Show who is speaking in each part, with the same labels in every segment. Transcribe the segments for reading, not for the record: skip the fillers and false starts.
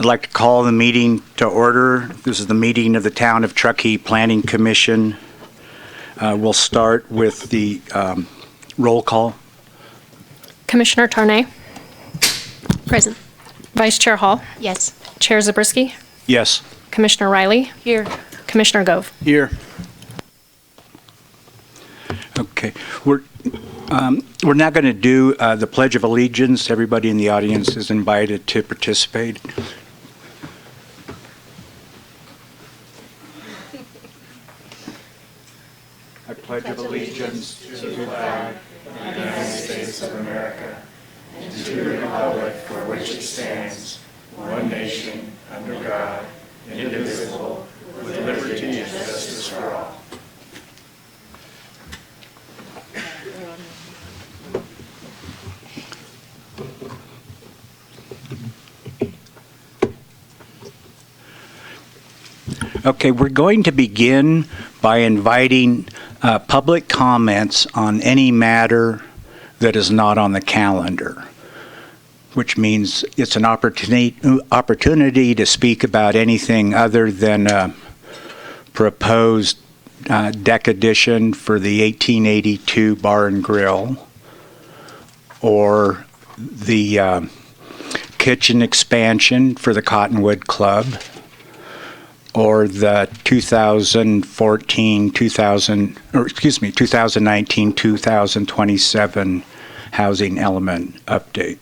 Speaker 1: I'd like to call the meeting to order. This is the meeting of the Town of Truckee Planning Commission. We'll start with the roll call.
Speaker 2: Commissioner Tarnay? Present. Vice Chair Hall?
Speaker 3: Yes.
Speaker 2: Chair Zabriskie?
Speaker 1: Yes.
Speaker 2: Commissioner Riley?
Speaker 3: Here.
Speaker 2: Commissioner Gove?
Speaker 1: Here. Okay. We're now going to do the Pledge of Allegiance. Everybody in the audience is invited to participate. I pledge allegiance to the flag of the United States of America and to the republic for which it stands, one nation, under God, indivisible, with liberty and justice for all. Okay, we're going to begin by inviting public comments on any matter that is not on the calendar, which means it's an opportunity to speak about anything other than a proposed deck addition for the 1882 Bar and Grill, or the kitchen expansion for the Cottonwood Club, or the 2019-2027 housing element update.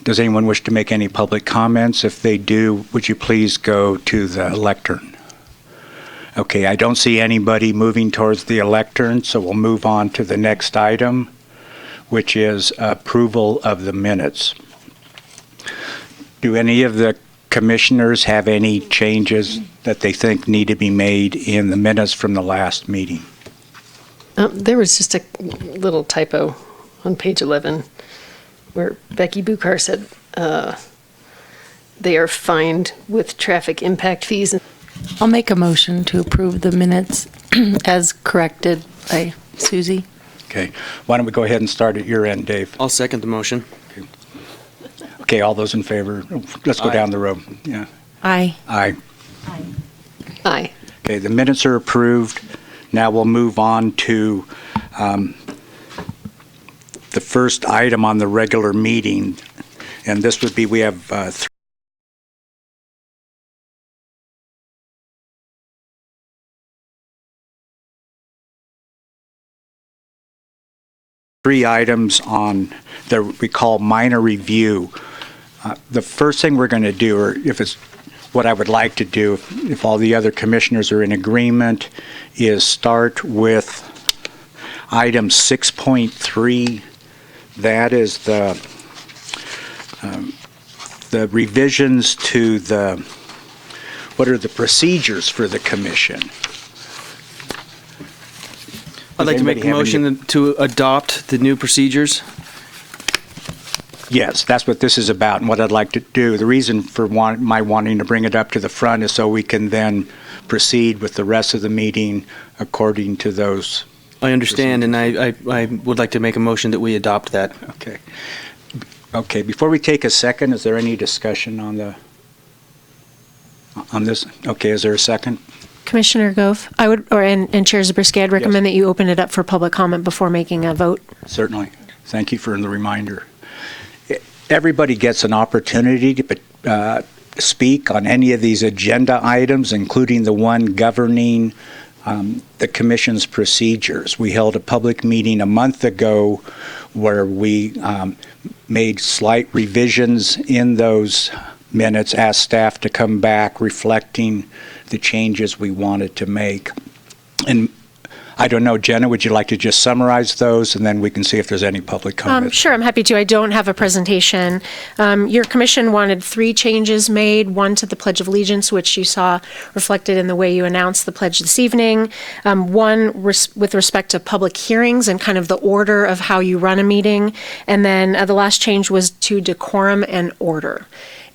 Speaker 1: Does anyone wish to make any public comments? If they do, would you please go to the lectern? Okay, I don't see anybody moving towards the lectern, so we'll move on to the next item, which is approval of the minutes. Do any of the commissioners have any changes that they think need to be made in the minutes from the last meeting?
Speaker 2: There was just a little typo on page 11 where Becky Buchar said they are fined with traffic impact fees.
Speaker 3: I'll make a motion to approve the minutes as corrected by Susie.
Speaker 1: Okay, why don't we go ahead and start at your end, Dave?
Speaker 4: I'll second the motion.
Speaker 1: Okay, all those in favor? Let's go down the road. Yeah.
Speaker 3: Aye.
Speaker 1: Aye.
Speaker 2: Aye.
Speaker 1: Okay, the minutes are approved. Now we'll move on to the first item on the regular meeting, and this would be, we have three items on that we call minor review. The first thing we're going to do, or if it's what I would like to do, if all the other commissioners are in agreement, is start with item 6.3. That is the revisions to what are the procedures for the commission.
Speaker 4: I'd like to make a motion to adopt the new procedures.
Speaker 1: Yes, that's what this is about and what I'd like to do. The reason for my wanting to bring it up to the front is so we can then proceed with the rest of the meeting according to those.
Speaker 4: I understand, and I would like to make a motion that we adopt that.
Speaker 1: Okay. Okay, before we take a second, is there any discussion on this? Okay, is there a second?
Speaker 2: Commissioner Gove, and Chair Zabriskie, I'd recommend that you open it up for public comment before making a vote.
Speaker 1: Certainly. Thank you for the reminder. Everybody gets an opportunity to speak on any of these agenda items, including the one governing the Commission's procedures. We held a public meeting a month ago where we made slight revisions in those minutes, asked staff to come back reflecting the changes we wanted to make. And I don't know, Jenna, would you like to just summarize those and then we can see if there's any public comment?
Speaker 2: Sure, I'm happy to. I don't have a presentation. Your commission wanted 3 changes made, one to the Pledge of Allegiance, which you saw reflected in the way you announced the pledge this evening, one with respect to public hearings and kind of the order of how you run a meeting, and then the last change was to decorum and order.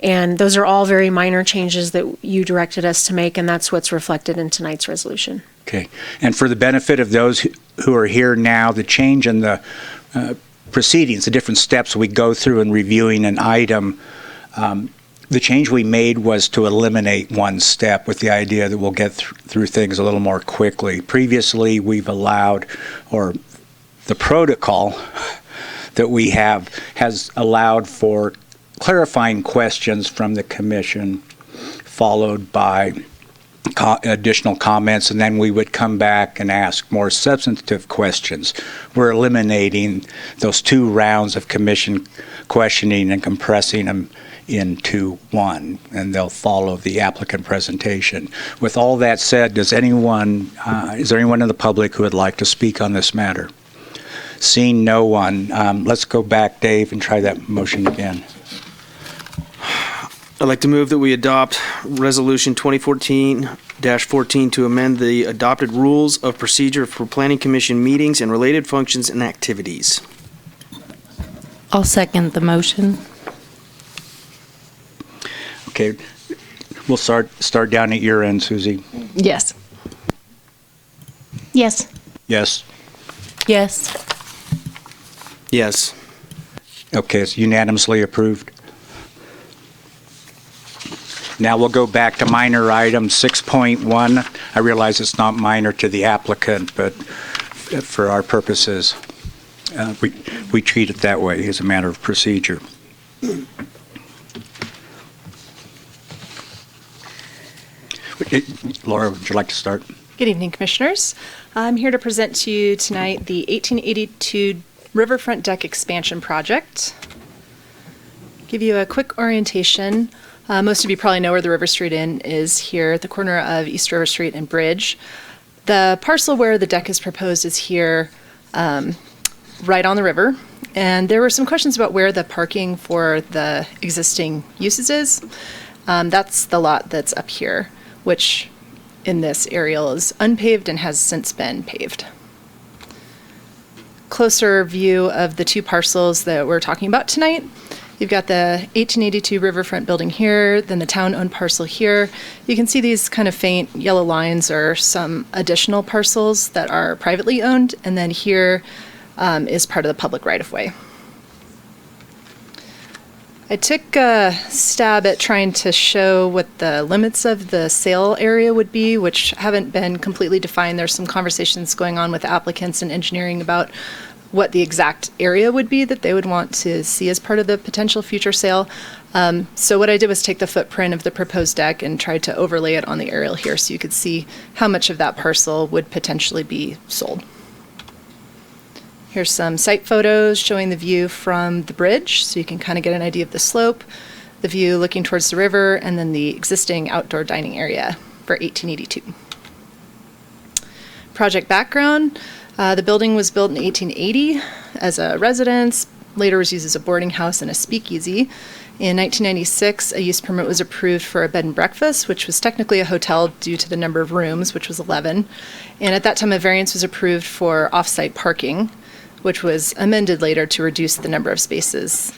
Speaker 2: And those are all very minor changes that you directed us to make, and that's what's reflected in tonight's resolution.
Speaker 1: Okay. And for the benefit of those who are here now, the change in the proceedings, the different steps we go through in reviewing an item, The change we made was to eliminate one step with the idea that we'll get through things a little more quickly. Previously, we've allowed, or the protocol that we have has allowed for clarifying questions from the commission, followed by additional comments, and then we would come back and ask more substantive questions. We're eliminating those 2 rounds of commission questioning and compressing them into one, and they'll follow the applicant presentation. With all that said, is there anyone in the public who would like to speak on this matter? Seeing no one, let's go back, Dave, and try that motion again.
Speaker 4: I'd like to move that we adopt Resolution 2014-14 to amend the adopted rules of procedure for Planning Commission meetings and related functions and activities.
Speaker 3: I'll second the motion.
Speaker 1: Okay, we'll start down at your end, Susie.
Speaker 3: Yes.
Speaker 2: Yes.
Speaker 1: Yes.
Speaker 3: Yes.
Speaker 4: Yes.
Speaker 1: Okay, it's unanimously approved. Now we'll go back to minor item 6.1. I realize it's not minor to the applicant, but for our purposes, we treat it that way as a matter of procedure. Laura, would you like to start?
Speaker 5: Good evening, Commissioners. I'm here to present to you tonight the 1882 Riverfront Deck Expansion Project. Give you a quick orientation. Most of you probably know where the River Street Inn is here at the corner of East River Street and Bridge. The parcel where the deck is proposed is here, right on the river. And there were some questions about where the parking for the existing uses is. That's the lot that's up here, which in this aerial is unpaved and has since been paved. Closer view of the 2 parcels that we're talking about tonight. You've got the 1882 Riverfront building here, then the town-owned parcel here. You can see these kind of faint yellow lines are some additional parcels that are privately owned, and then here is part of the public right-of-way. I took a stab at trying to show what the limits of the sale area would be, which haven't been completely defined. There's some conversations going on with applicants and engineering about what the exact area would be that they would want to see as part of the potential future sale. So what I did was take the footprint of the proposed deck and tried to overlay it on the aerial here so you could see how much of that parcel would potentially be sold. Here's some site photos showing the view from the bridge, so you can kind of get an idea of the slope, the view looking towards the river, and then the existing outdoor dining area for 1882. Project background. The building was built in 1880 as a residence, later was used as a boarding house and a speakeasy. In 1996, a use permit was approved for a bed and breakfast, which was technically a hotel due to the number of rooms, which was 11. And at that time, a variance was approved for off-site parking, which was amended later to reduce the number of spaces.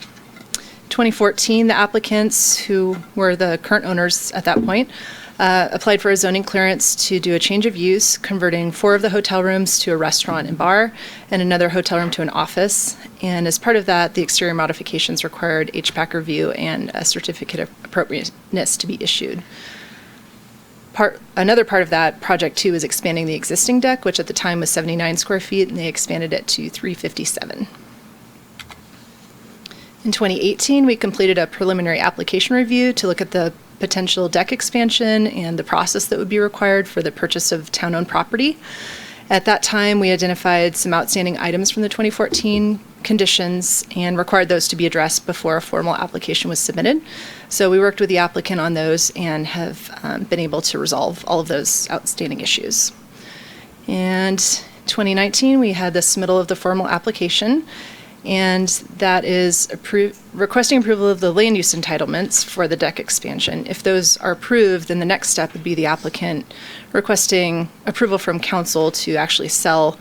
Speaker 5: 2014, the applicants, who were the current owners at that point, applied for a zoning clearance to do a change of use, converting 4 of the hotel rooms to a restaurant and bar, and another hotel room to an office. And as part of that, the exterior modifications required HPAC review and a certificate of appropriateness to be issued. Another part of that, project 2, is expanding the existing deck, which at the time was 79 square feet, and they expanded it to 357. In 2018, we completed a preliminary application review to look at the potential deck expansion and the process that would be required for the purchase of town-owned property. At that time, we identified some outstanding items from the 2014 conditions and required those to be addressed before a formal application was submitted. So we worked with the applicant on those and have been able to resolve all of those outstanding issues. And 2019, we had the submittal of the formal application, and that is requesting approval of the land use entitlements for the deck expansion. If those are approved, then the next step would be the applicant requesting approval from council to actually sell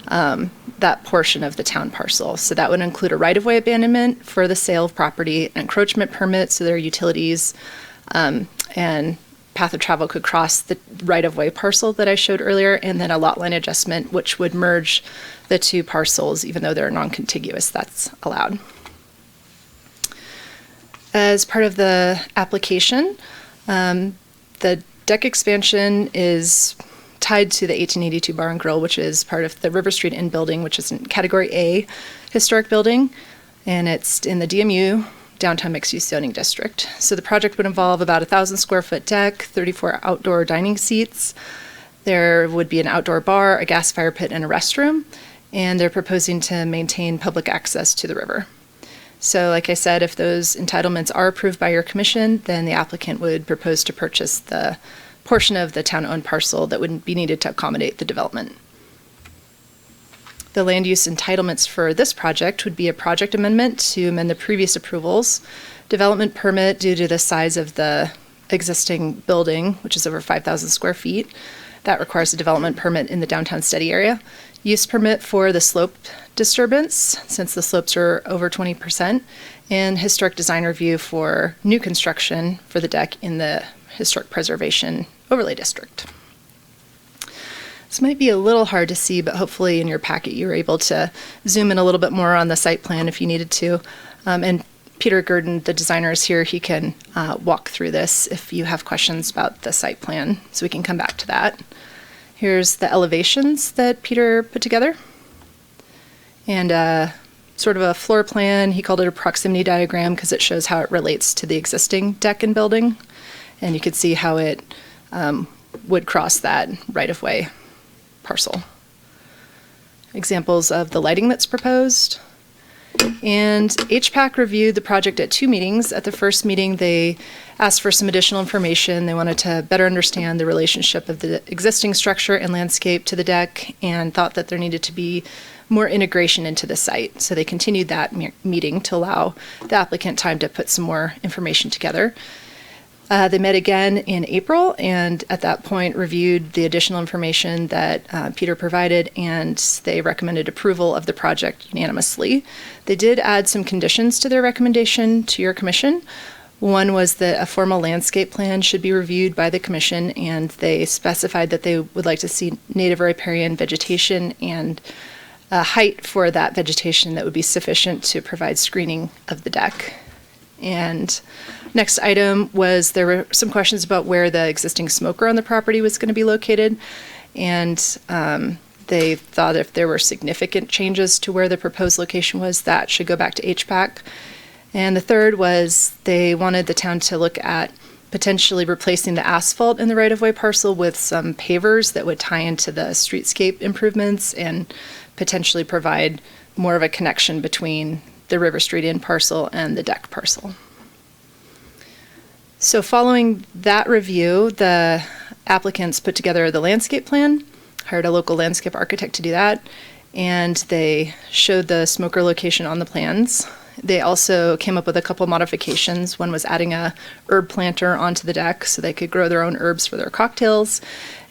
Speaker 5: that portion of the town parcel. So that would include a right-of-way abandonment for the sale of property, an encroachment permit, so there are utilities, and path of travel could cross the right-of-way parcel that I showed earlier, and then a lot line adjustment, which would merge the 2 parcels, even though they're non-contiguous, that's allowed. As part of the application, the deck expansion is tied to the 1882 Bar and Grill, which is part of the River Street Inn building, which is in Category A historic building, and it's in the DMU, Downtown Mixed Use Zoning District. So the project would involve about 1,000 square foot deck, 34 outdoor dining seats. There would be an outdoor bar, a gas fire pit, and a restroom, and they're proposing to maintain public access to the river. So like I said, if those entitlements are approved by your commission, then the applicant would propose to purchase the portion of the town-owned parcel that would be needed to accommodate the development. The land use entitlements for this project would be a project amendment to amend the previous approvals, development permit due to the size of the existing building, which is over 5,000 square feet. That requires a development permit in the downtown study area. Use permit for the slope disturbance, since the slopes are over 20%, and historic design review for new construction for the deck in the Historic Preservation Overlay District. This might be a little hard to see, but hopefully in your packet you were able to zoom in a little bit more on the site plan if you needed to. And Peter Gurdon, the designer, is here. He can walk through this if you have questions about the site plan, so we can come back to that. Here's the elevations that Peter put together. And sort of a floor plan. He called it a proximity diagram because it shows how it relates to the existing deck and building. And you could see how it would cross that right-of-way parcel. Examples of the lighting that's proposed. And HPAC reviewed the project at 2 meetings. At the first meeting, they asked for some additional information. They wanted to better understand the relationship of the existing structure and landscape to the deck, and thought that there needed to be more integration into the site. So they continued that meeting to allow the applicant time to put some more information together. They met again in April, and at that point reviewed the additional information that Peter provided, and they recommended approval of the project unanimously. They did add some conditions to their recommendation to your commission. One was that a formal landscape plan should be reviewed by the commission, and they specified that they would like to see native riparian vegetation and a height for that vegetation that would be sufficient to provide screening of the deck. And next item was, there were some questions about where the existing smoker on the property was going to be located. And they thought if there were significant changes to where the proposed location was, that should go back to HPAC. And the third was they wanted the town to look at potentially replacing the asphalt in the right-of-way parcel with some pavers that would tie into the streetscape improvements and potentially provide more of a connection between the River Street Inn parcel and the deck parcel. So following that review, the applicants put together the landscape plan, hired a local landscape architect to do that, and they showed the smoker location on the plans. They also came up with a couple modifications. One was adding a herb planter onto the deck so they could grow their own herbs for their cocktails,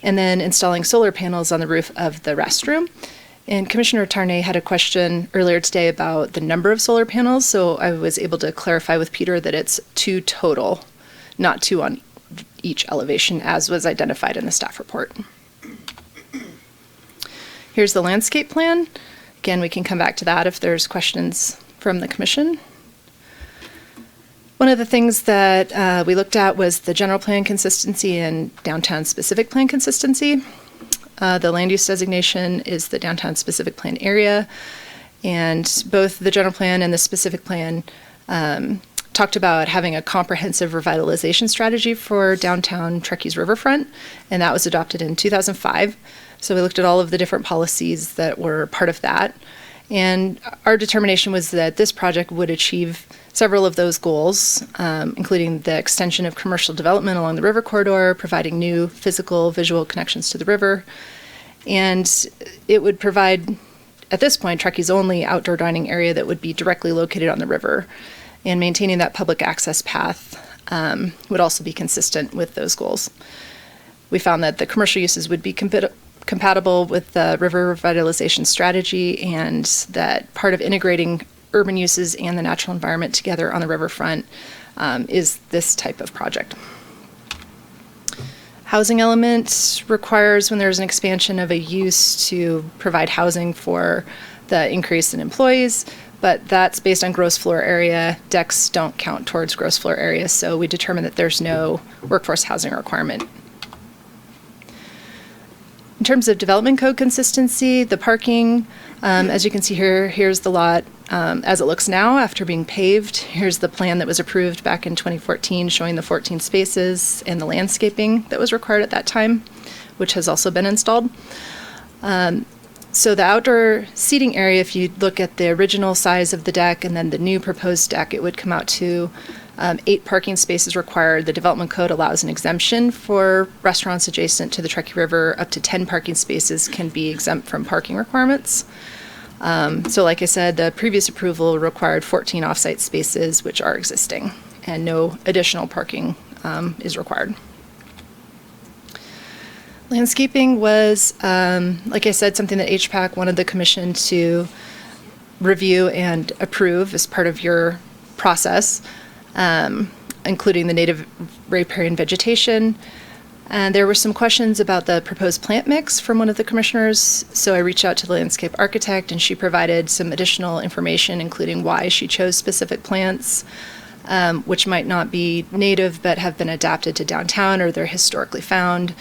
Speaker 5: and then installing solar panels on the roof of the restroom. And Commissioner Tarnay had a question earlier today about the number of solar panels, so I was able to clarify with Peter that it's 2 total, not 2 on each elevation, as was identified in the staff report. Here's the landscape plan. Again, we can come back to that if there's questions from the commission. One of the things that we looked at was the general plan consistency and downtown specific plan consistency. The land use designation is the downtown specific plan area, and both the general plan and the specific plan talked about having a comprehensive revitalization strategy for downtown Truckee's riverfront, and that was adopted in 2005. So we looked at all of the different policies that were part of that, and our determination was that this project would achieve several of those goals, including the extension of commercial development along the river corridor, providing new physical, visual connections to the river, and it would provide, at this point, Truckee's only outdoor dining area that would be directly located on the river, and maintaining that public access path would also be consistent with those goals. We found that the commercial uses would be compatible with the river revitalization strategy, and that part of integrating urban uses and the natural environment together on the riverfront is this type of project. Housing element requires, when there's an expansion of a use, to provide housing for the increase in employees, but that's based on gross floor area. Decks don't count towards gross floor area, so we determined that there's no workforce housing requirement. In terms of development code consistency, the parking, as you can see here, here's the lot as it looks now after being paved. Here's the plan that was approved back in 2014 showing the 14 spaces and the landscaping that was required at that time, which has also been installed. So the outdoor seating area, if you look at the original size of the deck and then the new proposed deck, it would come out to 8 parking spaces required. The development code allows an exemption for restaurants adjacent to the Truckee River. Up to 10 parking spaces can be exempt from parking requirements. So like I said, the previous approval required 14 off-site spaces, which are existing, and no additional parking is required. Landscaping was, like I said, something that HPAC wanted the commission to review and approve as part of your process, including the native riparian vegetation. And there were some questions about the proposed plant mix from one of the commissioners, so I reached out to the landscape architect, and she provided some additional information, including why she chose specific plants, which might not be native but have been adapted to downtown or they're historically found.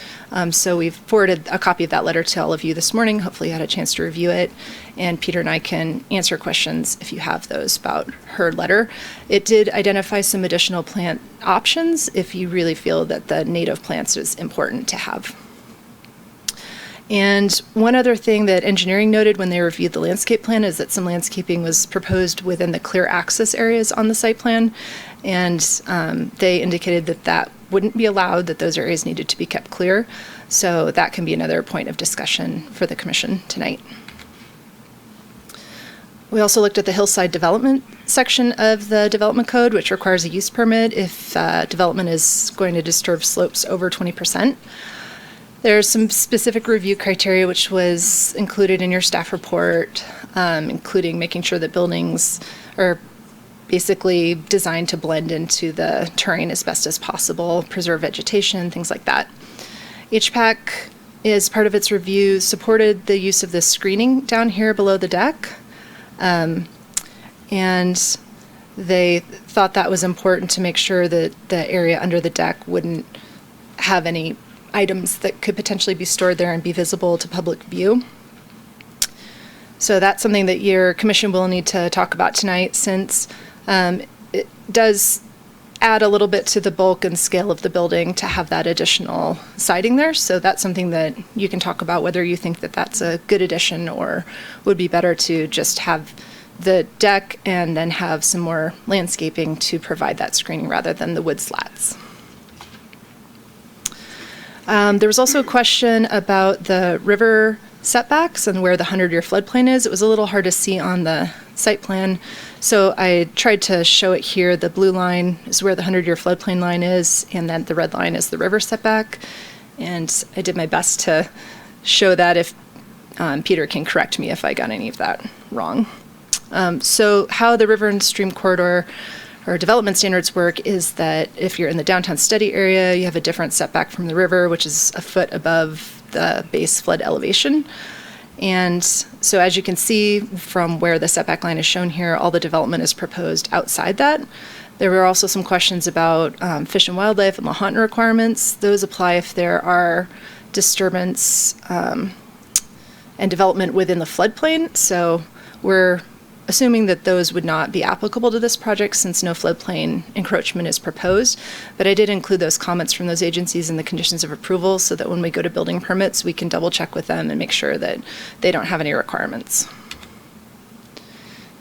Speaker 5: So we've forwarded a copy of that letter to all of you this morning. Hopefully you had a chance to review it. And Peter and I can answer questions if you have those about her letter. It did identify some additional plant options if you really feel that the native plants is important to have. And one other thing that engineering noted when they reviewed the landscape plan is that some landscaping was proposed within the clear access areas on the site plan. And they indicated that that wouldn't be allowed, that those areas needed to be kept clear. So that can be another point of discussion for the commission tonight. We also looked at the hillside development section of the development code, which requires a use permit if development is going to disturb slopes over 20%. There's some specific review criteria which was included in your staff report, including making sure that buildings are basically designed to blend into the terrain as best as possible, preserve vegetation, things like that. HPAC, as part of its review, supported the use of the screening down here below the deck. And they thought that was important to make sure that the area under the deck wouldn't have any items that could potentially be stored there and be visible to public view. So that's something that your commission will need to talk about tonight, since it does add a little bit to the bulk and scale of the building to have that additional siding there. So that's something that you can talk about, whether you think that that's a good addition or would be better to just have the deck and then have some more landscaping to provide that screening rather than the wood slats. There was also a question about the river setbacks and where the 100-year floodplain is. It was a little hard to see on the site plan, so I tried to show it here. The blue line is where the 100-year floodplain line is, and then the red line is the river setback. And I did my best to show that. If Peter can correct me if I got any of that wrong. So how the river and stream corridor or development standards work is that if you're in the downtown study area, you have a different setback from the river, which is a foot above the base flood elevation. And so as you can see from where the setback line is shown here, all the development is proposed outside that. There were also some questions about fish and wildlife and Lahontan requirements. Those apply if there are disturbance and development within the floodplain. So we're assuming that those would not be applicable to this project since no floodplain encroachment is proposed. But I did include those comments from those agencies in the conditions of approval so that when we go to building permits, we can double check with them and make sure that they don't have any requirements.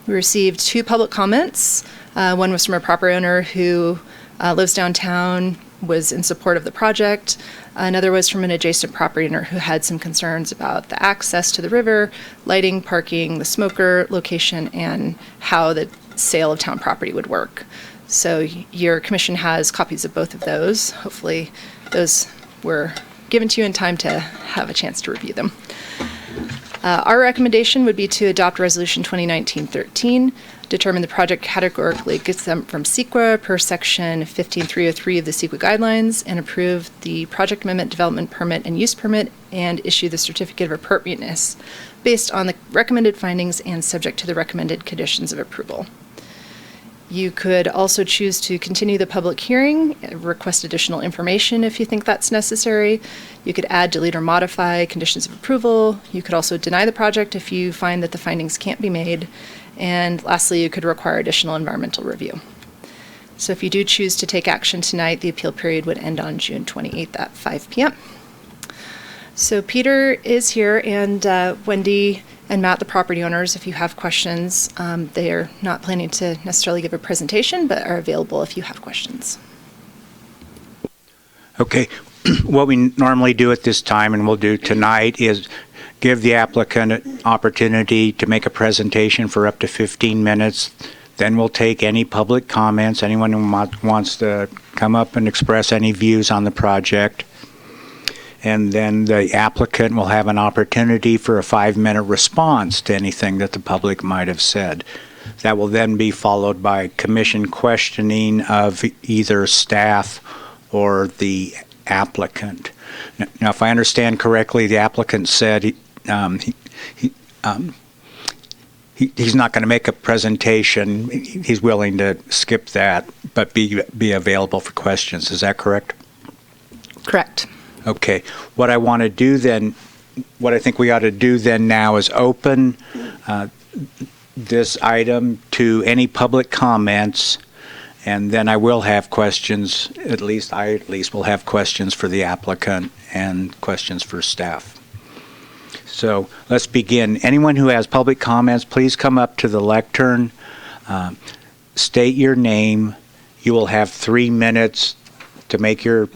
Speaker 5: We received 2 public comments. One was from a property owner who lives downtown, was in support of the project. Another was from an adjacent property owner who had some concerns about the access to the river, lighting, parking, the smoker location, and how the sale of town property would work. So your commission has copies of both of those. Hopefully those were given to you in time to have a chance to review them. Our recommendation would be to adopt Resolution 2019-13, determine the project categorically exempt from CEQA per Section 15303 of the CEQA guidelines, and approve the project amendment, development permit, and use permit, and issue the certificate of appropriateness based on the recommended findings and subject to the recommended conditions of approval. You could also choose to continue the public hearing, request additional information if you think that's necessary. You could add, delete, or modify conditions of approval. You could also deny the project if you find that the findings can't be made. And lastly, you could require additional environmental review. So if you do choose to take action tonight, the appeal period would end on June 28th at 5 p.m. So Peter is here, and Wendy and Matt, the property owners, if you have questions. They are not planning to necessarily give a presentation, but are available if you have questions.
Speaker 1: Okay. What we normally do at this time, and we'll do tonight, is give the applicant an opportunity to make a presentation for up to 15 minutes. Then we'll take any public comments, anyone who wants to come up and express any views on the project. And then the applicant will have an opportunity for a 5-minute response to anything that the public might have said. That will then be followed by commission questioning of either staff or the applicant. Now, if I understand correctly, the applicant said he's not going to make a presentation. He's willing to skip that, but be available for questions. Is that correct?
Speaker 5: Correct.
Speaker 1: Okay. What I want to do then, what I think we ought to do then now is open this item to any public comments, and then I will have questions, I at least will have questions for the applicant and questions for staff. So let's begin. Anyone who has public comments, please come up to the lectern, state your name. You will have 3 minutes to make your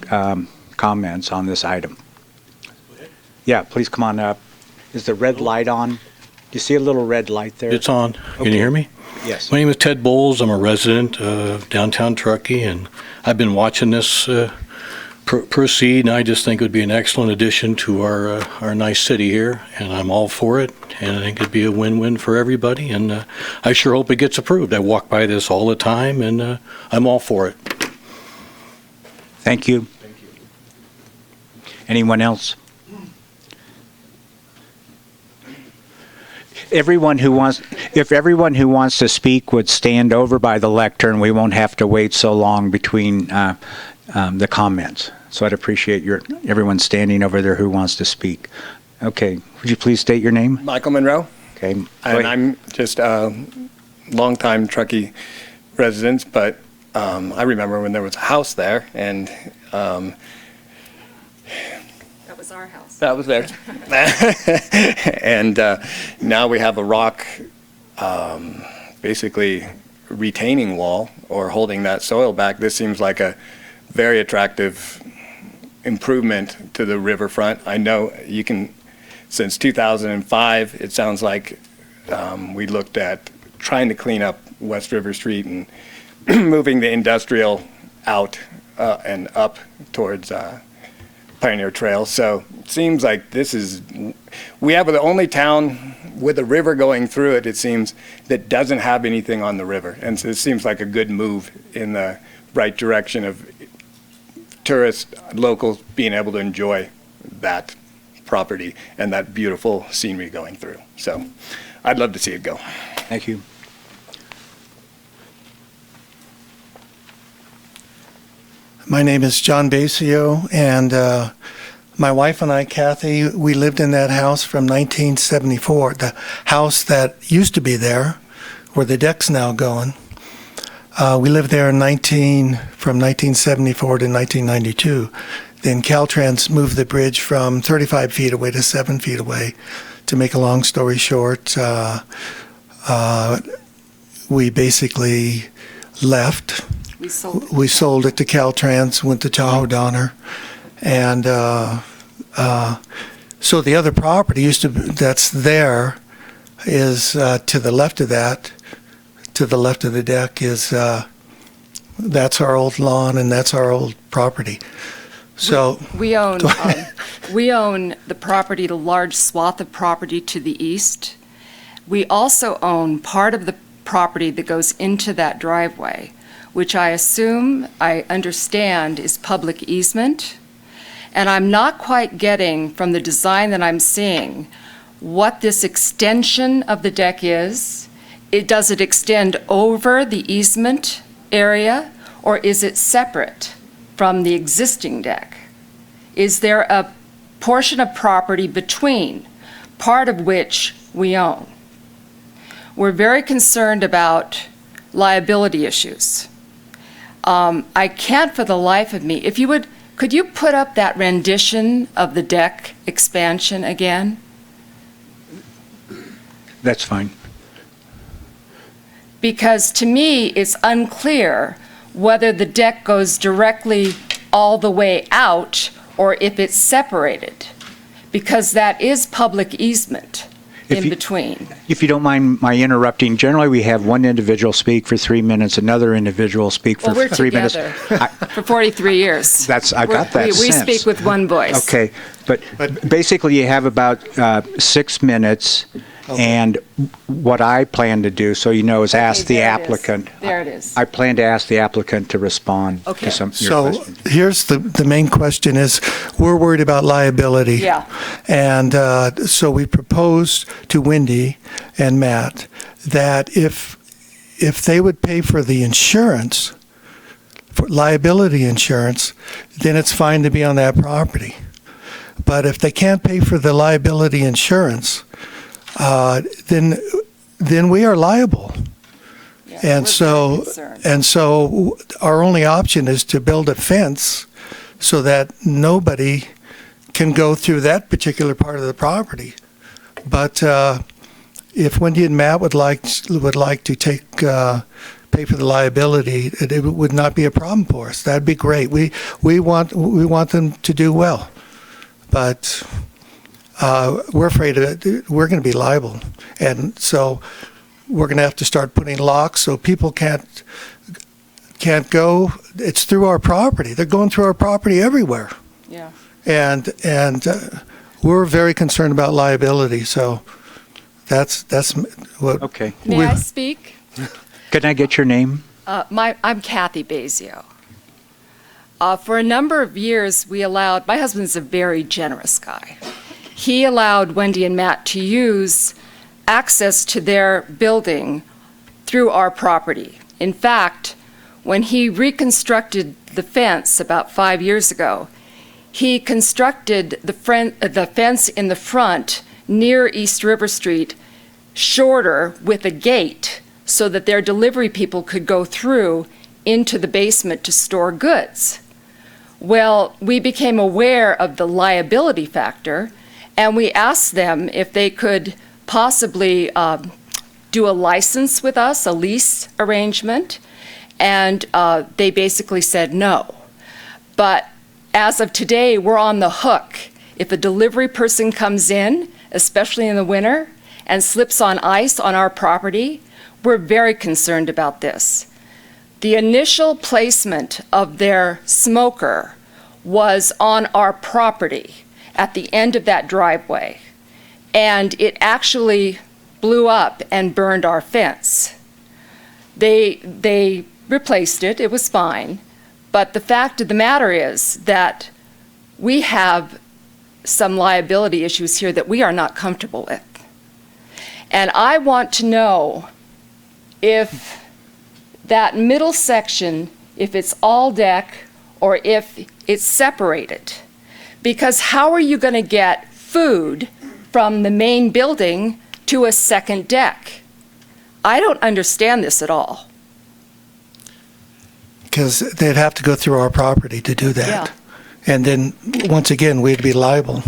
Speaker 1: comments on this item. Yeah, please come on up. Is the red light on? Do you see a little red light there?
Speaker 6: It's on.
Speaker 1: Okay.
Speaker 6: Can you hear me?
Speaker 1: Yes.
Speaker 6: My name is Ted Bowles. I'm a resident of downtown Truckee, and I've been watching this proceed, and I just think it would be an excellent addition to our nice city here, and I'm all for it, and I think it'd be a win-win for everybody, and I sure hope it gets approved. I walk by this all the time, and I'm all for it.
Speaker 1: Thank you. Anyone else? If everyone who wants to speak would stand over by the lectern, we won't have to wait so long between the comments. So I'd appreciate everyone standing over there who wants to speak. Okay, would you please state your name?
Speaker 7: Michael Monroe,
Speaker 1: Okay.
Speaker 7: and I'm just a longtime Truckee resident, but I remember when there was a house there, and
Speaker 8: That was our house.
Speaker 7: that was there. And now we have a rock, basically retaining wall or holding that soil back. This seems like a very attractive improvement to the riverfront. I know you can, since 2005, it sounds like we looked at trying to clean up West River Street and moving the industrial out and up towards Pioneer Trail. So it seems like we have the only town with a river going through it, it seems, that doesn't have anything on the river. And so it seems like a good move in the right direction of tourists, locals being able to enjoy that property and that beautiful scenery going through. So I'd love to see it go.
Speaker 1: Thank you.
Speaker 9: My name is John Basio, and my wife and I, Kathy, we lived in that house from 1974, the house that used to be there, where the deck's now going. We lived there from 1974 to 1992. Then Caltrans moved the bridge from 35 feet away to 7 feet away. To make a long story short, we basically left. We sold it to Caltrans, went to Tahoe Donner, and so the other property that's there is to the left of that. To the left of the deck is that's our old lawn and that's our old property. So
Speaker 8: We own We own the property, the large swath of property to the east. We also own part of the property that goes into that driveway, which I assume, I understand, is public easement. And I'm not quite getting from the design that I'm seeing what this extension of the deck is. Does it extend over the easement area, or is it separate from the existing deck? Is there a portion of property between, part of which we own? We're very concerned about liability issues. I can't for the life of me, if you would, could you put up that rendition of the deck expansion again?
Speaker 1: That's fine.
Speaker 8: Because to me, it's unclear whether the deck goes directly all the way out or if it's separated, because that is public easement in between.
Speaker 1: If you don't mind my interrupting, generally we have one individual speak for 3 minutes, another individual speak for
Speaker 8: Well, we're
Speaker 1: 3 minutes.
Speaker 8: together for 43 years.
Speaker 1: I got that
Speaker 8: We
Speaker 1: sense.
Speaker 8: speak with one voice.
Speaker 1: Okay, but basically you have about 6 minutes, and what I plan to do, so you know, is ask the
Speaker 8: there it is.
Speaker 1: applicant.
Speaker 8: There it is.
Speaker 1: I plan to ask the applicant to respond
Speaker 8: Okay.
Speaker 1: to some of your
Speaker 9: So
Speaker 1: questions.
Speaker 9: here's the main question is, we're worried about liability.
Speaker 8: Yeah.
Speaker 9: And so we proposed to Wendy and Matt that if they would pay for the insurance, for liability insurance, then it's fine to be on that property. But if they can't pay for the liability insurance, then we are liable.
Speaker 8: Yeah,
Speaker 9: And
Speaker 8: we're
Speaker 9: so,
Speaker 8: very concerned.
Speaker 9: and so our only option is to build a fence so that nobody can go through that particular part of the property. But if Wendy and Matt would like to pay for the liability, it would not be a problem for us. That'd be great. We want them to do well, but we're afraid of it. We're going to be liable, and so we're going to have to start putting locks so people can't go. It's through our property. They're going through our property everywhere.
Speaker 8: Yeah.
Speaker 9: And we're very concerned about liability. So that's what.
Speaker 1: Okay.
Speaker 8: May I speak?
Speaker 1: Can I get your name?
Speaker 8: I'm Kathy Bazio. For a number of years, my husband's a very generous guy. He allowed Wendy and Matt to use access to their building through our property. In fact, when he reconstructed the fence about 5 years ago, he constructed the fence in the front near East River Street shorter with a gate so that their delivery people could go through into the basement to store goods. Well, we became aware of the liability factor, and we asked them if they could possibly do a license with us, a lease arrangement, and they basically said no. But as of today, we're on the hook. If a delivery person comes in, especially in the winter, and slips on ice on our property, we're very concerned about this. The initial placement of their smoker was on our property at the end of that driveway, and it actually blew up and burned our fence. They replaced it, it was fine, but the fact of the matter is that we have some liability issues here that we are not comfortable with. And I want to know if that middle section, if it's all deck or if it's separated. Because how are you going to get food from the main building to a second deck? I don't understand this at all.
Speaker 9: Because they'd have to go through our property to do that.
Speaker 8: Yeah.
Speaker 9: And then, once again, we'd be liable.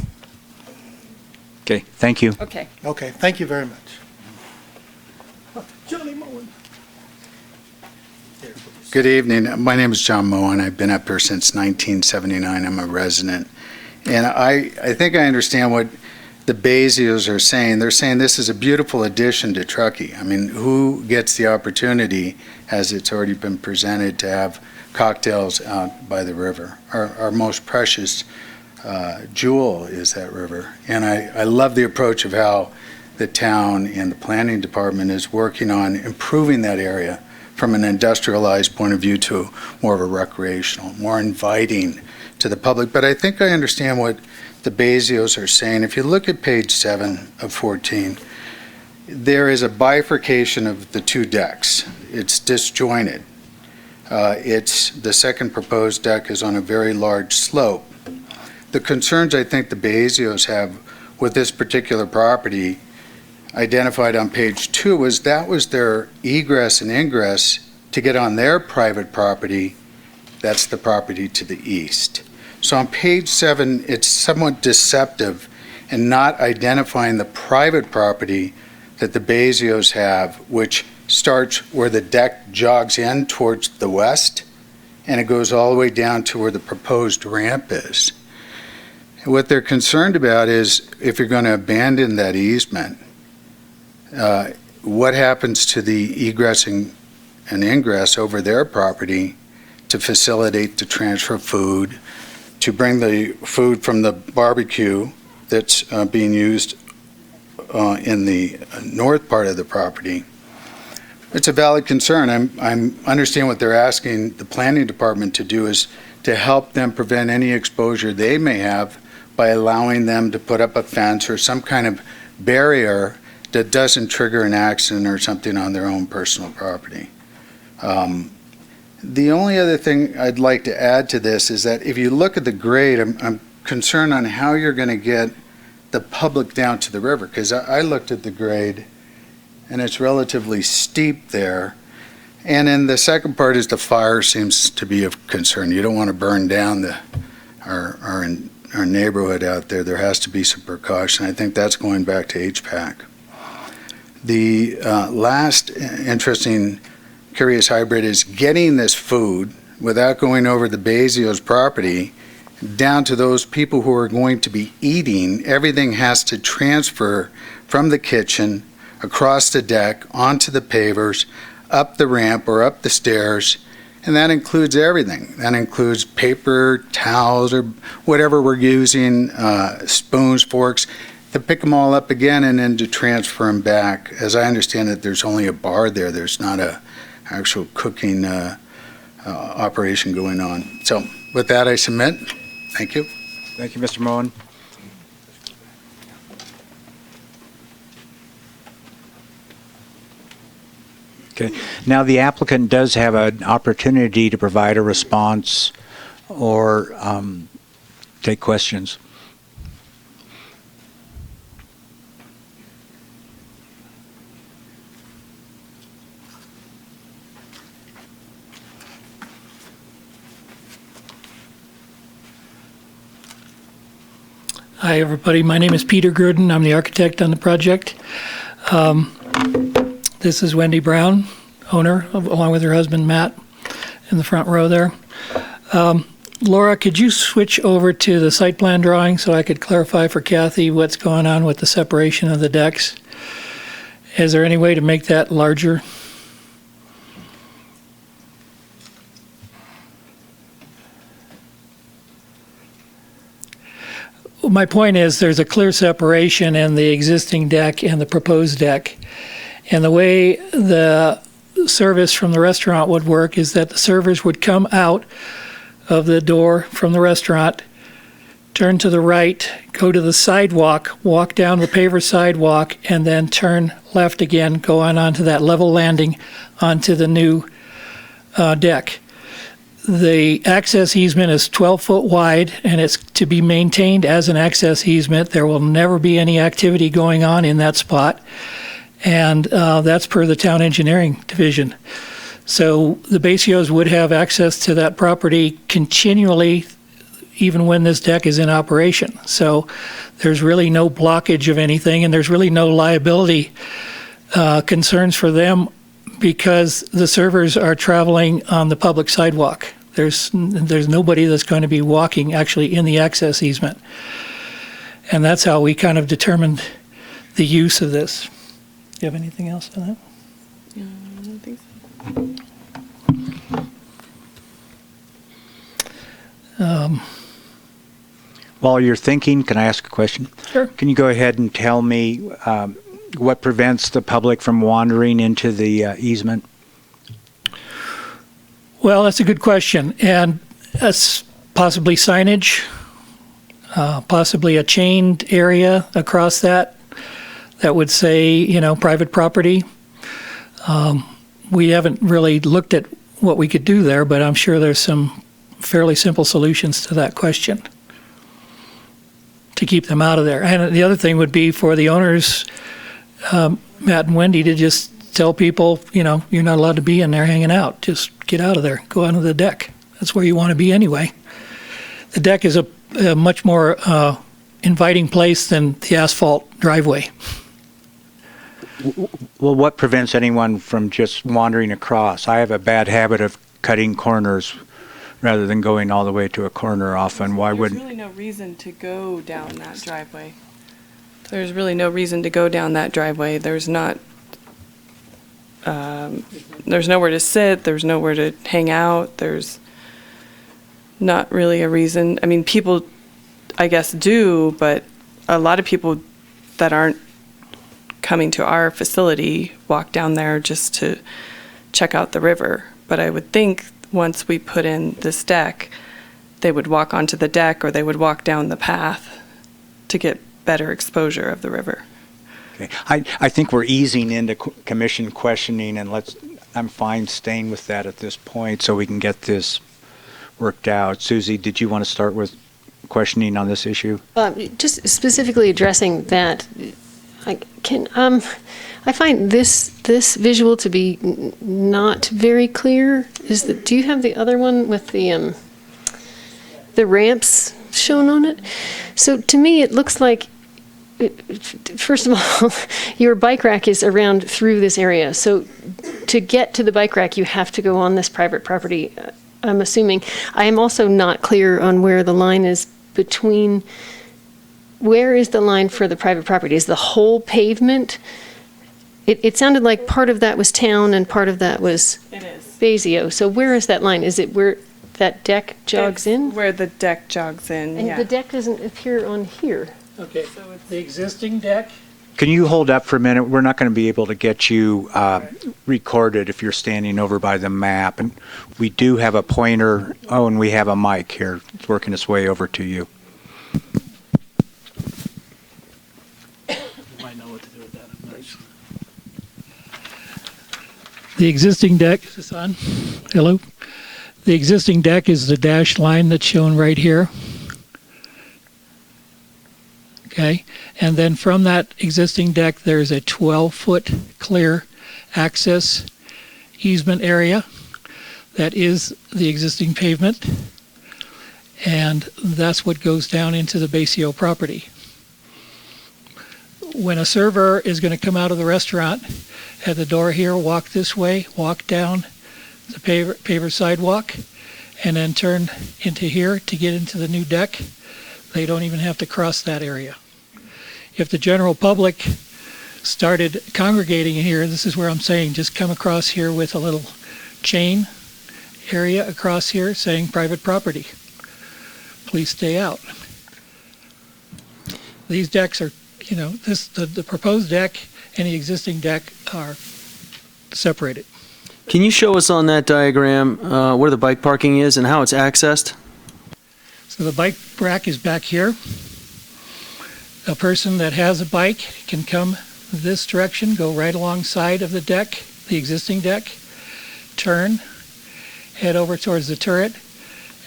Speaker 1: Okay, thank you.
Speaker 8: Okay.
Speaker 9: Okay, thank you very much. Johnny Mullen.
Speaker 10: Good evening. My name is John Moen. I've been up here since 1979. I'm a resident. And I think I understand what the Bazios are saying. They're saying this is a beautiful addition to Truckee. I mean, who gets the opportunity, as it's already been presented, to have cocktails out by the river? Our most precious jewel is that river. And I love the approach of how the town and the planning department is working on improving that area from an industrialized point of view to more of a recreational, more inviting to the public. But I think I understand what the Bezios are saying. If you look at page 7 of 14, there is a bifurcation of the two decks. It's disjointed. The second proposed deck is on a very large slope. The concerns I think the Bezios have with this particular property identified on page 2 was that was their egress and ingress to get on their private property. That's the property to the east. So on page 7, it's somewhat deceptive in not identifying the private property that the Bezios have, which starts where the deck jogs in towards the west, and it goes all the way down to where the proposed ramp is. And what they're concerned about is if you're going to abandon that easement, what happens to the egress and ingress over their property to facilitate the transfer of food, to bring the food from the barbecue that's being used in the north part of the property. It's a valid concern. I understand what they're asking the planning department to do is to help them prevent any exposure they may have by allowing them to put up a fence or some kind of barrier that doesn't trigger an accident or something on their own personal property. The only other thing I'd like to add to this is that if you look at the grade, I'm concerned on how you're going to get the public down to the river, because I looked at the grade and it's relatively steep there. And then the second part is the fire seems to be of concern. You don't want to burn down our neighborhood out there. There has to be some precaution. I think that's going back to HPAC. The last interesting curious hybrid is getting this food without going over the Bezios property down to those people who are going to be eating. Everything has to transfer from the kitchen across the deck onto the pavers, up the ramp or up the stairs, and that includes everything. That includes paper, towels, or whatever we're using, spoons, forks, to pick them all up again and then to transfer them back. As I understand it, there's only a bar there. There's not a actual cooking operation going on. So with that, I submit. Thank you.
Speaker 1: Thank you, Mr. Moen. Okay. Now, the applicant does have an opportunity to provide a response or take questions.
Speaker 11: Hi, everybody. My name is Peter Gurdon. I'm the architect on the project. This is Wendy Brown, owner, along with her husband, Matt, in the front row there. Laura, could you switch over to the site plan drawing so I could clarify for Kathy what's going on with the separation of the decks? Is there any way to make that larger? My point is there's a clear separation in the existing deck and the proposed deck. And the way the service from the restaurant would work is that the servers would come out of the door from the restaurant, turn to the right, go to the sidewalk, walk down the paver sidewalk, and then turn left again, go on onto that level landing onto the new deck. The access easement is 12 foot wide, and it's to be maintained as an access easement. There will never be any activity going on in that spot, and that's per the town engineering division. So the Bezios would have access to that property continually, even when this deck is in operation. So there's really no blockage of anything, and there's really no liability concerns for them because the servers are traveling on the public sidewalk. There's nobody that's going to be walking actually in the access easement. And that's how we kind of determined the use of this. Do you have anything else on that?
Speaker 5: I don't think so.
Speaker 1: While you're thinking, can I ask a question?
Speaker 11: Sure.
Speaker 1: Can you go ahead and tell me what prevents the public from wandering into the easement?
Speaker 11: Well, that's a good question. And possibly signage, possibly a chained area across that would say, private property. We haven't really looked at what we could do there, but I'm sure there's some fairly simple solutions to that question to keep them out of there. And the other thing would be for the owners, Matt and Wendy, to just tell people, you're not allowed to be in there hanging out. Just get out of there. Go onto the deck. That's where you want to be anyway. The deck is a much more inviting place than the asphalt driveway.
Speaker 1: Well, what prevents anyone from just wandering across? I have a bad habit of cutting corners rather than going all the way to a corner often. Why
Speaker 12: There's
Speaker 1: wouldn't?
Speaker 12: really no reason to go down that driveway. There's really no reason to go down that driveway. There's not, there's nowhere to sit, there's nowhere to hang out, there's not really a reason. I mean, people, I guess, do, but a lot of people that aren't coming to our facility walk down there just to check out the river. But I would think once we put in this deck, they would walk onto the deck or they would walk down the path to get better exposure of the river.
Speaker 1: Okay. I think we're easing into commission questioning, and I'm fine staying with that at this point so we can get this worked out. Susie, did you want to start with questioning on this issue?
Speaker 13: Just specifically addressing that, I find this visual to be not very clear. Do you have the other one with the ramps shown on it? So to me, it looks like, first of all, your bike rack is around through this area. So to get to the bike rack, you have to go on this private property, I'm assuming. I am also not clear on where the line is between. Where is the line for the private property? Is the whole pavement? It sounded like part of that was town and part of that was Basio. So where is that line? Is it where that deck jogs in?
Speaker 12: Where the deck jogs in,
Speaker 13: And
Speaker 12: yeah.
Speaker 13: the deck doesn't appear on here.
Speaker 11: Okay, so it's the existing deck.
Speaker 1: Can you hold up for a minute? We're not going to be able to get you recorded if you're standing over by the map. And we do have a pointer. Oh, and we have a mic here. It's working its way over to you.
Speaker 11: The existing deck, is this on? Hello? The existing deck is the dashed line that's shown right here. Okay, and then from that existing deck, there's a 12-foot clear access easement area. That is the existing pavement, and that's what goes down into the Basio property. When a server is going to come out of the restaurant, at the door here, walk this way, walk down the paver sidewalk, and then turn into here to get into the new deck. They don't even have to cross that area. If the general public started congregating here, this is where I'm saying just come across here with a little chain area across here saying private property. Please stay out. These decks are, the proposed deck and the existing deck are separated.
Speaker 4: Can you show us on that diagram where the bike parking is and how it's accessed?
Speaker 11: So the bike rack is back here. A person that has a bike can come this direction, go right alongside of the deck, the existing deck, turn, head over towards the turret,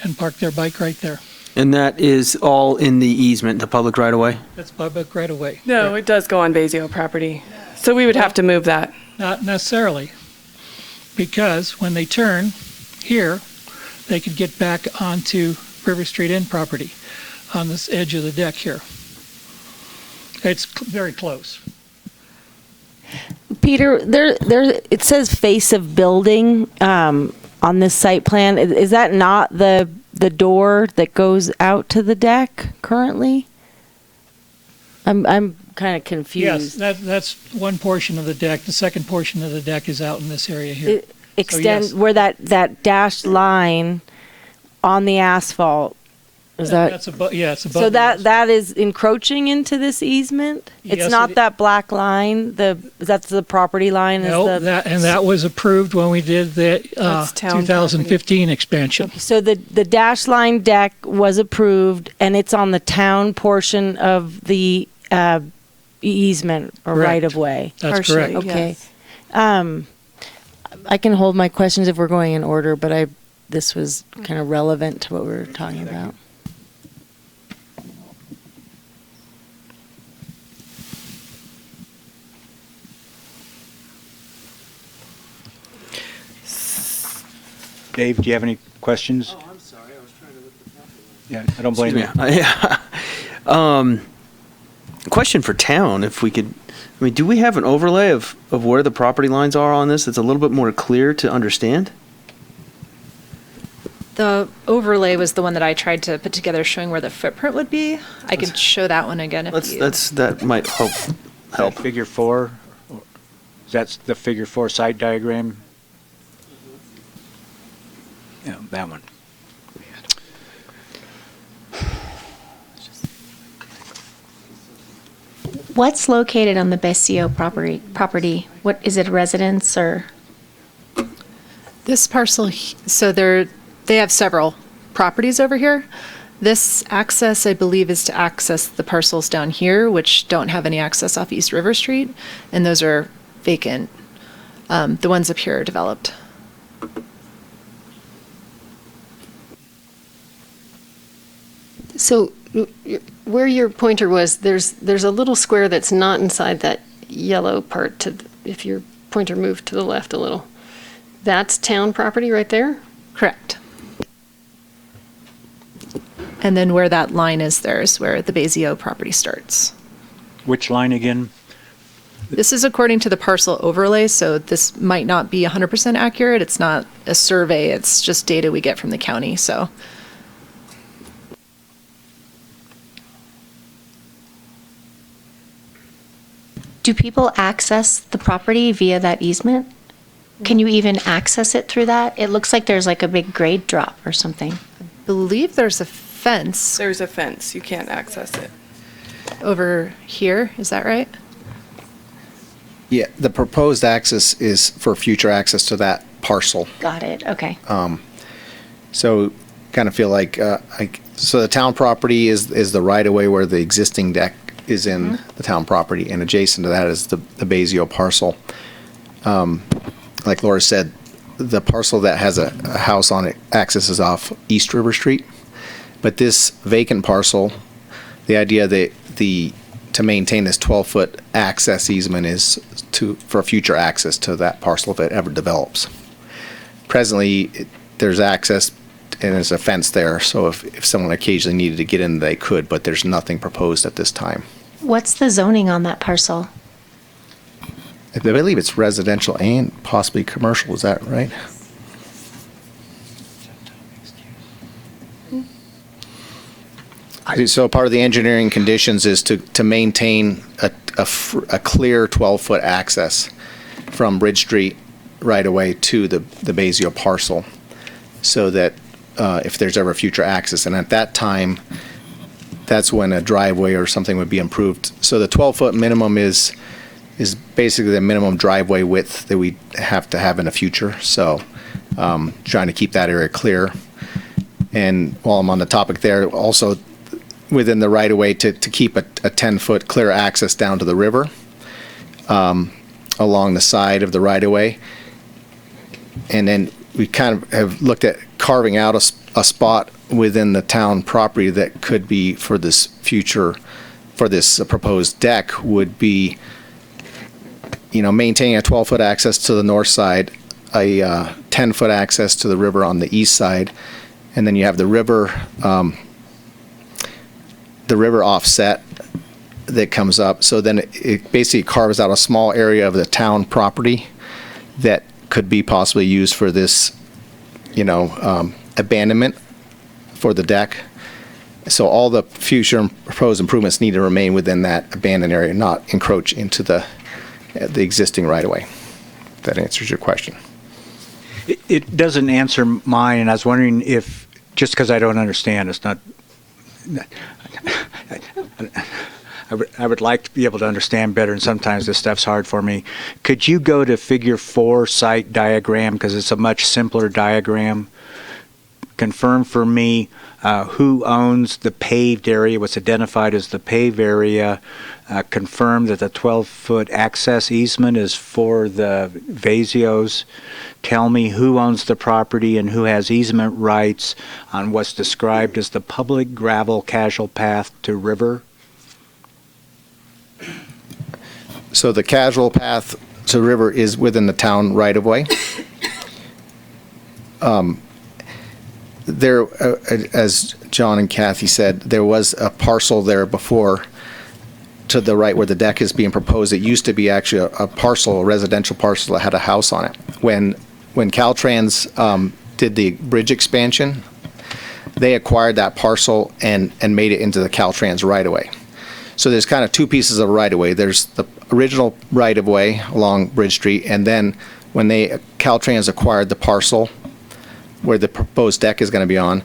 Speaker 11: and park their bike right there.
Speaker 4: And that is all in the easement, the public right-of-way?
Speaker 11: That's public right away.
Speaker 12: No, it does go on Basio property. So we would have to move that.
Speaker 11: Not necessarily, because when they turn here, they could get back onto River Street Inn property on this edge of the deck here. It's very close.
Speaker 14: Peter, there, it says face of building on this site plan. Is that not the door that goes out to the deck currently? I'm kind of confused.
Speaker 11: Yes, that's one portion of the deck. The second portion of the deck is out in this area here.
Speaker 14: It extends where that dashed line on the asphalt Is that?
Speaker 11: That's above, yeah, it's above.
Speaker 14: So
Speaker 11: the
Speaker 14: that is encroaching into this easement? It's
Speaker 11: Yes,
Speaker 14: not
Speaker 11: it-
Speaker 14: that black line, that's the property line? is
Speaker 11: No,
Speaker 14: the-
Speaker 11: that was approved when we did the
Speaker 12: That's town
Speaker 11: 2015 expansion.
Speaker 14: So the dash line deck was approved, and it's on the town portion of the easement or
Speaker 11: Correct.
Speaker 14: right-of-way?
Speaker 11: That's
Speaker 12: Partially,
Speaker 11: correct.
Speaker 14: Okay.
Speaker 12: yes.
Speaker 14: I can hold my questions if we're going in order, but this was kind of relevant to what we were talking about.
Speaker 1: Dave, do you have any questions?
Speaker 4: I'm sorry, I was trying to look at the
Speaker 1: Yeah, I don't blame you.
Speaker 4: Yeah. Question for town, if we could, I mean, do we have an overlay of where the property lines are on this that's a little bit more clear to understand?
Speaker 5: The overlay was the one that I tried to put together showing where the footprint would be. I could show that one again if you.
Speaker 4: That might help.
Speaker 1: Figure 4, that's the figure 4 site diagram? Yeah, that one.
Speaker 2: What's located on the Besio property? What, is it a residence or?
Speaker 5: This parcel, so they have several properties over here. This access, I believe, is to access the parcels down here, which don't have any access off East River Street, and those are vacant. The ones up here are developed.
Speaker 13: So where your pointer was, there's a little square that's not inside that yellow part if your pointer moved to the left a little. That's town property right there?
Speaker 5: Correct. And then where that line is there is where the Besio property starts.
Speaker 1: Which line again?
Speaker 5: This is according to the parcel overlay, so this might not be 100% accurate. It's not a survey, it's just data we get from the county, so.
Speaker 2: Do people access the property via that easement? Can you even access it through that? It looks like there's like a big grade drop or something.
Speaker 5: Believe there's a fence
Speaker 12: There's a fence, you can't access it.
Speaker 5: over here, is that right?
Speaker 15: Yeah, the proposed access is for future access to that parcel.
Speaker 2: Got it, okay.
Speaker 15: So kind of feel like, so the town property is the right-of-way where the existing deck is in the town property, and adjacent to that is the Besio parcel. Like Laura said, the parcel that has a house on it accesses off East River Street. But this vacant parcel, the idea that to maintain this 12-foot access easement is for future access to that parcel if it ever develops. Presently, there's access and there's a fence there, so if someone occasionally needed to get in, they could, but there's nothing proposed at this time.
Speaker 2: What's the zoning on that parcel?
Speaker 15: I believe it's residential and possibly commercial, is that right? So part of the engineering conditions is to maintain a clear 12-foot access from Ridge Street right away to the Besio parcel, so that if there's ever future access, and at that time, that's when a driveway or something would be improved. So the 12-foot minimum is basically the minimum driveway width that we have to have in the future. So trying to keep that area clear. And while I'm on the topic there, also within the right-of-way to keep a 10-foot clear access down to the river along the side of the right-of-way. And then we kind of have looked at carving out a spot within the town property that could be for this proposed deck would be, maintaining a 12-foot access to the north side, a 10-foot access to the river on the east side, and then you have the river offset that comes up. So then it basically carves out a small area of the town property that could be possibly used for this, abandonment for the deck. So all the future proposed improvements need to remain within that abandoned area, not encroach into the existing right-of-way. If that answers your question.
Speaker 1: It doesn't answer mine, and I was wondering if, just because I don't understand, it's not I would like to be able to understand better, and sometimes this stuff's hard for me. Could you go to Figure 4 site diagram, because it's a much simpler diagram? Confirm for me who owns the paved area, what's identified as the paved area. Confirm that the 12-foot access easement is for the Vazios. Tell me who owns the property and who has easement rights on what's described as the public gravel casual path to river.
Speaker 15: So the casual path to river is within the town right-of-way. There, as John and Kathy said, there was a parcel there before to the right where the deck is being proposed. It used to be actually a parcel, a residential parcel that had a house on it. When Caltrans did the bridge expansion, they acquired that parcel and made it into the Caltrans right-of-way. So there's kind of two pieces of right-of-way. There's the original right-of-way along Bridge Street, and then when Caltrans acquired the parcel where the proposed deck is going to be on,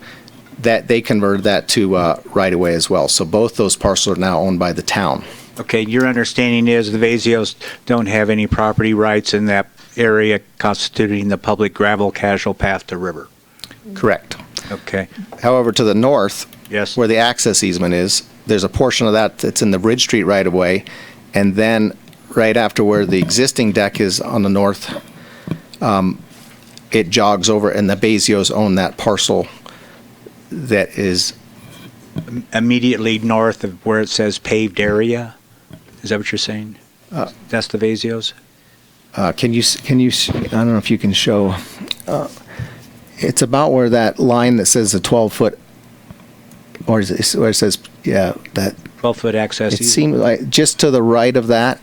Speaker 15: that they converted that to right-of-way as well. So both those parcels are now owned by the town.
Speaker 1: Okay, your understanding is the Vazios don't have any property rights in that area constituting the public gravel casual path to river?
Speaker 15: Correct.
Speaker 1: Okay.
Speaker 15: However, to the north,
Speaker 1: yes,
Speaker 15: where the access easement is, there's a portion of that that's in the Bridge Street right-of-way, and then right after where the existing deck is on the north, it jogs over, and the Bazios own that parcel that is
Speaker 1: immediately north of where it says paved area. Is that what you're saying? That's the Vazios?
Speaker 15: Can you, I don't know if you can show, it's about where that line that says the 12-foot, or is it, where it says, yeah, that
Speaker 1: 12-foot access.
Speaker 15: It seemed like just to the right of that,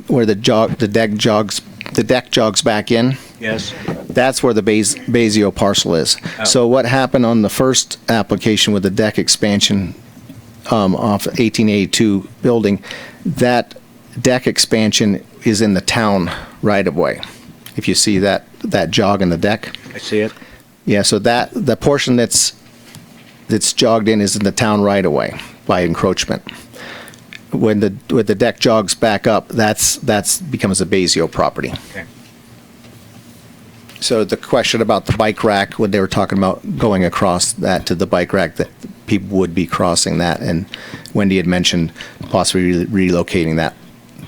Speaker 15: where the deck jogs back in.
Speaker 1: Yes.
Speaker 15: That's where the Bazio parcel is.
Speaker 1: Oh.
Speaker 15: So what happened on the first application with the deck expansion off 1882 building, that deck expansion is in the town right-of-way. If you see that jog in the deck.
Speaker 1: I see it.
Speaker 15: Yeah, so the portion that's jogged in is in the town right-of-way by encroachment. When the deck jogs back up, that's becomes a Bazio property.
Speaker 1: Okay.
Speaker 15: So the question about the bike rack, when they were talking about going across that to the bike rack, that people would be crossing that, and Wendy had mentioned possibly relocating that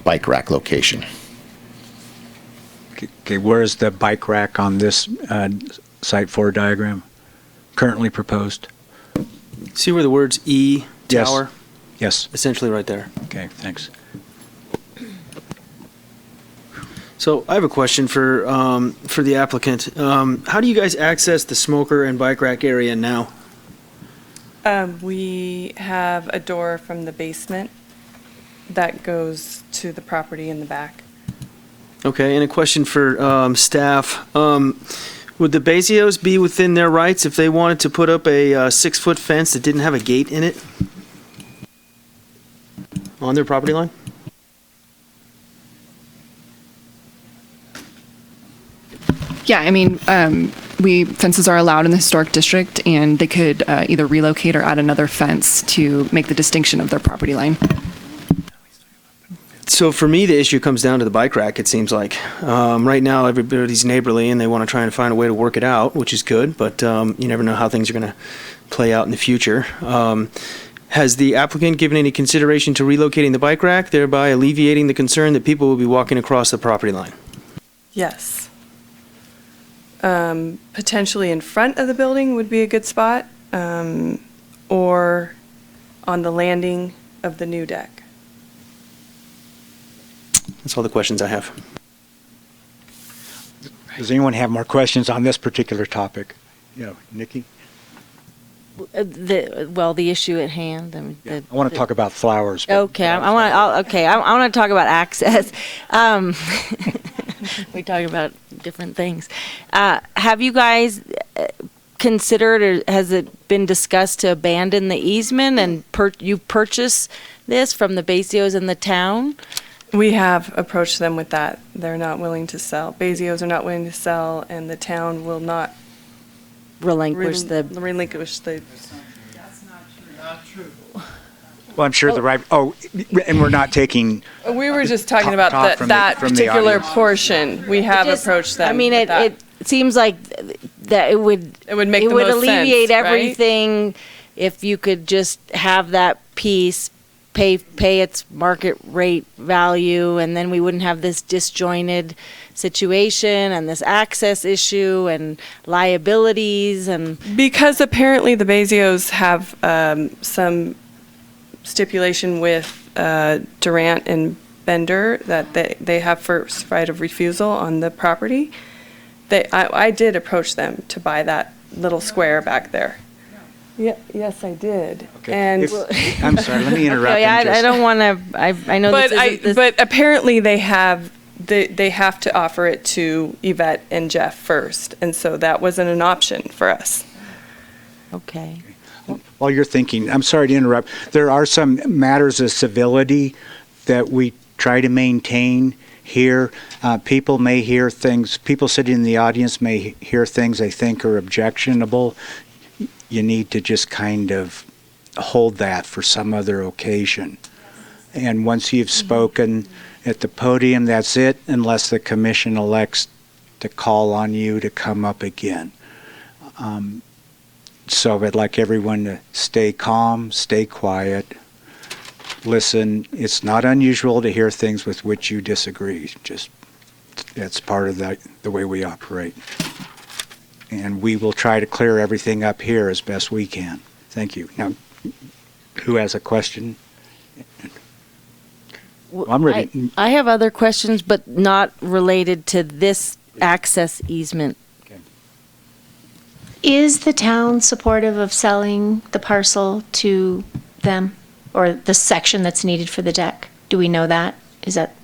Speaker 15: bike rack location.
Speaker 1: Okay, where is the bike rack on this Site 4 diagram currently proposed?
Speaker 4: See where the words E tower?
Speaker 1: Yes.
Speaker 4: Essentially right there.
Speaker 1: Okay, thanks.
Speaker 4: So I have a question for the applicant. How do you guys access the smoker and bike rack area now?
Speaker 12: We have a door from the basement that goes to the property in the back.
Speaker 4: Okay, and a question for staff. Would the Bazios be within their rights if they wanted to put up a 6-foot fence that didn't have a gate in it on their property line?
Speaker 5: Yeah, I mean, fences are allowed in the historic district, and they could either relocate or add another fence to make the distinction of their property line.
Speaker 4: So for me, the issue comes down to the bike rack, it seems like. Right now, everybody's neighborly, and they want to try and find a way to work it out, which is good, but you never know how things are going to play out in the future. Has the applicant given any consideration to relocating the bike rack, thereby alleviating the concern that people will be walking across the property line?
Speaker 12: Yes. Potentially in front of the building would be a good spot, or on the landing of the new deck.
Speaker 4: That's all the questions I have.
Speaker 1: Does anyone have more questions on this particular topic? Nikki?
Speaker 14: The issue at hand.
Speaker 1: I want to talk about flowers.
Speaker 14: Okay, I want to talk about access. We talk about different things. Have you guys considered, or has it been discussed to abandon the easement and you purchase this from the Bazios in the town?
Speaker 12: We have approached them with that. They're not willing to sell. Bazios are not willing to sell, and the town will not
Speaker 14: relinquish
Speaker 12: the.
Speaker 14: That's not true.
Speaker 1: Well, I'm sure and we're not taking.
Speaker 12: We were just talking
Speaker 1: Talk
Speaker 12: about
Speaker 1: from
Speaker 12: that
Speaker 1: the- from the
Speaker 12: particular
Speaker 1: audience.
Speaker 12: portion. We have
Speaker 14: Just-
Speaker 12: approached them.
Speaker 14: I mean,
Speaker 12: with that.
Speaker 14: it seems like that it would
Speaker 12: make
Speaker 14: it
Speaker 12: the
Speaker 14: would
Speaker 12: most
Speaker 14: alleviate
Speaker 12: sense, right?
Speaker 14: everything if you could just have that piece pay its market rate value, and then we wouldn't have this disjointed situation and this access issue and liabilities and
Speaker 12: Because apparently the Bezios have some stipulation with Durant and Bender that they have first right of refusal on the property. I did approach them to buy that little square back there. Yeah, yes, I did.
Speaker 1: Okay.
Speaker 12: And
Speaker 1: I'm sorry, let me interrupt.
Speaker 14: Okay,
Speaker 1: and
Speaker 14: I
Speaker 1: just-
Speaker 14: don't want to. I know
Speaker 12: but
Speaker 14: this isn't this.
Speaker 12: but apparently they have to offer it to Yvette and Jeff first, and so that wasn't an option for us.
Speaker 14: Okay.
Speaker 1: While you're thinking, I'm sorry to interrupt. There are some matters of civility that we try to maintain here. People may hear things, people sitting in the audience may hear things they think are objectionable. You need to just kind of hold that for some other occasion. And once you've spoken at the podium, that's it, unless the commission elects to call on you to come up again. So I'd like everyone to stay calm, stay quiet, listen. It's not unusual to hear things with which you disagree. Just that's part of the way we operate. And we will try to clear everything up here as best we can. Thank you. Now, who has a question? Well, I'm ready.
Speaker 14: I have other questions, but not related to this access easement.
Speaker 2: Is the town supportive of selling the parcel to them, or the section that's needed for the deck? Do we know that? Is that?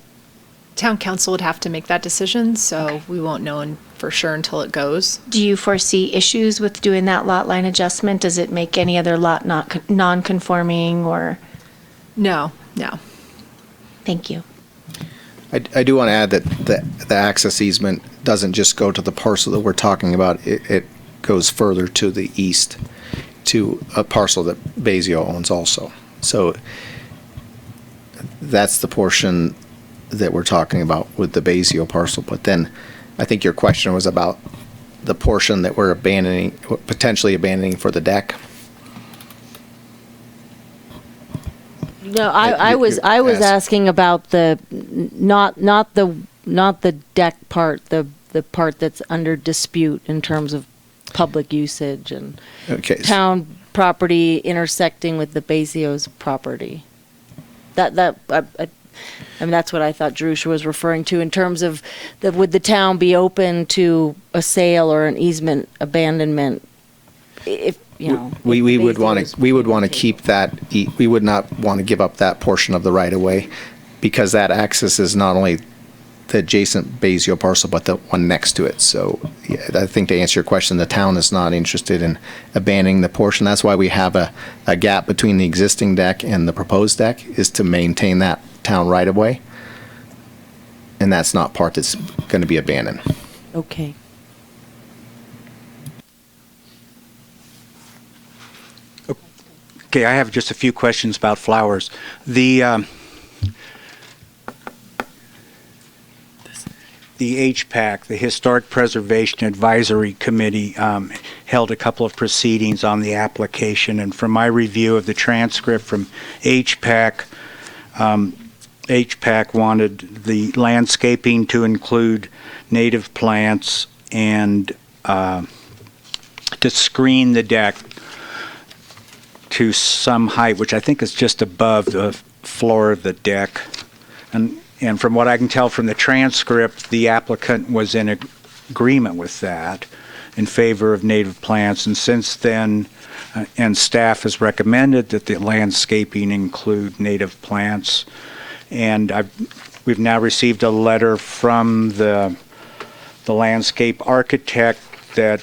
Speaker 5: Town council would have to make that decision, so we won't know for sure until it goes.
Speaker 2: Do you foresee issues with doing that lot line adjustment? Does it make any other lot not non-conforming, or?
Speaker 5: No.
Speaker 2: Thank you.
Speaker 15: I do want to add that the access easement doesn't just go to the parcel that we're talking about. It goes further to the east to a parcel that Bezio owns also. So that's the portion that we're talking about with the Bezio parcel. But then I think your question was about the portion that we're potentially abandoning for the deck.
Speaker 14: No, I was asking about the not the deck part, the part that's under dispute in terms of public usage and town property intersecting with the Bezio's property. I mean, that's what I thought Drusha was referring to in terms of would the town be open to a sale or an easement abandonment if, you know.
Speaker 15: We would want to keep that, we would not want to give up that portion of the right of way because that access is not only the adjacent Bezio parcel, but the one next to it. So yeah, I think to answer your question, the town is not interested in abandoning the portion. That's why we have a gap between the existing deck and the proposed deck is to maintain that town right of way. And that's not part that's going to be abandoned.
Speaker 14: Okay.
Speaker 1: Okay, I have just a few questions about flowers. The HPAC, the Historic Preservation Advisory Committee, held a couple of proceedings on the application, and from my review of the transcript from HPAC, HPAC wanted the landscaping to include native plants and to screen the deck to some height, which I think is just above the floor of the deck. And from what I can tell from the transcript, the applicant was in agreement with that, in favor of native plants. And since then, and staff has recommended that the landscaping include native plants. And we've now received a letter from the landscape architect that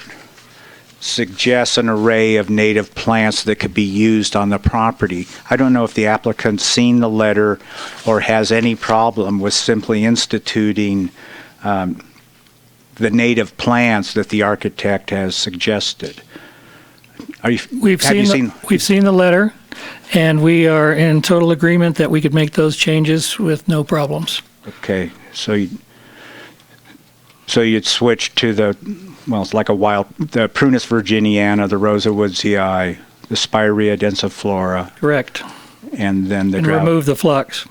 Speaker 1: suggests an array of native plants that could be used on the property. I don't know if the applicant's seen the letter or has any problem with simply instituting the native plants that the architect has suggested.
Speaker 11: We've seen the letter. And we are in total agreement that we could make those changes with no problems.
Speaker 1: Okay, so you'd switch to it's like the Prunus virginiana, the Rosa woodsii, the Spirea densiflora.
Speaker 11: Correct.
Speaker 1: And then
Speaker 11: And remove the phlox.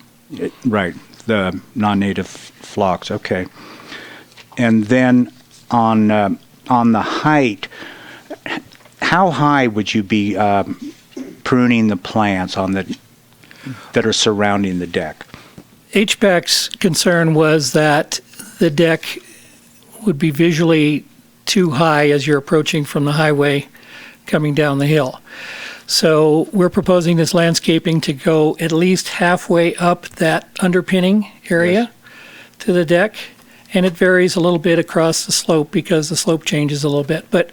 Speaker 1: Right, the non-native phlox, okay. And then on the height, how high would you be pruning the plants that are surrounding the deck?
Speaker 11: HPAC's concern was that the deck would be visually too high as you're approaching from the highway coming down the hill. So we're proposing this landscaping to go at least halfway up that underpinning area to the deck. And it varies a little bit across the slope because the slope changes a little bit. But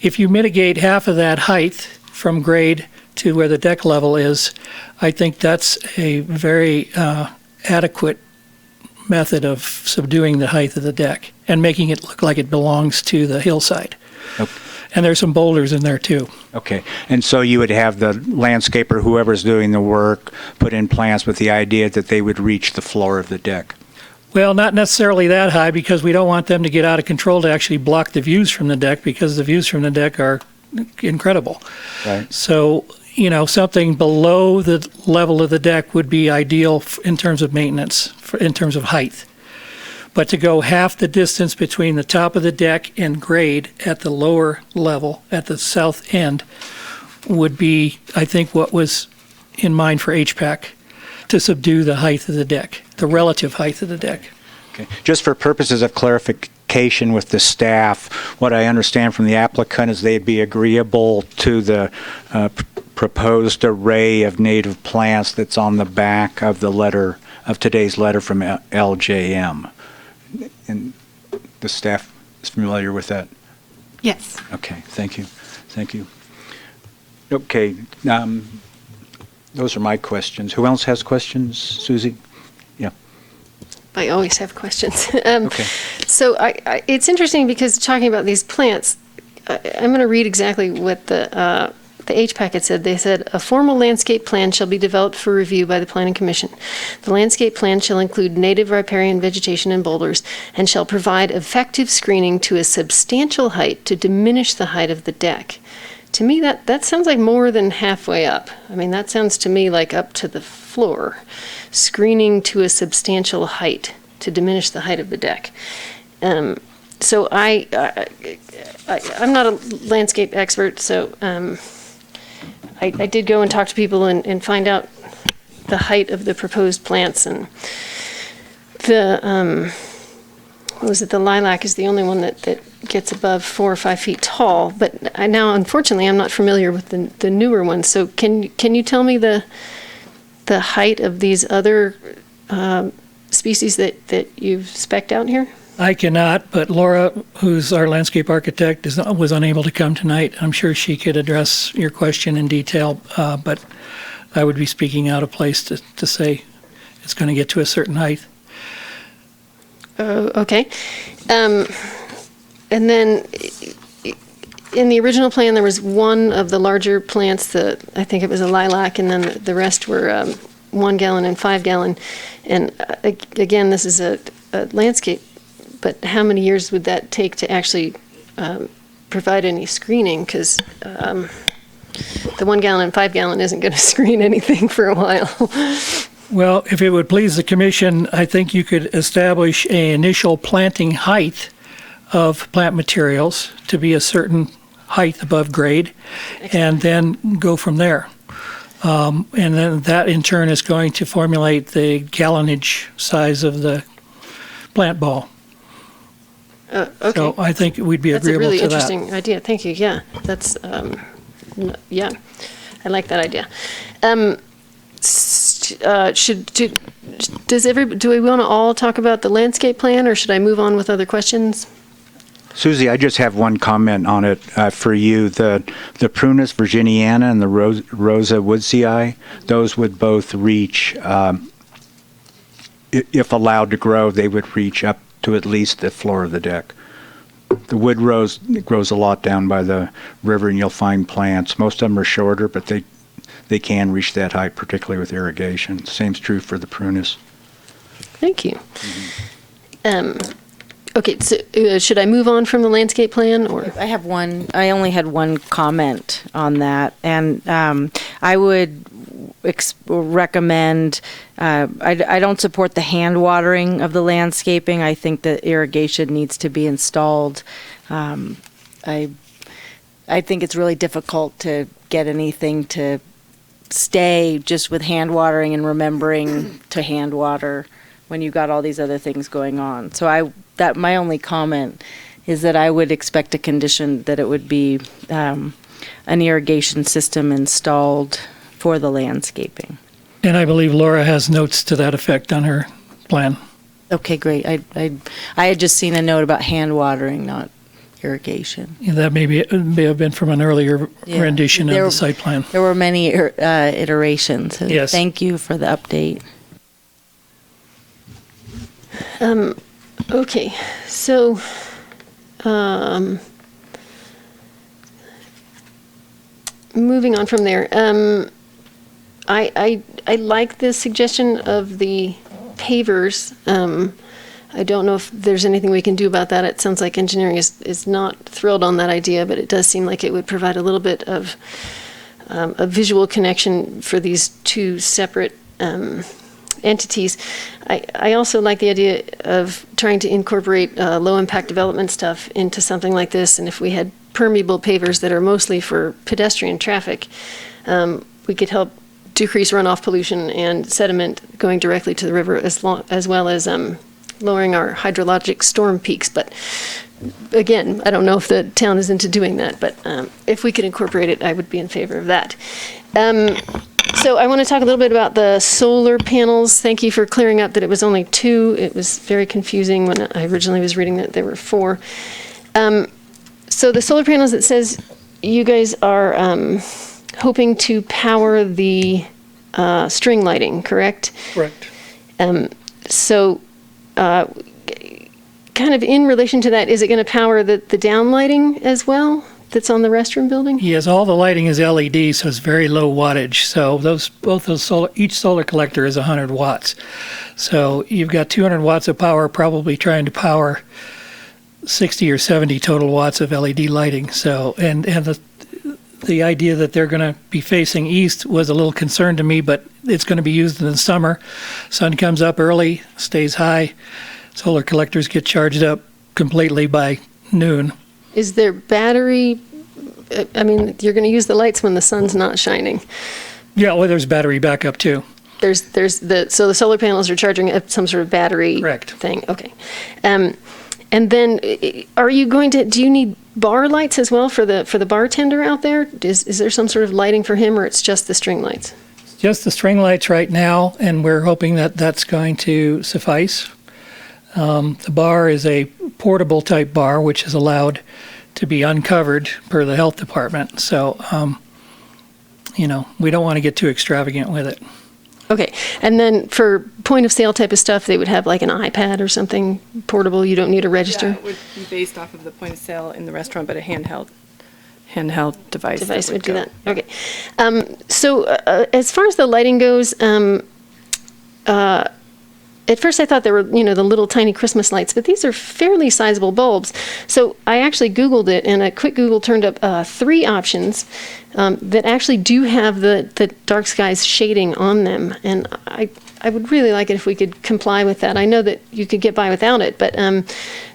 Speaker 11: if you mitigate half of that height from grade to where the deck level is, I think that's a very adequate method of subduing the height of the deck and making it look like it belongs to the hillside.
Speaker 1: Okay.
Speaker 11: And there's some boulders in there too.
Speaker 1: Okay, and so you would have the landscaper, whoever's doing the work, put in plants with the idea that they would reach the floor of the deck.
Speaker 11: Well, not necessarily that high because we don't want them to get out of control to actually block the views from the deck because the views from the deck are incredible.
Speaker 1: Right.
Speaker 11: So, something below the level of the deck would be ideal in terms of maintenance, in terms of height. But to go half the distance between the top of the deck and grade at the lower level, at the south end, would be, I think, what was in mind for HPAC, to subdue the height of the deck, the relative height of the deck.
Speaker 1: Okay. Just for purposes of clarification with the staff, what I understand from the applicant is they'd be agreeable to the proposed array of native plants that's on the back of today's letter from LJM. And the staff is familiar with that?
Speaker 5: Yes.
Speaker 1: Okay, thank you. Thank you. Okay, those are my questions. Who else has questions? Susie? Yeah.
Speaker 13: I always have questions.
Speaker 1: Okay.
Speaker 13: So it's interesting because talking about these plants, I'm going to read exactly what the HPAC had said. They said, a formal landscape plan shall be developed for review by the Planning Commission. The landscape plan shall include native riparian vegetation and boulders and shall provide effective screening to a substantial height to diminish the height of the deck. To me, that sounds like more than halfway up. I mean, that sounds to me like up to the floor. Screening to a substantial height to diminish the height of the deck. So I'm not a landscape expert, so I did go and talk to people and find out the height of the proposed plants, and the the lilac is the only one that gets above 4 or 5 feet tall. But unfortunately, I'm not familiar with the newer ones. So can you tell me the height of these other species that you've spec'd out here?
Speaker 11: I cannot, but Laura, who's our landscape architect, was unable to come tonight. I'm sure she could address your question in detail, but I would be speaking out of place to say it's going to get to a certain height.
Speaker 13: Okay. And then in the original plan, there was one of the larger plants, I think it was a lilac, and then the rest were 1 gallon and 5 gallon. And again, this is a landscape, but how many years would that take to actually provide any screening? Because the 1 gallon and 5 gallon isn't going to screen anything for a while.
Speaker 11: Well, if it would please the commission, I think you could establish an initial planting height of plant materials to be a certain height above grade, and then go from there. And then that in turn is going to formulate the gallonage size of the plant ball.
Speaker 13: Okay.
Speaker 11: So I think we'd be agreeable to that.
Speaker 13: That's a really interesting idea. Thank you. Yeah, that's, yeah, I like that idea. Do we want to all talk about the landscape plan, or should I move on with other questions?
Speaker 1: Susie, I just have one comment on it for you. The Prunus virginiana and the Rosa woodsii, those would both reach, if allowed to grow, they would reach up to at least the floor of the deck. The wood rose grows a lot down by the river, and you'll find plants. Most of them are shorter, but they can reach that height, particularly with irrigation. Same's true for the prunus.
Speaker 13: Thank you. Okay, so should I move on from the landscape plan, or?
Speaker 14: I only had one comment on that, and I would recommend, I don't support the hand watering of the landscaping. I think that irrigation needs to be installed. I think it's really difficult to get anything to stay just with hand watering and remembering to hand water when you got all these other things going on. So my only comment is that I would expect a condition that it would be an irrigation system installed for the landscaping.
Speaker 11: And I believe Laura has notes to that effect on her plan.
Speaker 14: Okay, great. I had just seen a note about hand watering, not irrigation.
Speaker 11: Yeah, that may have been from an earlier rendition of the site plan.
Speaker 14: There were many iterations.
Speaker 11: Yes.
Speaker 14: Thank you for the update.
Speaker 13: Okay, so, moving on from there, I like the suggestion of the pavers. I don't know if there's anything we can do about that. It sounds like engineering is not thrilled on that idea, but it does seem like it would provide a little bit of a visual connection for these two separate entities. I also like the idea of trying to incorporate low-impact development stuff into something like this, and if we had permeable pavers that are mostly for pedestrian traffic, we could help decrease runoff pollution and sediment going directly to the river, as well as lowering our hydrologic storm peaks. But again, I don't know if the town is into doing that, but if we could incorporate it, I would be in favor of that. So I want to talk a little bit about the solar panels. Thank you for clearing up that it was only 2. It was very confusing when I originally was reading that there were 4. So the solar panels, it says you guys are hoping to power the string lighting, correct?
Speaker 11: Correct.
Speaker 13: So kind of in relation to that, is it going to power the down lighting as well that's on the restroom building?
Speaker 11: Yes, all the lighting is LED, so it's very low wattage. So each solar collector is 100 watts. So you've got 200 watts of power, probably trying to power 60 or 70 total watts of LED lighting. So and the idea that they're going to be facing east was a little concern to me, but it's going to be used in the summer. Sun comes up early, stays high. Solar collectors get charged up completely by noon.
Speaker 13: Is there battery? I mean, you're going to use the lights when the sun's not shining.
Speaker 11: Yeah, well, there's battery backup too.
Speaker 13: So the solar panels are charging up some sort of battery
Speaker 11: Correct.
Speaker 13: thing. Okay. And then do you need bar lights as well for the bartender out there? Is there some sort of lighting for him, or it's just the string lights?
Speaker 11: Just the string lights right now, and we're hoping that that's going to suffice. The bar is a portable type bar, which is allowed to be uncovered per the health department. So, we don't want to get too extravagant with it.
Speaker 13: Okay. And then for point of sale type of stuff, they would have like an iPad or something portable. You don't need a register.
Speaker 12: Yeah, it would be based off of the point of sale in the restaurant, but a handheld device.
Speaker 13: Device would do that. Okay. So as far as the lighting goes, at first I thought they were, the little tiny Christmas lights, but these are fairly sizable bulbs. So I actually Googled it, and a quick Google turned up 3 options that actually do have the dark skies shading on them. And I would really like it if we could comply with that. I know that you could get by without it, but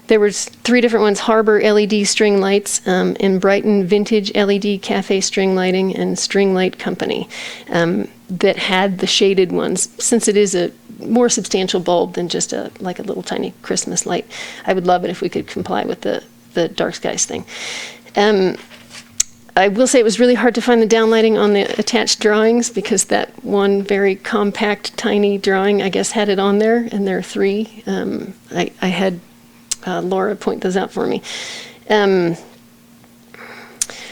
Speaker 13: there was 3 different ones: Harbor LED string lights, and Brighton Vintage LED Cafe string lighting, and String Light Company that had the shaded ones. Since it is a more substantial bulb than just like a little tiny Christmas light, I would love it if we could comply with the dark skies thing. I will say it was really hard to find the downlighting on the attached drawings, because that one very compact, tiny drawing, I guess, had it on there, and there are 3. I had Laura point those out for me.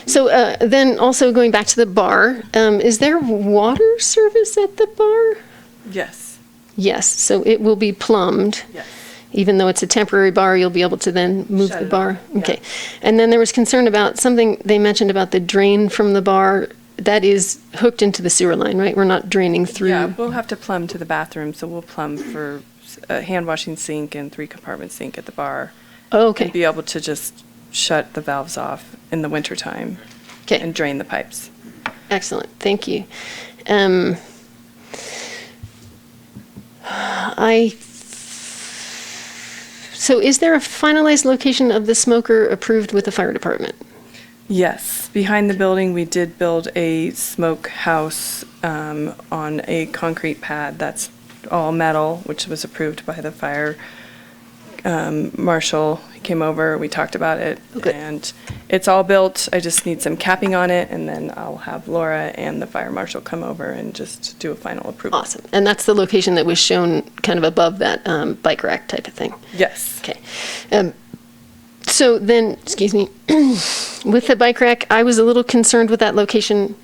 Speaker 13: So then also going back to the bar, is there water service at the bar?
Speaker 12: Yes.
Speaker 13: Yes, so it will be plumbed.
Speaker 12: Yes.
Speaker 13: Even though it's a temporary bar, you'll be able to then move
Speaker 12: Shut
Speaker 13: the
Speaker 12: it
Speaker 13: bar.
Speaker 12: off, yeah.
Speaker 13: Okay. And then there was concern about something they mentioned about the drain from the bar. that is hooked into the sewer line, right? We're not draining through.
Speaker 12: Yeah, we'll have to plumb to the bathroom, so we'll plumb for a hand washing sink and 3-compartment sink at the bar.
Speaker 13: Oh, okay.
Speaker 12: And be able to just shut the valves off in the wintertime.
Speaker 13: Okay.
Speaker 12: And drain the pipes.
Speaker 13: Excellent, thank you. So is there a finalized location of the smoker approved with the fire department?
Speaker 12: Yes, behind the building, we did build a smoke house on a concrete pad that's all metal, which was approved by the fire marshal. He came over, we talked about it, and it's all built. I just need some capping on it, and then I'll have Laura and the fire marshal come over and just do a final approval.
Speaker 13: Awesome, and that's the location that was shown kind of above that bike rack type of thing?
Speaker 12: Yes.
Speaker 13: Okay. So then, excuse me, with the bike rack, I was a little concerned with that location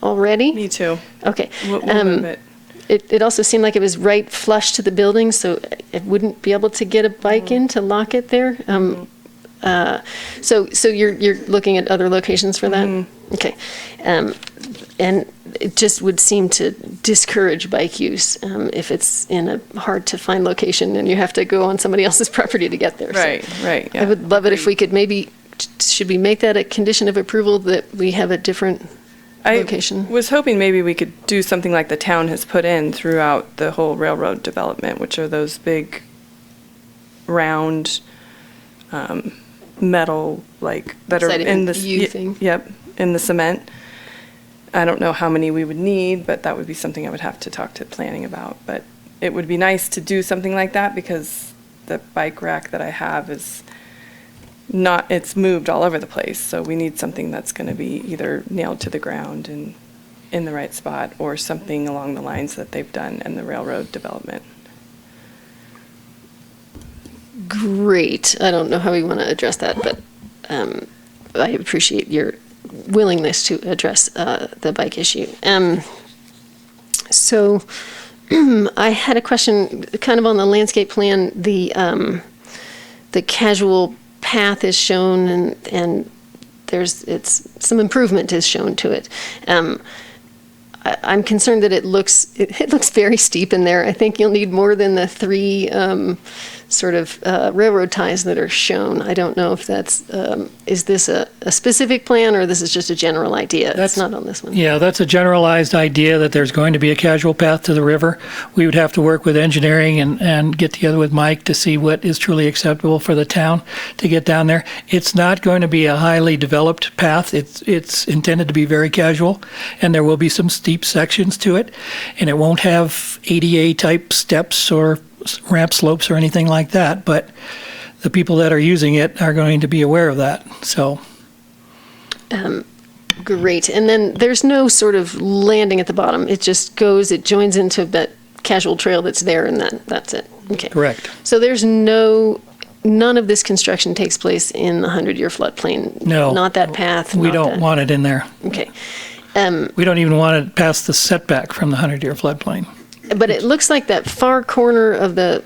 Speaker 13: already.
Speaker 12: Me too.
Speaker 13: Okay.
Speaker 12: We'll move it.
Speaker 13: It also seemed like it was right flush to the building, so it wouldn't be able to get a bike in to lock it there. So you're looking at other locations for that? Okay. And it just would seem to discourage bike use if it's in a hard-to-find location and you have to go on somebody else's property to get there.
Speaker 12: Right,
Speaker 13: So
Speaker 12: right. Yeah.
Speaker 13: I would love it if we could should we make that a condition of approval that we have a different location?
Speaker 12: I was hoping maybe we could do something like the town has put in throughout the whole railroad development, which are those big, round, metal, that are in the
Speaker 13: thing.
Speaker 12: Yep, in the cement. I don't know how many we would need, but that would be something I would have to talk to planning about. But it would be nice to do something like that because the bike rack that I have is it's moved all over the place. So we need something that's going to be either nailed to the ground and in the right spot or something along the lines that they've done in the railroad development.
Speaker 13: Great. I don't know how we want to address that, but I appreciate your willingness to address the bike issue. So I had a question kind of on the landscape plan. The casual path is shown and some improvement is shown to it. I'm concerned that it looks very steep in there. I think you'll need more than the 3 sort of railroad ties that are shown. I don't know if that's, is this a specific plan or this is just a general idea? That's not on this one.
Speaker 11: Yeah, that's a generalized idea that there's going to be a casual path to the river. We would have to work with engineering and get together with Mike to see what is truly acceptable for the town to get down there. It's not going to be a highly developed path. It's intended to be very casual, and there will be some steep sections to it, and it won't have ADA type steps or ramp slopes or anything like that, but the people that are using it are going to be aware of that. So
Speaker 13: great. And then there's no sort of landing at the bottom. It just it joins into that casual trail that's there, and that's it. Okay.
Speaker 11: Correct.
Speaker 13: So there's none of this construction takes place in the 100-year floodplain.
Speaker 11: No.
Speaker 13: Not that path.
Speaker 11: We don't want it in there.
Speaker 13: Okay.
Speaker 11: We don't even want it past the setback from the 100-year floodplain.
Speaker 13: But it looks like that far corner of the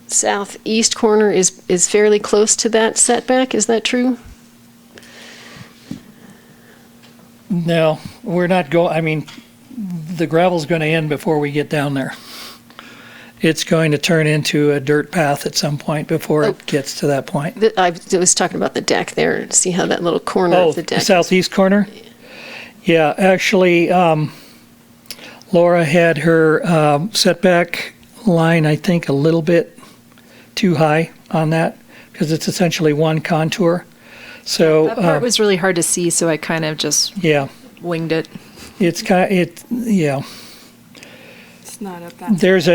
Speaker 13: southeast corner is fairly close to that setback. Is that true?
Speaker 11: No, we're not the gravel's going to end before we get down there. It's going to turn into a dirt path at some point before it gets to that point.
Speaker 13: I was talking about the deck there. See how that little corner of the deck.
Speaker 11: The southeast corner? Yeah, actually, Laura had her setback line, I think, a little bit too high on that because it's essentially one contour. So
Speaker 5: that part was really hard to see, so I kind of just winged it.
Speaker 11: It's
Speaker 12: It's not up that.
Speaker 11: There's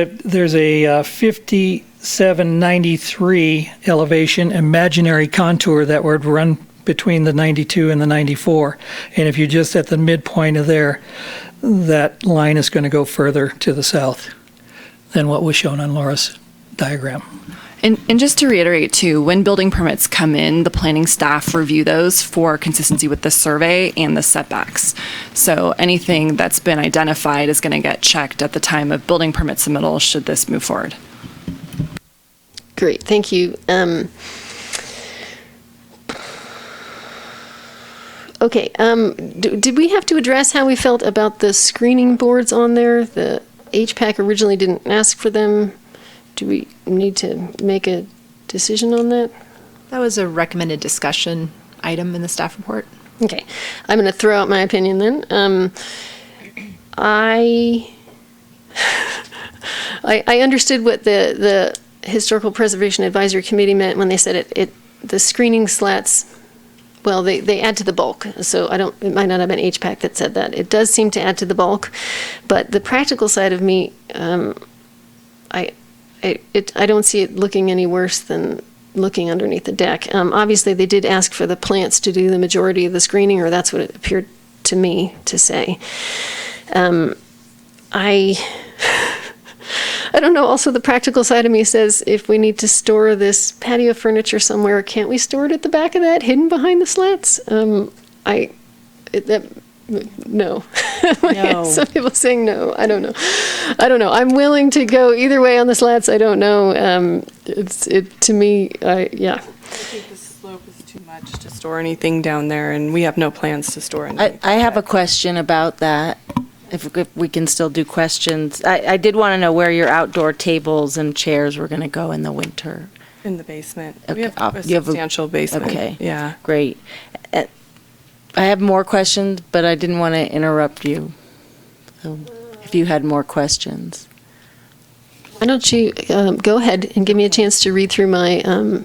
Speaker 11: a 5793 elevation imaginary contour that would run between the 92 and the 94, and if you're just at the midpoint of there, that line is going to go further to the south than what was shown on Laura's diagram.
Speaker 16: And just to reiterate too, when building permits come in, the planning staff review those for consistency with the survey and the setbacks. So anything that's been identified is going to get checked at the time of building permit submittal should this move forward.
Speaker 13: Great, thank you. Okay, did we have to address how we felt about the screening boards on there? The HPAC originally didn't ask for them. Do we need to make a decision on that?
Speaker 5: That was a recommended discussion item in the staff report.
Speaker 13: Okay, I'm going to throw out my opinion then. I understood what the Historical Preservation Advisory Committee meant when they said the screening slats. Well, they add to the bulk, so it might not have been HPAC that said that. It does seem to add to the bulk, but the practical side of me, I don't see it looking any worse than looking underneath the deck. Obviously, they did ask for the plants to do the majority of the screening, or that's what it appeared to me to say. I don't know. Also, the practical side of me says if we need to store this patio furniture somewhere, can't we store it at the back of that, hidden behind the slats? No.
Speaker 14: No.
Speaker 13: Some people saying no. I don't know. I'm willing to go either way on the slats. I don't know. To me, yeah.
Speaker 12: I think the slope is too much to store anything down there, and we have no plans to store anything.
Speaker 14: I have a question about that. If we can still do questions. I did want to know where your outdoor tables and chairs were going to go in the winter.
Speaker 12: In the basement.
Speaker 14: Okay.
Speaker 12: We have a substantial basement.
Speaker 14: Okay.
Speaker 12: Yeah.
Speaker 14: Great. I have more questions, but I didn't want to interrupt you. So if you had more questions.
Speaker 13: Why don't you go ahead and give me a chance to read through my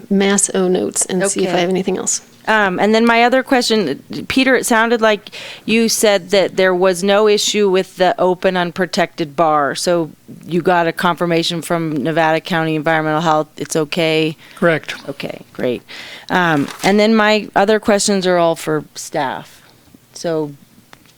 Speaker 13: Mass O notes and see if I have anything else.
Speaker 14: And then my other question, Peter, it sounded like you said that there was no issue with the open unprotected bar. So you got a confirmation from Nevada County Environmental Health, it's okay?
Speaker 11: Correct.
Speaker 14: Okay, great. And then my other questions are all for staff. So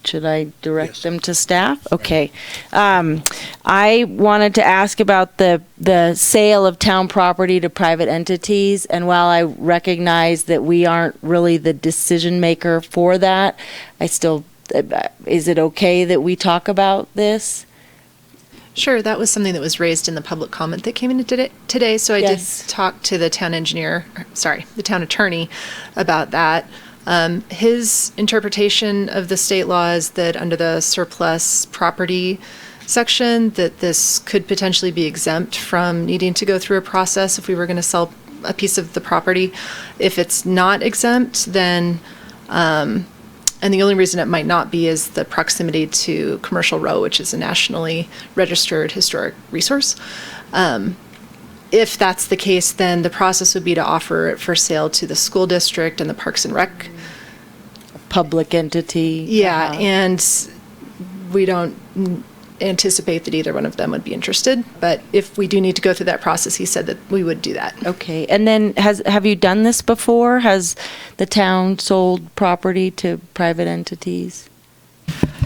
Speaker 14: should I direct them to staff? Okay. I wanted to ask about the sale of town property to private entities, and while I recognize that we aren't really the decision maker for that, I still, is it okay that we talk about this?
Speaker 5: Sure, that was something that was raised in the public comment that came in today, so I did talk to the town the town attorney about that. His interpretation of the state law is that under the surplus property section, that this could potentially be exempt from needing to go through a process if we were going to sell a piece of the property. If it's not exempt, then, and the only reason it might not be is the proximity to Commercial Row, which is a nationally registered historic resource. If that's the case, then the process would be to offer it for sale to the school district and the Parks and Rec.
Speaker 14: Public entity.
Speaker 5: Yeah, and we don't anticipate that either one of them would be interested. But if we do need to go through that process, he said that we would do that.
Speaker 14: Okay, and then have you done this before? Has the town sold property to private entities?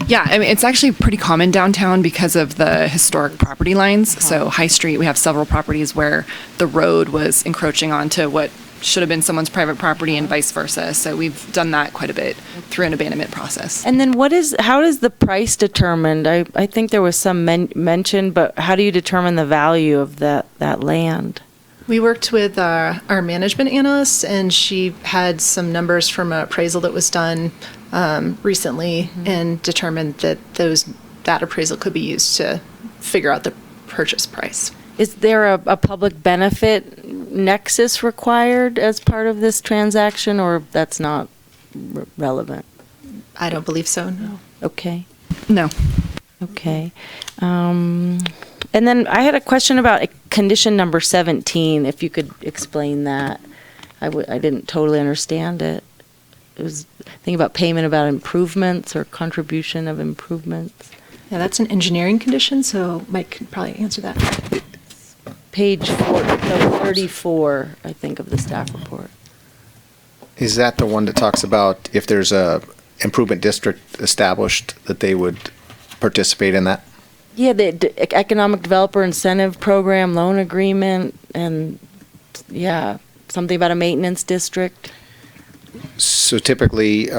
Speaker 16: Yeah, I mean, it's actually pretty common downtown because of the historic property lines. So High Street, we have several properties where the road was encroaching onto what should have been someone's private property and vice versa. So we've done that quite a bit through an abandonment process.
Speaker 14: And then how is the price determined? I think there was some mention, but how do you determine the value of that land?
Speaker 5: We worked with our management analyst, and she had some numbers from an appraisal that was done recently, and determined that that appraisal could be used to figure out the purchase price.
Speaker 14: Is there a public benefit nexus required as part of this transaction, or that's not relevant?
Speaker 5: I don't believe so, no.
Speaker 14: Okay.
Speaker 16: No.
Speaker 14: Okay. And then I had a question about condition number 17, if you could explain that. I didn't totally understand it. It was thinking about payment about improvements or contribution of improvements.
Speaker 5: Yeah, that's an engineering condition, so Mike could probably answer that.
Speaker 14: Page 34, I think, of the staff report.
Speaker 15: Is that the one that talks about if there's a improvement district established, that they would participate in that?
Speaker 14: Yeah, the economic developer incentive program, loan agreement, and yeah, something about a maintenance district.
Speaker 15: So typically,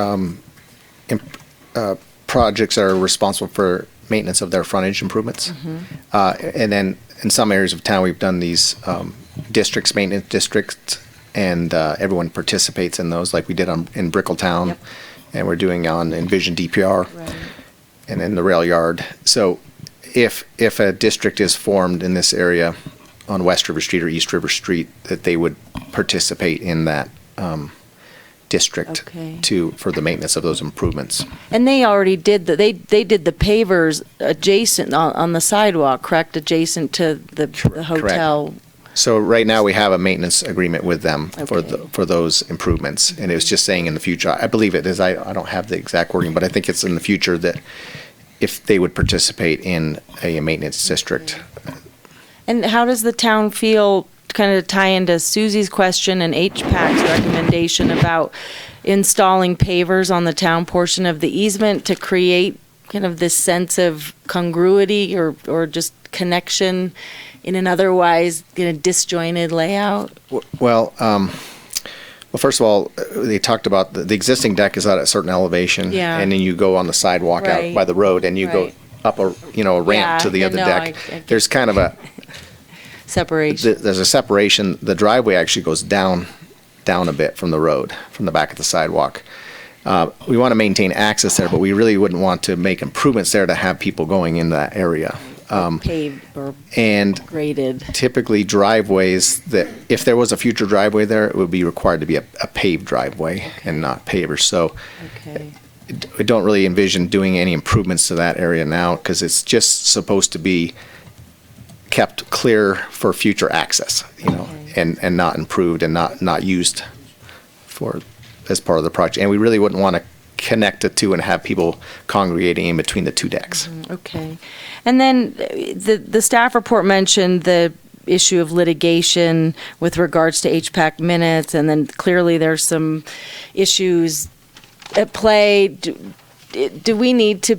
Speaker 15: projects are responsible for maintenance of their frontage improvements. And then in some areas of town, we've done these maintenance districts, and everyone participates in those, like we did in Brickletown. and we're doing on Envision DPR, and then the rail yard. So if a district is formed in this area on West River Street or East River Street, that they would participate in that district for the maintenance of those improvements.
Speaker 14: And they already did they did the pavers adjacent on the sidewalk, correct? Adjacent to the hotel.
Speaker 15: Correct. So right now we have a maintenance agreement with them for those improvements, and it was just saying in the future. I believe it is. I don't have the exact wording, but I think it's in the future that if they would participate in a maintenance district.
Speaker 14: And how does the town feel, to kind of tie into Susie's question and HPAC's recommendation about installing pavers on the town portion of the easement to create kind of this sense of congruity or just connection in an otherwise disjointed layout?
Speaker 15: Well, first of all, they talked about the existing deck is at a certain elevation, and then you go on the sidewalk out by the road, and you go up a ramp to the other deck. There's kind of a
Speaker 14: separation.
Speaker 15: There's a separation. The driveway actually goes down a bit from the road, from the back of the sidewalk. We want to maintain access there, but we really wouldn't want to make improvements there to have people going in that area.
Speaker 14: Paved or
Speaker 15: and
Speaker 14: graded.
Speaker 15: Typically driveways that, if there was a future driveway there, it would be required to be a paved driveway and not pavers. So we don't really envision doing any improvements to that area now because it's just supposed to be kept clear for future access, and not improved and not used as part of the project. And we really wouldn't want to connect the two and have people congregating in between the two decks.
Speaker 14: Okay. And then the staff report mentioned the issue of litigation with regards to HPAC minutes, and then clearly there's some issues at play. Do we need to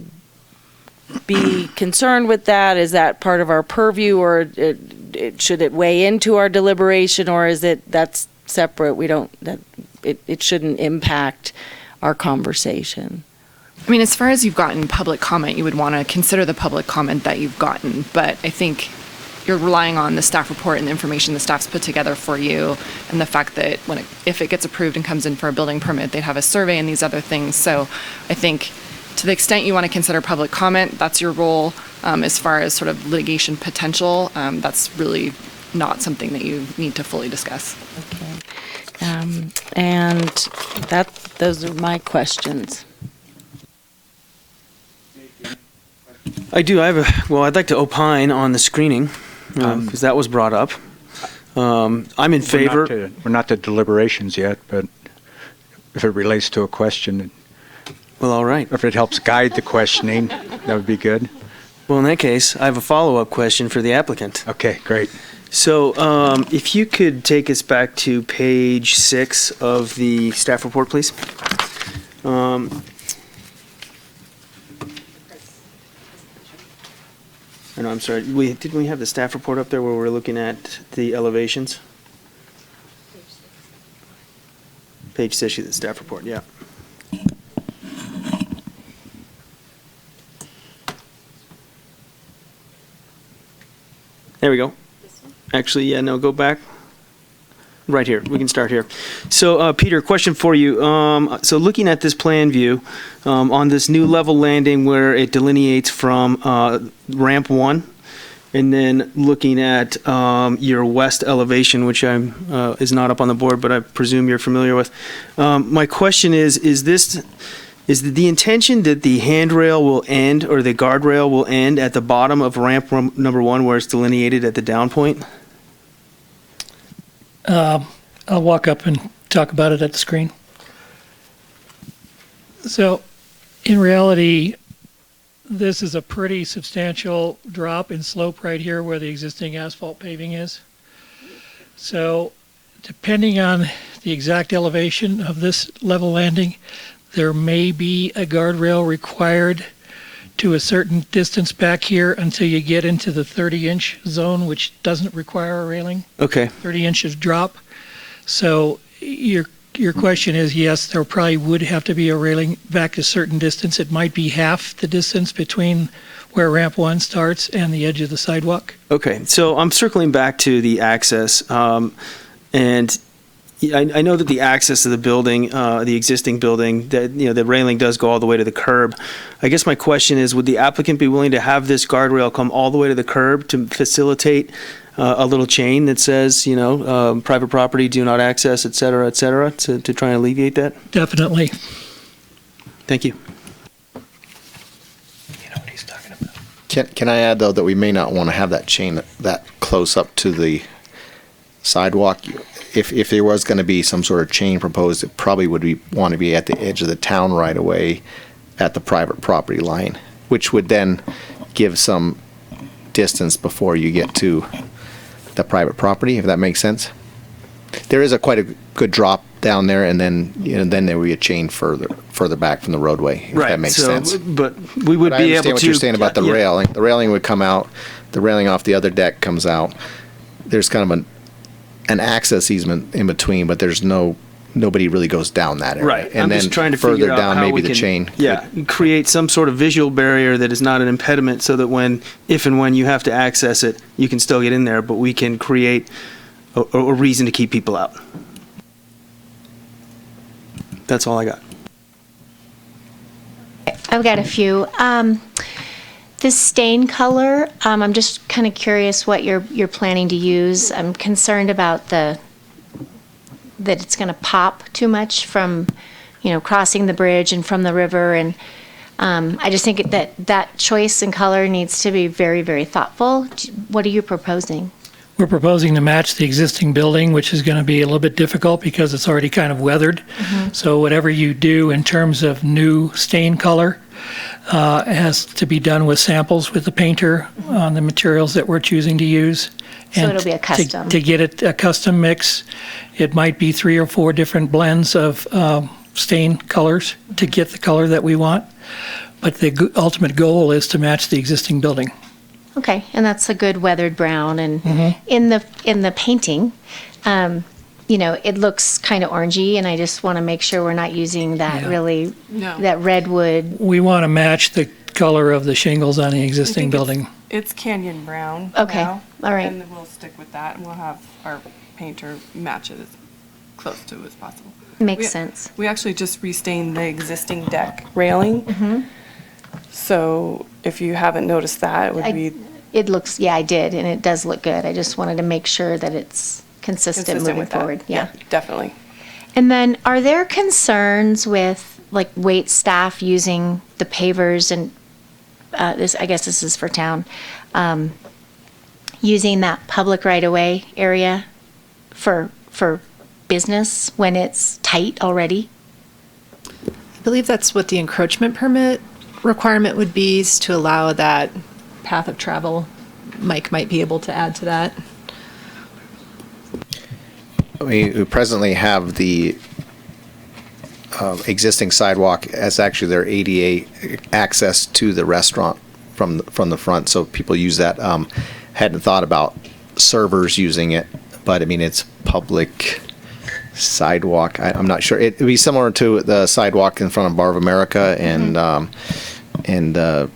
Speaker 14: be concerned with that? Is that part of our purview, or should it weigh into our deliberation, or is that's separate? It shouldn't impact our conversation.
Speaker 16: I mean, as far as you've gotten public comment, you would want to consider the public comment that you've gotten, but I think you're relying on the staff report and the information the staff's put together for you, and the fact that if it gets approved and comes in for a building permit, they'd have a survey and these other things. So I think to the extent you want to consider public comment, that's your role. As far as sort of litigation potential, that's really not something that you need to fully discuss.
Speaker 14: Okay. And those are my questions.
Speaker 4: I do. I'd like to opine on the screening because that was brought up. I'm in favor.
Speaker 1: We're not to deliberations yet, but if it relates to a question.
Speaker 4: Well, all right.
Speaker 1: If it helps guide the questioning, that would be good.
Speaker 4: Well, in that case, I have a follow-up question for the applicant.
Speaker 1: Okay, great.
Speaker 4: So if you could take us back to page 6 of the staff report, please. I'm sorry. Didn't we have the staff report up there where we're looking at the elevations? Page 6 of the staff report, yeah. There we go. Actually, yeah, no, go back. Right here. We can start here. So, Peter, question for you. So looking at this plan view, on this new level landing where it delineates from ramp 1, and then looking at your west elevation, which is not up on the board, but I presume you're familiar with. My question is the intention that the handrail will end, or the guardrail will end at the bottom of ramp number 1 where it's delineated at the down point?
Speaker 11: I'll walk up and talk about it at the screen. So, in reality, this is a pretty substantial drop in slope right here where the existing asphalt paving is. So, depending on the exact elevation of this level landing, there may be a guardrail required to a certain distance back here until you get into the 30-inch zone, which doesn't require a railing.
Speaker 4: Okay.
Speaker 11: 30 inches drop. So your question is, yes, there probably would have to be a railing back a certain distance. It might be half the distance between where ramp 1 starts and the edge of the sidewalk.
Speaker 4: Okay, so I'm circling back to the access, and I know that the access to the building, the existing building, that, you know, the railing does go all the way to the curb. I guess my question is, would the applicant be willing to have this guardrail come all the way to the curb to facilitate a little chain that says, you know, private property, do not access, et cetera, to try and alleviate that?
Speaker 11: Definitely.
Speaker 4: Thank you.
Speaker 15: Can I add, though, that we may not want to have that chain that close up to the sidewalk? If there was going to be some sort of chain proposed, it probably would want to be at the edge of the town right away at the private property line, which would then give some distance before you get to the private property, if that makes sense. There is quite a good drop down there, and then, you know, then there would be a chain further back from the roadway, if that makes sense.
Speaker 4: But we would
Speaker 15: But
Speaker 4: be
Speaker 15: I
Speaker 4: able
Speaker 15: understand
Speaker 4: to.
Speaker 15: what you're saying about the railing. The railing would come out, the railing off the other deck comes out. There's kind of an access easement in between, but there's nobody really goes down that area.
Speaker 4: Right.
Speaker 15: And
Speaker 4: I'm
Speaker 15: then
Speaker 4: just trying to
Speaker 15: further
Speaker 4: figure out
Speaker 15: down,
Speaker 4: how
Speaker 15: maybe
Speaker 4: we
Speaker 15: the
Speaker 4: can,
Speaker 15: chain.
Speaker 4: Yeah, create some sort of visual barrier that is not an impediment, so that if and when you have to access it, you can still get in there, but we can create a reason to keep people out. That's all I got.
Speaker 17: I've got a few. The stain color, I'm just kind of curious what you're planning to use. I'm concerned about that it's going to pop too much from, you know, crossing the bridge and from the river, and I just think that choice in color needs to be very, very thoughtful. What are you proposing?
Speaker 11: We're proposing to match the existing building, which is going to be a little bit difficult because it's already kind of weathered. So whatever you do in terms of new stain color has to be done with samples with the painter on the materials that we're choosing to use.
Speaker 17: So
Speaker 11: And
Speaker 17: it'll be a custom.
Speaker 11: To get it a custom mix, it might be 3 or 4 different blends of stain colors to get the color that we want. But the ultimate goal is to match the existing building.
Speaker 17: Okay, and that's a good weathered brown, and in the painting, you know, it looks kind of orangey, and I just want to make sure we're not using that that redwood.
Speaker 11: We want to match the color of the shingles on the existing building.
Speaker 12: It's canyon brown.
Speaker 17: Okay,
Speaker 12: now,
Speaker 17: all right.
Speaker 12: And we'll stick with that, and we'll have our painter match it as close to as possible.
Speaker 17: Makes sense.
Speaker 12: We actually just restained the existing deck railing. So if you haven't noticed that, it would be
Speaker 17: It looks, yeah, I did, and it does look good. I just wanted to make sure that it's consistent moving
Speaker 12: with that.
Speaker 17: forward. Yeah.
Speaker 12: Definitely.
Speaker 17: And then, are there concerns with like wait staff using the pavers and this? I guess this is for town, using that public right of way area for business when it's tight already?
Speaker 5: I believe that's what the encroachment permit requirement would be, is to allow that path of travel. Mike might be able to add to that.
Speaker 15: We presently have the existing sidewalk as actually their ADA access to the restaurant from the front, so people use that. Hadn't thought about servers using it, but I mean, it's public sidewalk. I'm not sure. It would be similar to the sidewalk in front of Bar of America and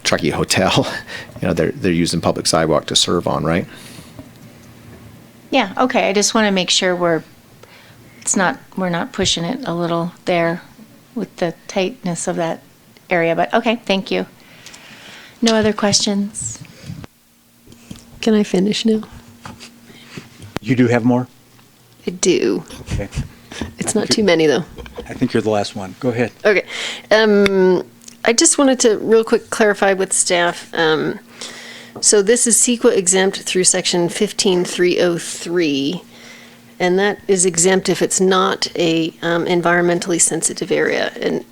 Speaker 15: Truckee Hotel. You know, they're using public sidewalk to serve on, right?
Speaker 17: Yeah. Okay. I just want to make sure we're not pushing it a little there with the tightness of that area. But okay, thank you. No other questions?
Speaker 13: Can I finish now?
Speaker 1: You do have more?
Speaker 13: I do.
Speaker 1: Okay.
Speaker 13: It's not too many, though.
Speaker 1: I think you're the last one. Go ahead.
Speaker 13: Okay. I just wanted to real quick clarify with staff. So this is CEQA exempt through section 15303, and that is exempt if it's not a environmentally sensitive area. And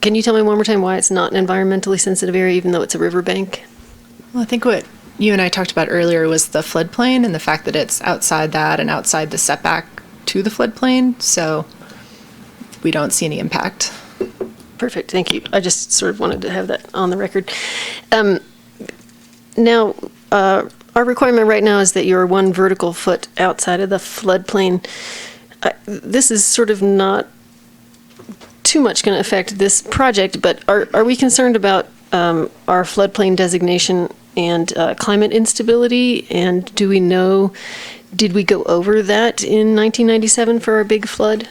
Speaker 13: can you tell me one more time why it's not an environmentally sensitive area, even though it's a riverbank?
Speaker 5: Well, I think what you and I talked about earlier was the floodplain and the fact that it's outside that and outside the setback to the floodplain, so we don't see any impact.
Speaker 13: Perfect, thank you. I just sort of wanted to have that on the record. Now, our requirement right now is that you're 1 vertical foot outside of the floodplain. This is sort of not too much going to affect this project, but are we concerned about our floodplain designation and climate instability. And do we know, did we go over that in 1997 for our big flood?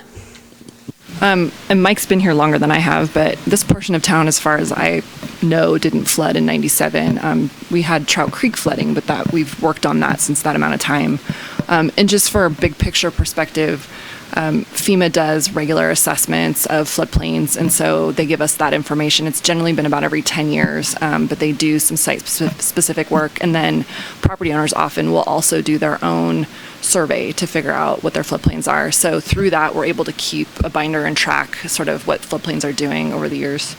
Speaker 16: And Mike's been here longer than I have, but this portion of town, as far as I know, didn't flood in 97. We had Trout Creek flooding, but that we've worked on that since that amount of time. And just for a big picture perspective, FEMA does regular assessments of floodplains, and so they give us that information. It's generally been about every 10 years, but they do some site-specific work, and then property owners often will also do their own survey to figure out what their floodplains are. So through that, we're able to keep a binder and track sort of what floodplains are doing over the years.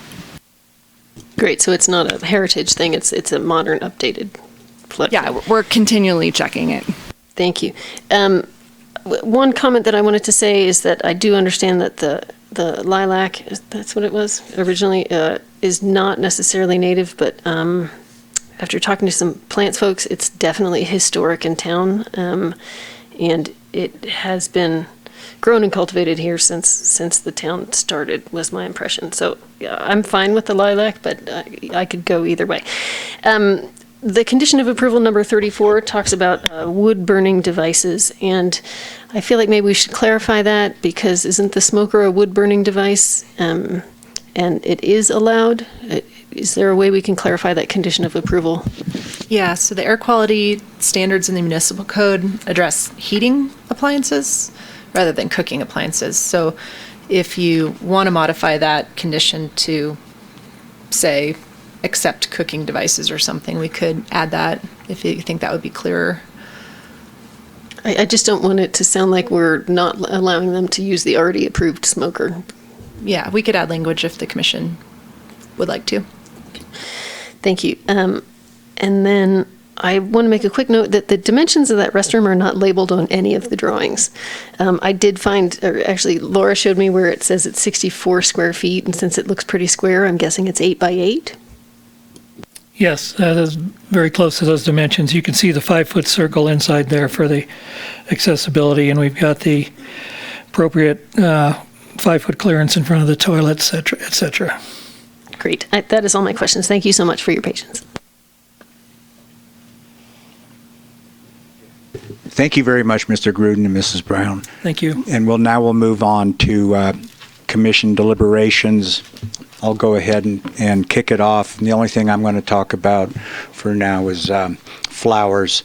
Speaker 13: Great, so it's not a heritage thing, it's a modern, updated flood.
Speaker 16: Yeah, we're continually checking it.
Speaker 13: Thank you. One comment that I wanted to say is that I do understand that the lilac, that's what it was originally, is not necessarily native, but after talking to some plants folks, it's definitely historic in town, and it has been grown and cultivated here since the town started, was my impression. So yeah, I'm fine with the lilac, but I could go either way. The condition of approval number 34 talks about wood burning devices, and I feel like maybe we should clarify that, because isn't the smoker a wood burning device? And it is allowed. Is there a way we can clarify that condition of approval?
Speaker 5: Yeah, so the air quality standards in the municipal code address heating appliances rather than cooking appliances. So if you want to modify that condition to, say, accept cooking devices or something, we could add that if you think that would be clearer.
Speaker 13: I just don't want it to sound like we're not allowing them to use the already approved smoker.
Speaker 5: Yeah, we could add language if the commission would like to.
Speaker 13: Thank you. And then I want to make a quick note that the dimensions of that restroom are not labeled on any of the drawings. I did find, or actually Laura showed me where it says it's 64 square feet, and since it looks pretty square, I'm guessing it's 8 by 8.
Speaker 11: Yes, that is very close to those dimensions. You can see the 5-foot circle inside there for the accessibility, and we've got the appropriate 5-foot clearance in front of the toilet, et cetera.
Speaker 13: Great. That is all my questions. Thank you so much for your patience.
Speaker 1: Thank you very much, Mr. Gruden and Mrs. Brown.
Speaker 11: Thank you.
Speaker 1: And we'll move on to commission deliberations. I'll go ahead and kick it off. And the only thing I'm going to talk about for now is flowers.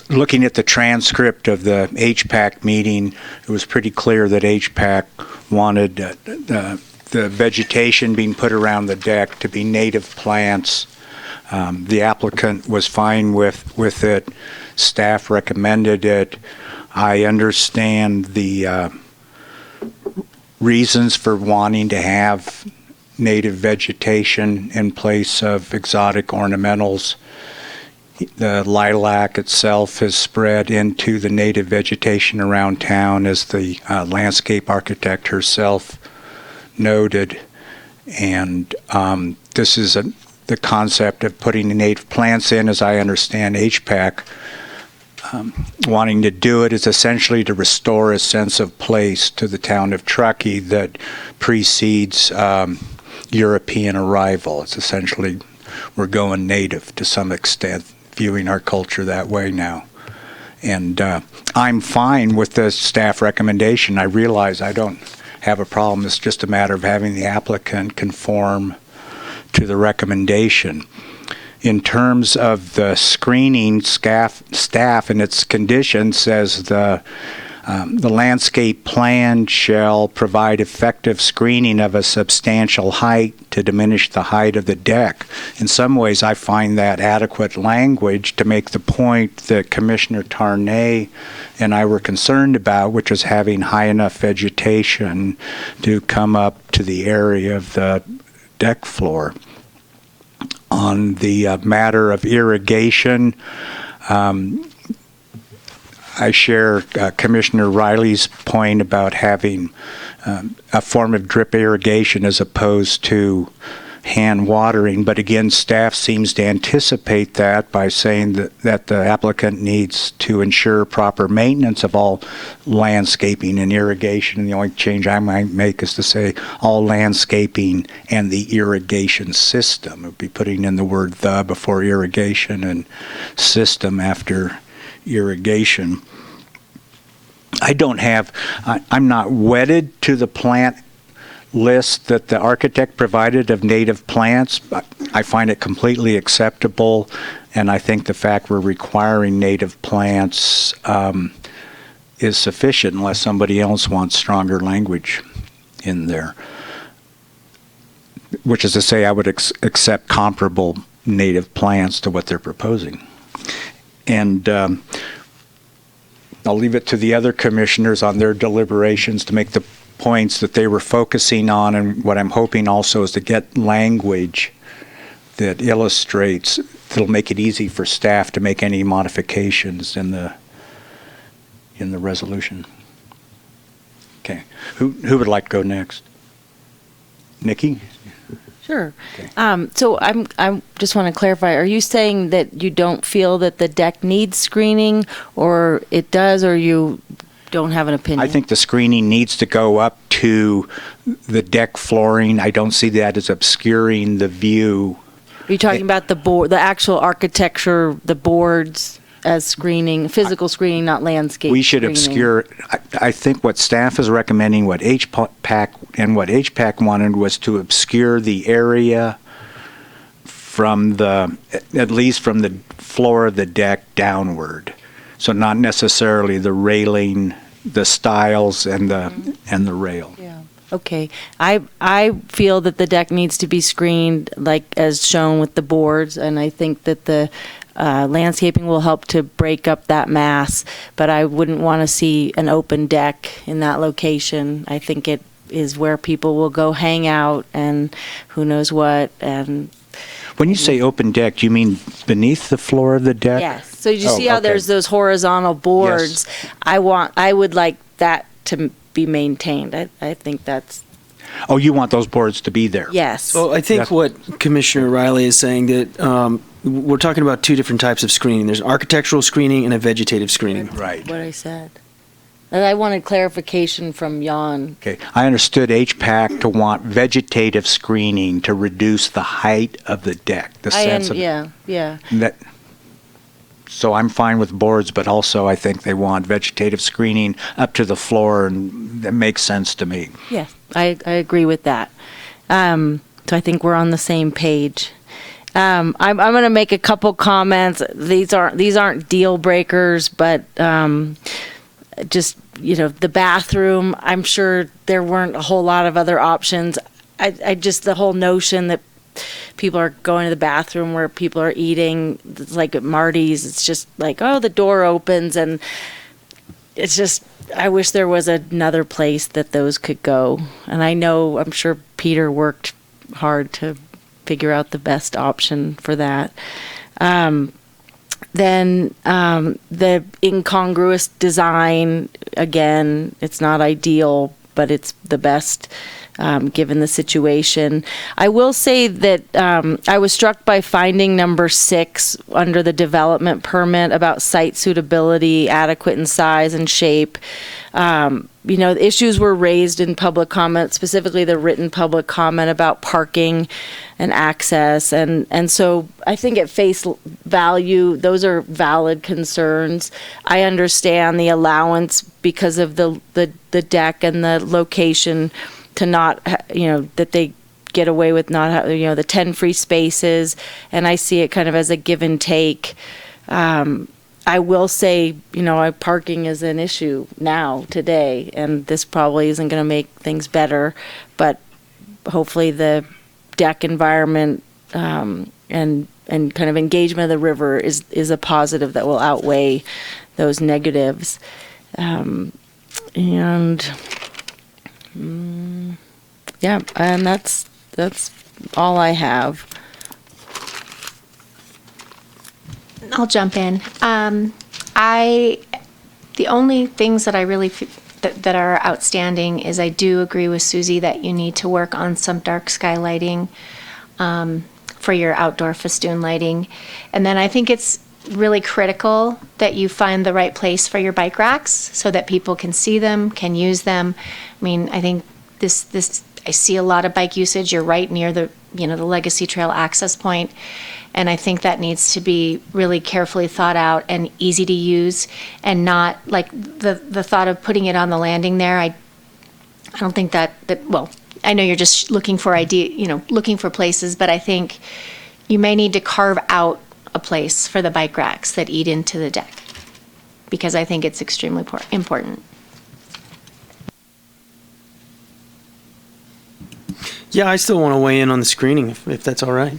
Speaker 1: Looking at the transcript of the HPAC meeting, it was pretty clear that HPAC wanted the vegetation being put around the deck to be native plants. The applicant was fine with it. Staff recommended it. I understand the reasons for wanting to have native vegetation in place of exotic ornamentals. The lilac itself has spread into the native vegetation around town, as the landscape architect herself noted. And this is the concept of putting the native plants in, as I understand HPAC. Wanting to do it is essentially to restore a sense of place to the town of Truckee that precedes European arrival. It's essentially, we're going native to some extent, viewing our culture that way now. And I'm fine with the staff recommendation. I realize I don't have a problem. It's just a matter of having the applicant conform to the recommendation. In terms of the screening, staff in its condition says the landscape plan shall provide effective screening of a substantial height to diminish the height of the deck. In some ways, I find that adequate language to make the point that Commissioner Tarnay and I were concerned about, which is having high enough vegetation to come up to the area of the deck floor. On the matter of irrigation, I share Commissioner Riley's point about having a form of drip irrigation as opposed to hand watering. But again, staff seems to anticipate that by saying that the applicant needs to ensure proper maintenance of all landscaping and irrigation. And the only change I might make is to say all landscaping and the irrigation system. It would be putting in the word "the" before irrigation and system after irrigation. I'm not wedded to the plant list that the architect provided of native plants. I find it completely acceptable, and I think the fact we're requiring native plants is sufficient unless somebody else wants stronger language in there. Which is to say, I would accept comparable native plants to what they're proposing. And I'll leave it to the other commissioners on their deliberations to make the points that they were focusing on, and what I'm hoping also is to get language that illustrates, that'll make it easy for staff to make any modifications in the resolution. Okay, who would like to go next? Nikki?
Speaker 14: Sure. So I just want to clarify, are you saying that you don't feel that the deck needs screening, or it does, or you don't have an opinion?
Speaker 1: I think the screening needs to go up to the deck flooring. I don't see that as obscuring the view.
Speaker 14: Are you talking about the board, the actual architecture, the boards as screening, physical screening, not landscape
Speaker 1: We should
Speaker 14: screening?
Speaker 1: obscure, I think what staff is recommending, what HPAC wanted was to obscure the area from at least from the floor of the deck downward. So not necessarily the railing, the stiles, and the rail.
Speaker 14: Yeah. Okay. I feel that the deck needs to be screened, like as shown with the boards, and I think that the landscaping will help to break up that mass, but I wouldn't want to see an open deck in that location. I think it is where people will go hang out and who knows what. And
Speaker 1: when you say open deck, do you mean beneath the floor of the deck?
Speaker 14: yes. So you see how there's those horizontal boards?
Speaker 1: Yes.
Speaker 14: I would like that to be maintained. I think that's.
Speaker 1: Oh, you want those boards to be there?
Speaker 14: Yes.
Speaker 4: Well, I think what Commissioner Riley is saying that we're talking about two different types of screening. There's architectural screening and a vegetative screening.
Speaker 1: Right.
Speaker 14: What I said. And I wanted clarification from Jan.
Speaker 1: Okay. I understood HPAC to want vegetative screening to reduce the height of the deck,
Speaker 14: Yeah.
Speaker 1: So I'm fine with boards, but also I think they want vegetative screening up to the floor, and that makes sense to me.
Speaker 14: Yes, I agree with that. So I think we're on the same page. I'm going to make a couple comments. These aren't deal breakers, but just the bathroom. I'm sure there weren't a whole lot of other options. I just the whole notion that people are going to the bathroom where people are eating, it's like at Marty's. It's just like, oh, the door opens, and it's just. I wish there was another place that those could go. And I'm sure Peter worked hard to figure out the best option for that. Then the incongruous design, again, it's not ideal, but it's the best given the situation. I will say that I was struck by finding number 6 under the development permit about site suitability, adequate in size and shape. Issues were raised in public comment, specifically the written public comment about parking and access. And so I think at face value, those are valid concerns. I understand the allowance because of the deck and the location to not, that they get away with not, the 10 free spaces. And I see it kind of as a give and take. I will say, parking is an issue now, today, and this probably isn't going to make things better, but hopefully the deck environment and kind of engagement of the river is a positive that will outweigh those negatives. And that's all I have.
Speaker 17: I'll jump in. The only things that I really that are outstanding is I do agree with Susie that you need to work on some dark sky lighting for your outdoor festoon lighting. And then I think it's really critical that you find the right place for your bike racks so that people can see them, can use them. I mean, I think this I see a lot of bike usage. You're right near the the Legacy Trail access point, and I think that needs to be really carefully thought out and easy to use, and not like the thought of putting it on the landing there. I don't think that well, I know you're just looking for looking for places, but I think you may need to carve out a place for the bike racks that eat into the deck, because I think it's extremely important.
Speaker 4: Yeah, I still want to weigh in on the screening, if that's all right.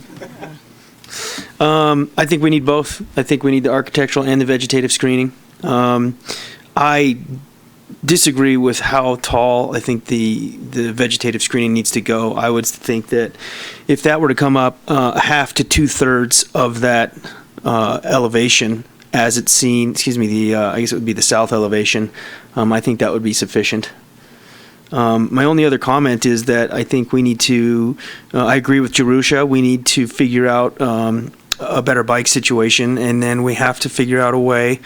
Speaker 4: I think we need both. I think we need the architectural and the vegetative screening. I disagree with how tall I think the vegetative screening needs to go. I would think that if that were to come up a half to 2/3 of that elevation as it's seen, I guess it would be the south elevation, I think that would be sufficient. My only other comment is that I think we need to, I agree with Jerusha, we need to figure out a better bike situation, and then we have to figure out a way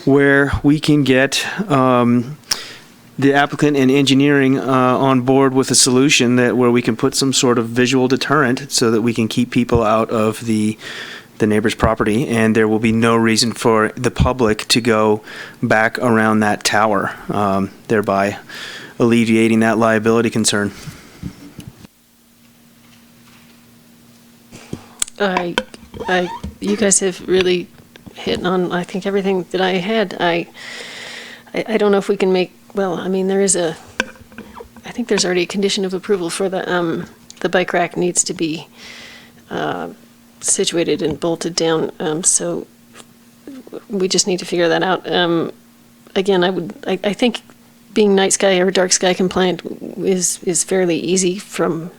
Speaker 4: where we can get the applicant and engineering on board with a solution where we can put some sort of visual deterrent so that we can keep people out of the neighbor's property, and there will be no reason for the public to go back around that tower, thereby alleviating that liability concern.
Speaker 13: You guys have really hit on, I think, everything that I had. I don't know if we can make, well, I mean, I think there's already a condition of approval for the bike rack needs to be situated and bolted down, so we just need to figure that out. Again, I think being night sky or dark sky compliant is fairly easy from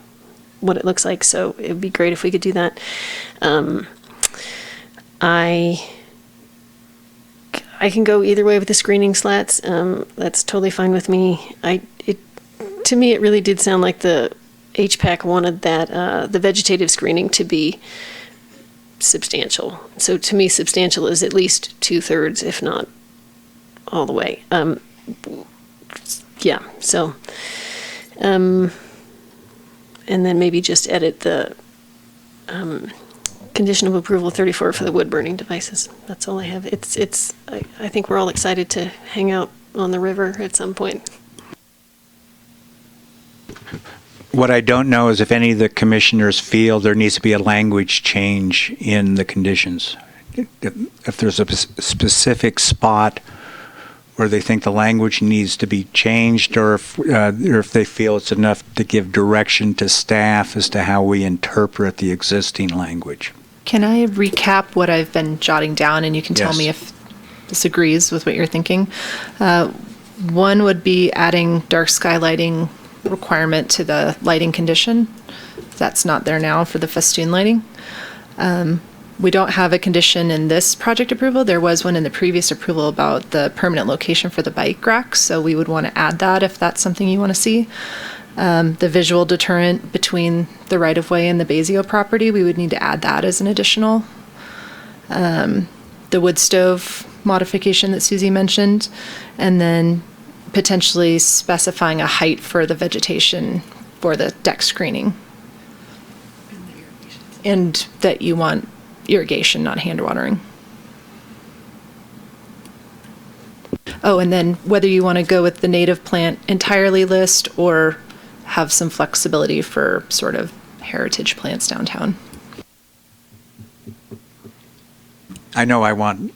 Speaker 13: what it looks like, so it would be great if we could do that. I can go either way with the screening slats. That's totally fine with me. To me, it really did sound like the HPAC wanted that the vegetative screening to be substantial. So to me, substantial is at least 2/3, if not all the way. Yeah. So, and then maybe just edit the condition of approval 34 for the wood burning devices. That's all I have. I think we're all excited to hang out on the river at some point.
Speaker 1: What I don't know is if any of the commissioners feel there needs to be a language change in the conditions. If there's a specific spot where they think the language needs to be changed, or if they feel it's enough to give direction to staff as to how we interpret the existing language.
Speaker 5: Can I recap what I've been jotting down, and you can tell me if this agrees with what you're thinking? One would be adding dark sky lighting requirement to the lighting condition. That's not there now for the festoon lighting. We don't have a condition in this project approval. There was one in the previous approval about the permanent location for the bike racks, so we would want to add that if that's something you want to see. The visual deterrent between the right-of-way and the Basio property, we would need to add that as an additional. The wood stove modification that Susie mentioned, and then potentially specifying a height for the vegetation for the deck screening. And that you want irrigation, not hand watering. Oh, and then whether you want to go with the native plant entirely list or have some flexibility for sort of heritage plants downtown.
Speaker 1: I know I want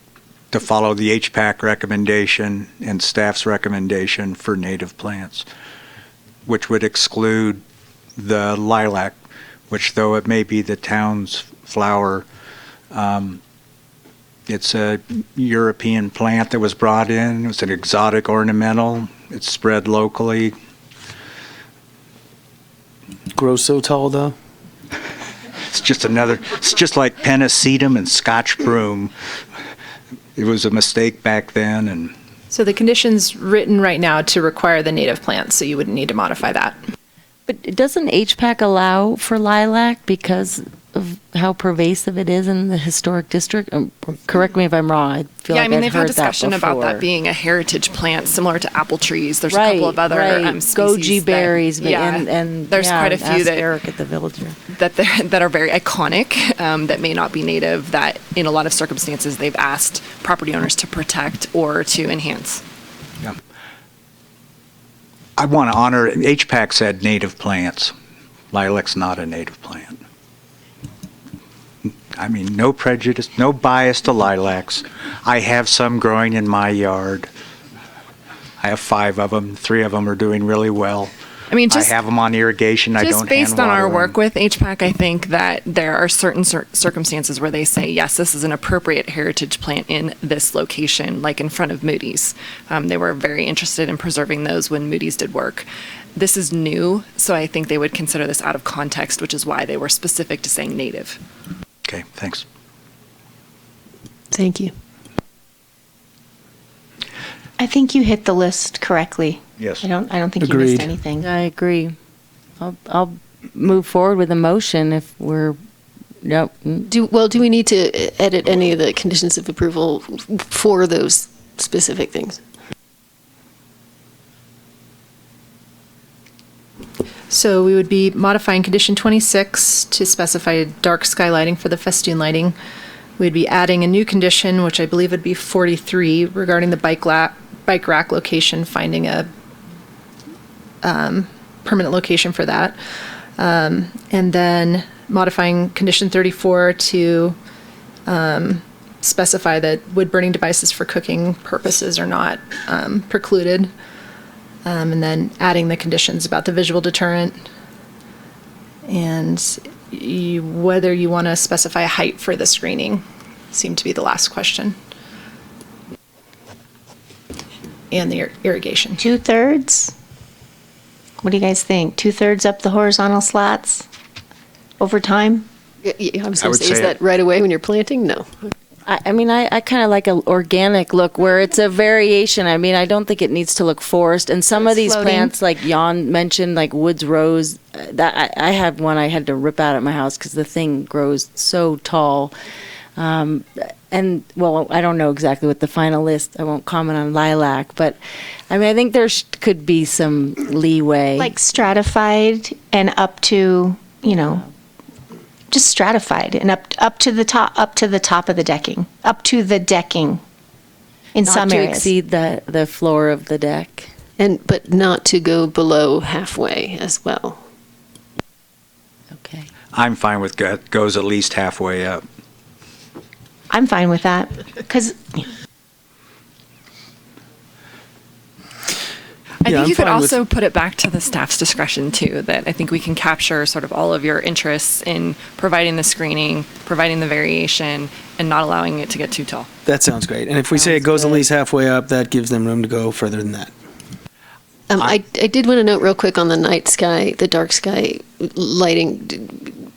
Speaker 1: to follow the HPAC recommendation and staff's recommendation for native plants, which would exclude the lilac, which, though it may be the town's flower, it's a European plant that was brought in. It was an exotic ornamental. It's spread locally.
Speaker 4: Grows so tall, though.
Speaker 1: It's just like pennisetum and Scotch broom. It was a mistake back then, and
Speaker 5: So the condition's written right now to require the native plants, so you wouldn't need to modify that.
Speaker 14: But doesn't HPAC allow for lilac because of how pervasive it is in the historic district? Correct me if I'm wrong. I feel
Speaker 16: Yeah,
Speaker 14: like
Speaker 16: I mean,
Speaker 14: I've
Speaker 16: they've
Speaker 14: heard
Speaker 16: had discussion
Speaker 14: that
Speaker 16: about that
Speaker 14: before.
Speaker 16: being a heritage plant similar to apple trees. There's a couple of other species.
Speaker 14: Goji berries,
Speaker 16: yeah,
Speaker 14: and
Speaker 16: there's
Speaker 14: yeah,
Speaker 16: quite a few
Speaker 14: ask
Speaker 16: that
Speaker 14: Eric at the villager.
Speaker 16: that are very iconic, that may not be native, that in a lot of circumstances they've asked property owners to protect or to enhance.
Speaker 1: Yeah. I want to honor, HPAC said native plants. Lilac's not a native plant. I mean, no prejudice, no bias to lilacs. I have some growing in my yard. I have 5 of them. 3 of them are doing really well.
Speaker 16: I mean, just
Speaker 1: I have them on irrigation. I don't
Speaker 16: just based
Speaker 1: hand
Speaker 16: on our
Speaker 1: water
Speaker 16: work
Speaker 1: them.
Speaker 16: with HPAC, I think that there are certain circumstances where they say, yes, this is an appropriate heritage plant in this location, like in front of Moody's. They were very interested in preserving those when Moody's did work. This is new, so I think they would consider this out of context, which is why they were specific to saying native.
Speaker 1: Okay, thanks.
Speaker 13: Thank you.
Speaker 17: I think you hit the list correctly.
Speaker 1: Yes.
Speaker 17: I don't think you
Speaker 14: Agreed.
Speaker 17: missed anything.
Speaker 14: I agree. I'll move forward with a motion if we're, yep.
Speaker 13: Do we need to edit any of the conditions of approval for those specific things?
Speaker 5: So we would be modifying condition 26 to specify dark sky lighting for the festoon lighting. We'd be adding a new condition, which I believe would be 43, regarding the bike rack location, finding a permanent location for that. And then modifying condition 34 to specify that wood burning devices for cooking purposes are not precluded. And then adding the conditions about the visual deterrent and whether you want to specify a height for the screening seemed to be the last question. And the irrigation.
Speaker 17: 2/3? What do you guys think? 2/3 up the horizontal slats over time?
Speaker 13: Yeah, I was
Speaker 1: I
Speaker 13: going
Speaker 1: would
Speaker 13: to say, is
Speaker 1: say
Speaker 13: that right away when you're planting? No.
Speaker 14: I mean, I kind of like an organic look where it's a variation. I mean, I don't think it needs to look forest. And some of these
Speaker 17: Floating.
Speaker 14: plants, like Jan mentioned, like Woods Rose, that I had one I had to rip out at my house because the thing grows so tall. And, well, I don't know exactly what the final list, I won't comment on lilac, but I mean, I think there could be some leeway.
Speaker 17: Like stratified and up to, just stratified and up to the top of the decking, up to the decking in
Speaker 14: Not
Speaker 17: some
Speaker 14: to
Speaker 17: areas.
Speaker 14: exceed the floor of the deck.
Speaker 13: But not to go below halfway as well.
Speaker 14: Okay.
Speaker 1: I'm fine with goes at least halfway up.
Speaker 17: I'm fine with that because
Speaker 16: I
Speaker 4: Yeah,
Speaker 16: think
Speaker 4: I'm
Speaker 16: you could
Speaker 4: fine with-
Speaker 16: also put it back to the staff's discretion too, that I think we can capture sort of all of your interests in providing the screening, providing the variation, and not allowing it to get too tall.
Speaker 4: That sounds great. And if we say it goes at least halfway up, that gives them room to go further than that.
Speaker 13: I did want to note real quick on the night sky, the dark sky lighting.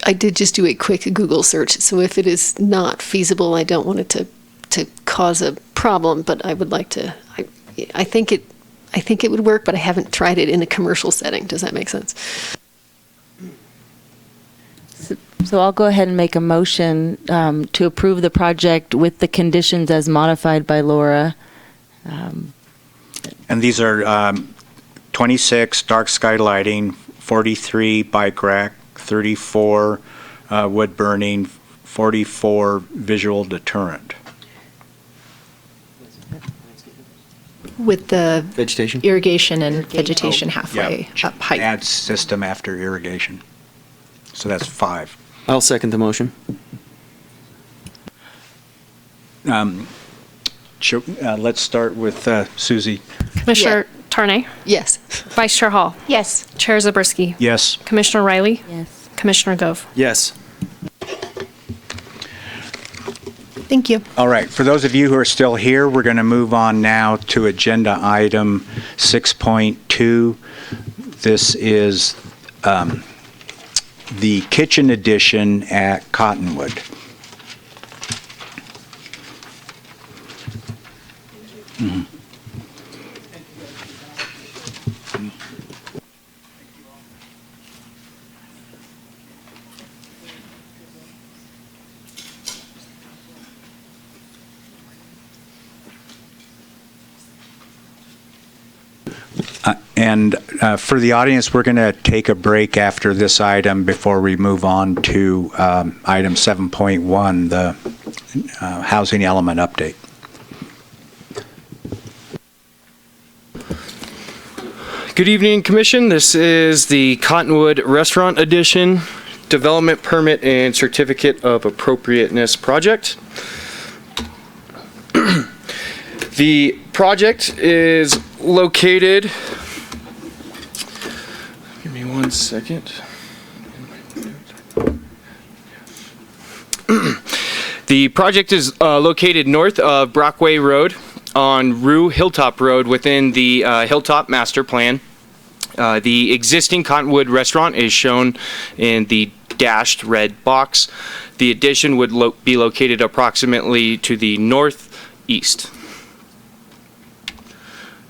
Speaker 13: I did just do a quick Google search, so if it is not feasible, I don't want it to cause a problem. But I would like to. I think it would work, but I haven't tried it in a commercial setting. Does that make sense?
Speaker 14: So I'll go ahead and make a motion to approve the project with the conditions as modified by Laura.
Speaker 1: And these are 26 dark sky lighting, 43 bike rack, 34 wood burning, 44 visual deterrent.
Speaker 5: with the
Speaker 4: Vegetation?
Speaker 5: irrigation and vegetation halfway up height.
Speaker 1: Add system after irrigation. So that's 5.
Speaker 4: I'll second the motion.
Speaker 1: Let's start with Susie.
Speaker 2: Commissioner Tarnay?
Speaker 13: Yes.
Speaker 2: Vice Chair Hall?
Speaker 17: yes.
Speaker 2: Chair Zabriskie?
Speaker 1: Yes.
Speaker 2: Commissioner Riley?
Speaker 14: Yes.
Speaker 2: Commissioner Gove?
Speaker 4: Yes.
Speaker 5: Thank you.
Speaker 1: All right, for those of you who are still here, we're going to move on now to agenda item 6.2. This is the kitchen addition at Cottonwood. And for the audience, we're going to take a break after this item before we move on to item 7.1, the housing element update.
Speaker 4: Good evening, Commission. This is the Cottonwood Restaurant Edition Development Permit and Certificate of Appropriateness project. The project is located, give me 1 second. The project is located north of Brockway Road on Rue Hilltop Road within the Hilltop Master Plan. The existing Cottonwood restaurant is shown in the dashed red box. The addition would be located approximately to the northeast.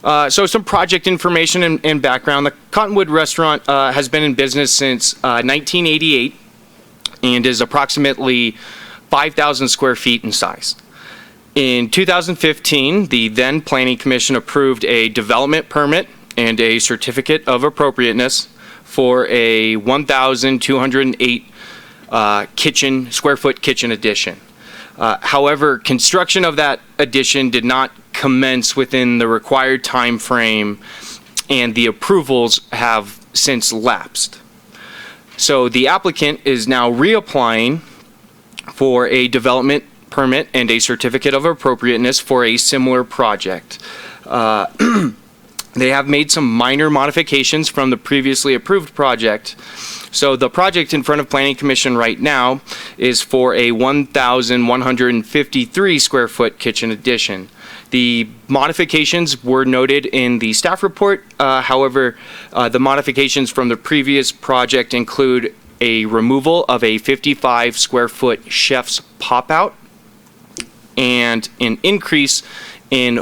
Speaker 4: So some project information and background. The Cottonwood restaurant has been in business since 1988 and is approximately 5,000 square feet in size. In 2015, the then Planning Commission approved a development permit and a certificate of appropriateness for a 1,208 square foot kitchen addition. However, construction of that addition did not commence within the required time frame, and the approvals have since lapsed. So the applicant is now reapplying for a development permit and a certificate of appropriateness for a similar project. They have made some minor modifications from the previously approved project. So the project in front of Planning Commission right now is for a 1,153 square foot kitchen addition. The modifications were noted in the staff report. However, the modifications from the previous project include a removal of a 55 square foot chef's pop-out and an increase in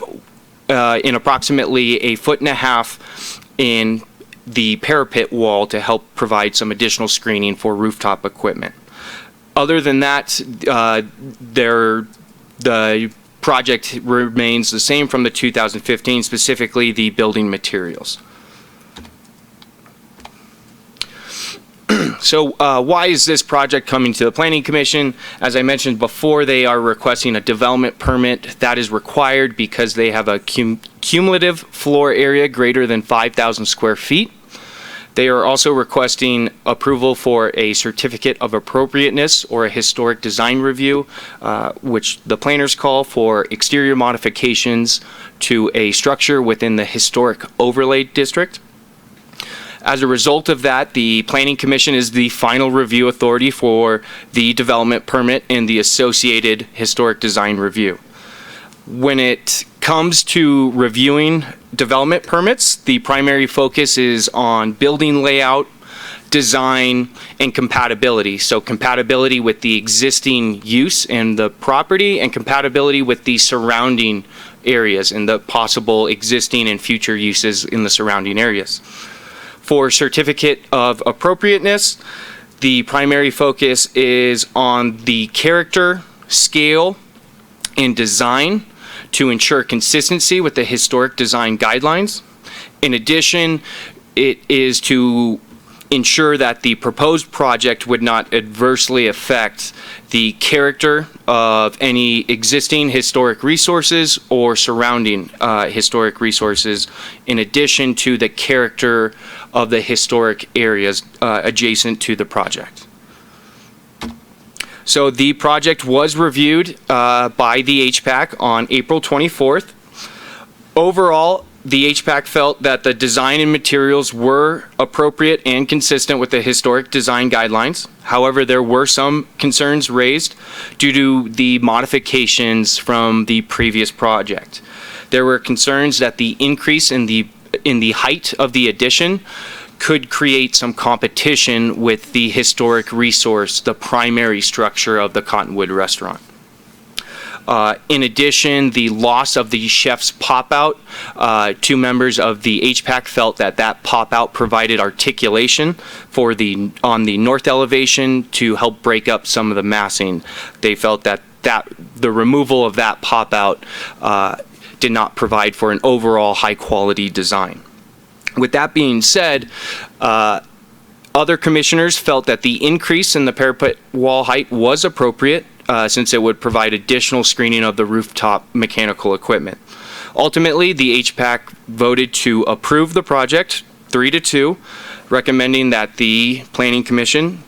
Speaker 4: approximately 1.5 feet in the parapet wall to help provide some additional screening for rooftop equipment. Other than that, the project remains the same from the 2015, specifically the building materials. So why is this project coming to the Planning Commission? As I mentioned before, they are requesting a development permit that is required because they have a cumulative floor area greater than 5,000 square feet. They are also requesting approval for a certificate of appropriateness or a historic design review, which the planners call for exterior modifications to a structure within the historic overlay district. As a result of that, the Planning Commission is the final review authority for the development permit and the associated historic design review. When it comes to reviewing development permits, the primary focus is on building layout, design, and compatibility. So compatibility with the existing use in the property and compatibility with the surrounding areas and the possible existing and future uses in the surrounding areas. For certificate of appropriateness, the primary focus is on the character, scale, and design to ensure consistency with the historic design guidelines. In addition, it is to ensure that the proposed project would not adversely affect the character of any existing historic resources or surrounding historic resources, in addition to the character of the historic areas adjacent to the project. So the project was reviewed by the HPAC on April 24th. Overall, the HPAC felt that the design and materials were appropriate and consistent with the historic design guidelines. However, there were some concerns raised due to the modifications from the previous project. There were concerns that the increase in the height of the addition could create some competition with the historic resource, the primary structure of the Cottonwood restaurant. In addition, the loss of the chef's pop-out, two members of the HPAC felt that that pop-out provided articulation for on the north elevation to help break up some of the massing. They felt that the removal of that pop-out did not provide for an overall high-quality design.
Speaker 18: With that being said, other commissioners felt that the increase in the parapet wall height was appropriate since it would provide additional screening of the rooftop mechanical equipment. Ultimately, the HPAC voted to approve the project 3-2, recommending that the Planning Commission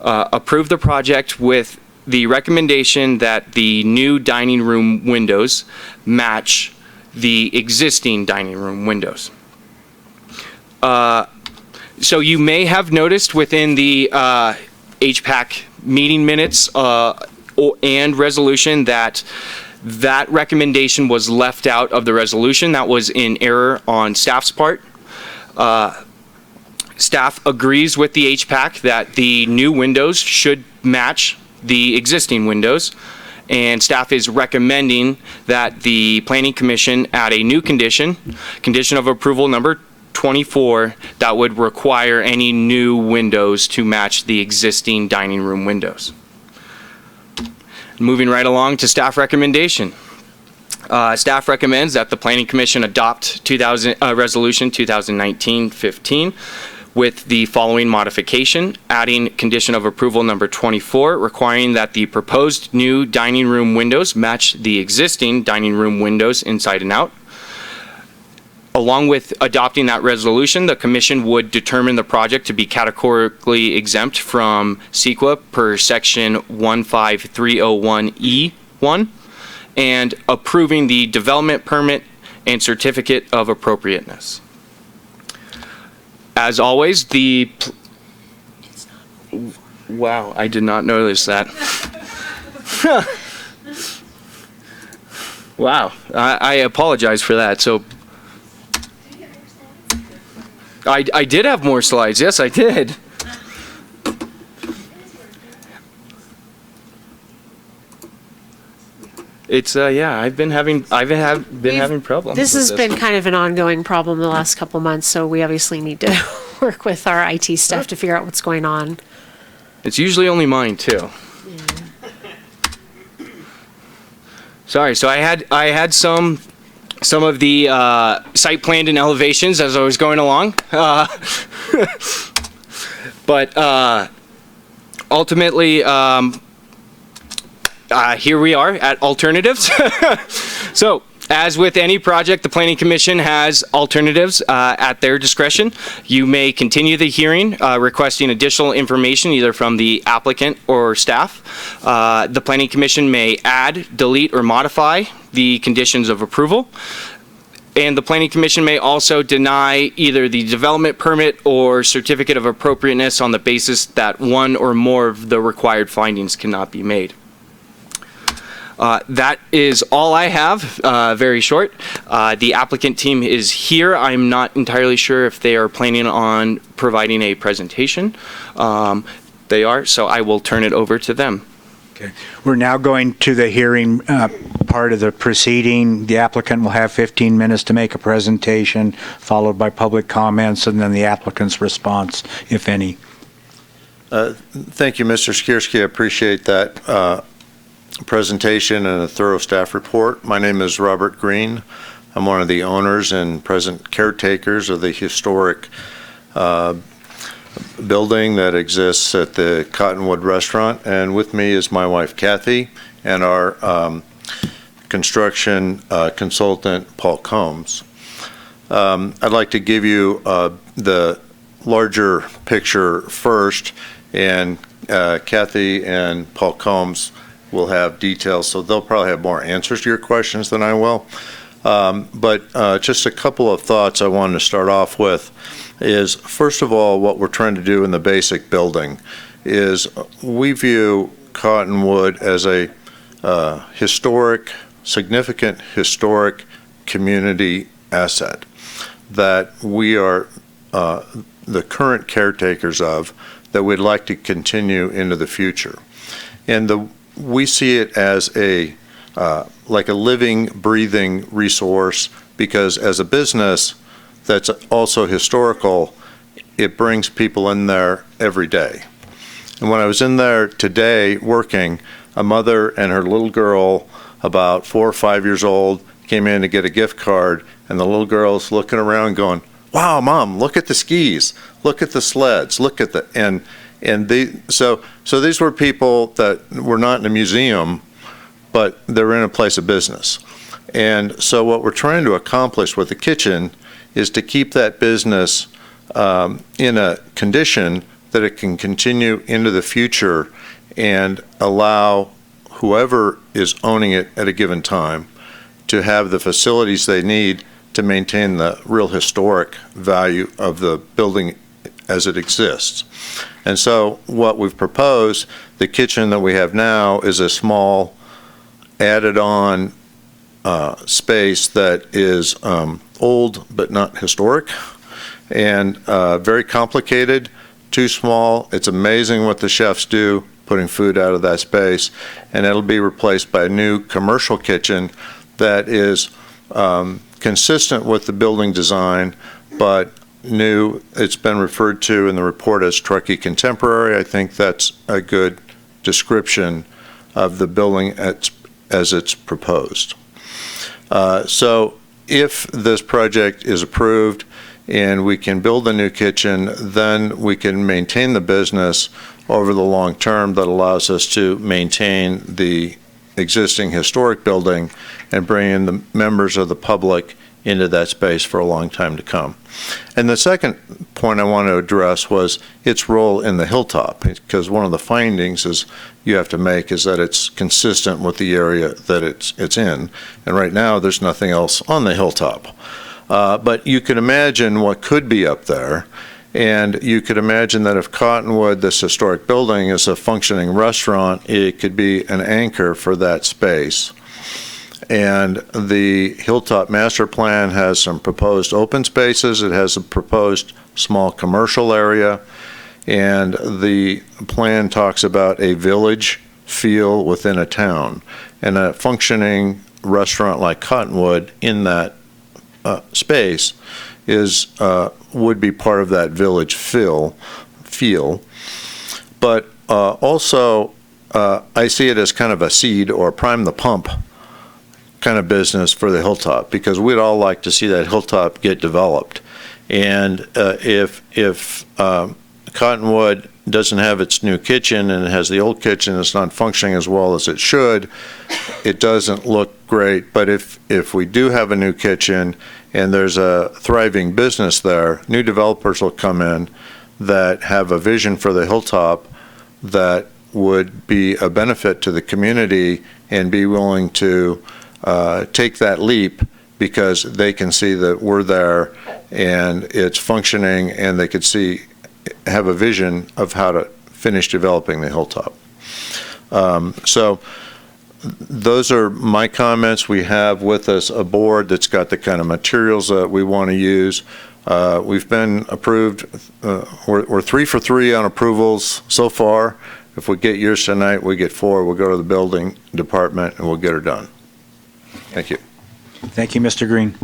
Speaker 18: approve the project with the recommendation that the new dining room windows match the existing dining room windows. So you may have noticed within the HPAC meeting minutes and resolution that recommendation was left out of the resolution. That was in error on staff's part. Staff agrees with the HPAC that the new windows should match the existing windows, and staff is recommending that the Planning Commission add a new condition of approval number 24, that would require any new windows to match the existing dining room windows. Moving right along to staff recommendation. Staff recommends that the Planning Commission adopt Resolution 2019-15 with the following modification, adding condition of approval number 24, requiring that the proposed new dining room windows match the existing dining room windows inside and out. Along with adopting that resolution, the Commission would determine the project to be categorically exempt from CEQA per Section 15301E1 and approving the development permit and certificate of appropriateness. As always, wow, I did not notice that. Wow, I apologize for that. So I did have more slides. Yes, I did. It's yeah, I've been having problems.
Speaker 2: This has been kind of an ongoing problem the last couple months, so we obviously need to work with our IT staff to figure out what's going on.
Speaker 18: It's usually only mine too. Sorry, so I had some of the site planned and elevations as I was going along, but ultimately. Here we are at alternatives. So, as with any project, the Planning Commission has alternatives at their discretion. You may continue the hearing requesting additional information either from the applicant or staff. The Planning Commission may add, delete, or modify the conditions of approval. And the Planning Commission may also deny either the development permit or certificate of appropriateness on the basis that one or more of the required findings cannot be made. That is all I have, very short. The applicant team is here. I'm not entirely sure if they are planning on providing a presentation. They are, so I will turn it over to them.
Speaker 1: Okay. We're now going to the hearing part of the proceeding. The applicant will have 15 minutes to make a presentation, followed by public comments, and then the applicant's response, if any.
Speaker 19: Thank you, Mr. Skierski. I appreciate that presentation and a thorough staff report. My name is Robert Green. I'm one of the owners and present caretakers of the historic building that exists at the Cottonwood Restaurant, and with me is my wife Kathy and our construction consultant Paul Combs. I'd like to give you the larger picture first, and Kathy and Paul Combs will have details, so they'll probably have more answers to your questions than I will. But just a couple of thoughts I wanted to start off with is, first of all, what we're trying to do in the basic building is we view Cottonwood as a significant historic community asset that we are the current caretakers of, that we'd like to continue into the future. And we see it as like a living, breathing resource, because as a business that's also historical, it brings people in there every day. And when I was in there today working, a mother and her little girl, about 4 or 5 years old, came in to get a gift card, and the little girl's looking around going, wow, Mom, look at the skis, look at the sleds, look at the, so these were people that were not in a museum, but they're in a place of business. And so what we're trying to accomplish with the kitchen is to keep that business in a condition that it can continue into the future and allow whoever is owning it at a given time to have the facilities they need to maintain the real historic value of the building as it exists. And so what we've proposed, the kitchen that we have now, is a small added on space that is old but not historic, and very complicated, too small. It's amazing what the chefs do putting food out of that space, and it'll be replaced by a new commercial kitchen that is consistent with the building design, but new. It's been referred to in the report as Truckee Contemporary. I think that's a good description of the building as it's proposed. So if this project is approved and we can build a new kitchen, then we can maintain the business over the long term that allows us to maintain the existing historic building and bring in the members of the public into that space for a long time to come. And the second point I want to address was its role in the hilltop, because one of the findings is you have to make is that it's consistent with the area that it's in. And right now there's nothing else on the hilltop. But you can imagine what could be up there. And you could imagine that if Cottonwood, this historic building, is a functioning restaurant, it could be an anchor for that space. And the Hilltop Master Plan has some proposed open spaces. It has a proposed small commercial area. And the plan talks about a village feel within a town. And a functioning restaurant like Cottonwood in that space would be part of that village feel. But also, I see it as kind of a seed or prime the pump kind of business for the hilltop, because we'd all like to see that hilltop get developed. And if Cottonwood doesn't have its new kitchen and it has the old kitchen, it's not functioning as well as it should, it doesn't look great. But if we do have a new kitchen and there's a thriving business there, new developers will come in that have a vision for the hilltop that would be a benefit to the community and be willing to take that leap because they can see that we're there and it's functioning, and they could have a vision of how to finish developing the hilltop. So those are my comments. We have with us a board that's got the kind of materials that we want to use. We've been approved. We're 3 for 3 on approvals so far. If we get yours tonight, we get 4. We'll go to the building department and we'll get her done. Thank you.
Speaker 1: Thank you, Mr. Green.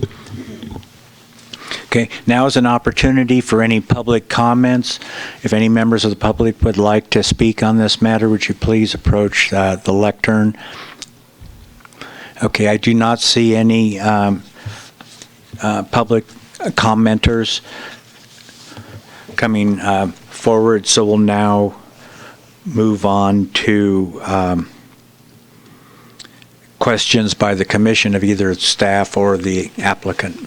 Speaker 1: Okay, now is an opportunity for any public comments. If any members of the public would like to speak on this matter, would you please approach the lectern? Okay, I do not see any public commenters coming forward, so we'll now move on to questions by the commission of either staff or the applicant.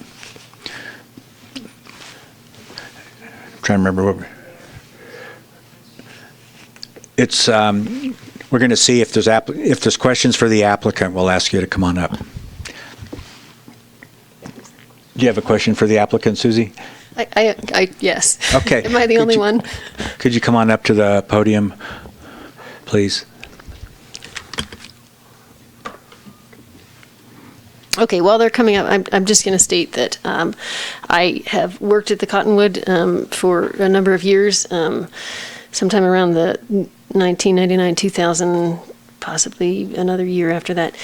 Speaker 1: I'm trying to remember what it's. We're going to see if there's questions for the applicant. We'll ask you to come on up. Do you have a question for the applicant, Susie?
Speaker 13: Yes.
Speaker 1: Okay.
Speaker 13: Am I the only one?
Speaker 1: Could you come on up to the podium, please?
Speaker 13: Okay, while they're coming up, I'm just going to state that I have worked at the Cottonwood for a number of years, sometime around the 1999, 2000, possibly another year after that.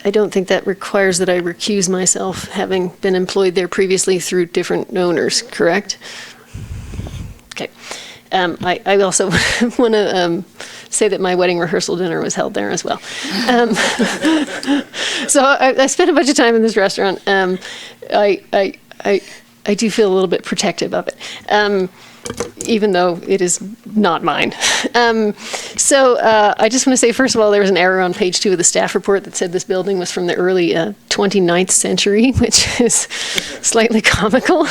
Speaker 13: I don't think that requires that I recuse myself, having been employed there previously through different owners, correct? Okay. I also want to say that my wedding rehearsal dinner was held there as well. So I spent a bunch of time in this restaurant. I I do feel a little bit protective of it, even though it is not mine. So I just want to say, first of all, there was an error on page 2 of the staff report that said this building was from the early 29th century, which is slightly comical.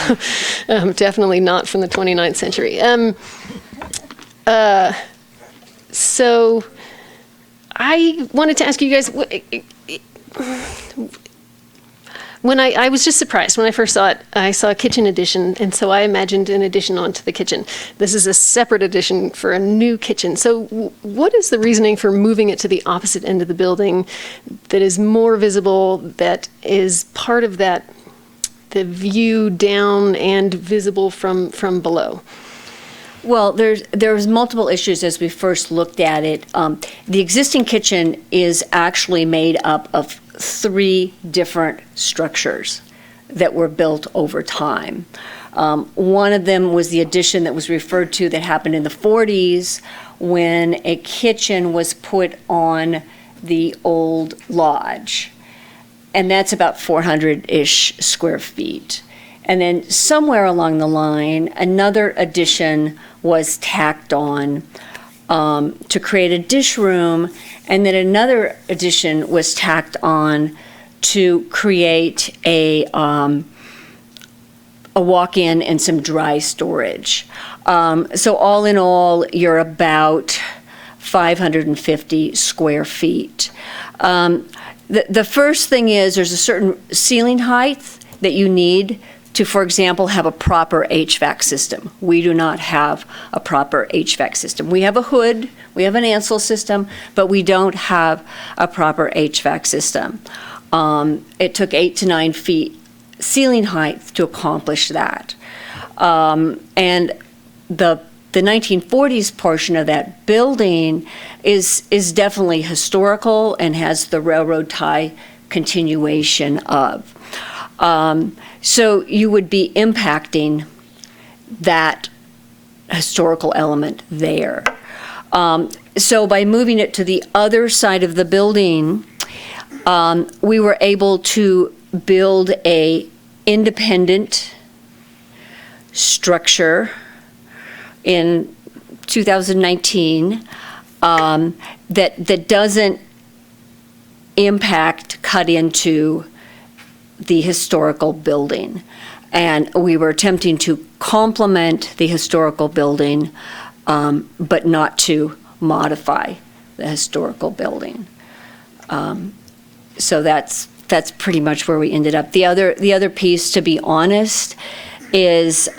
Speaker 13: Definitely not from the 29th century. So I wanted to ask you guys, when I was just surprised when I first saw it. I saw a kitchen addition, and so I imagined an addition onto the kitchen. This is a separate addition for a new kitchen. So what is the reasoning for moving it to the opposite end of the building that is more visible, that is part of that, the view down and visible from below?
Speaker 20: Well, there's multiple issues as we first looked at it. The existing kitchen is actually made up of 3 different structures that were built over time. One of them was the addition that was referred to that happened in the 40s when a kitchen was put on the old lodge. And that's about 400-ish square feet. And then somewhere along the line, another addition was tacked on to create a dish room, and then another addition was tacked on to create a walk-in and some dry storage. So all in all, you're about 550 square feet. The first thing is there's a certain ceiling height that you need to, for example, have a proper HVAC system. We do not have a proper HVAC system. We have a hood, we have an Ansel system, but we don't have a proper HVAC system. It took 8 to 9 feet ceiling height to accomplish that. And the 1940s portion of that building is definitely historical and has the railroad tie continuation of. So you would be impacting that historical element there. So by moving it to the other side of the building, we were able to build a independent structure in 2019 that doesn't cut into the historical building. And we were attempting to complement the historical building, but not to modify the historical building. So that's pretty much where we ended up. The other piece, to be honest, is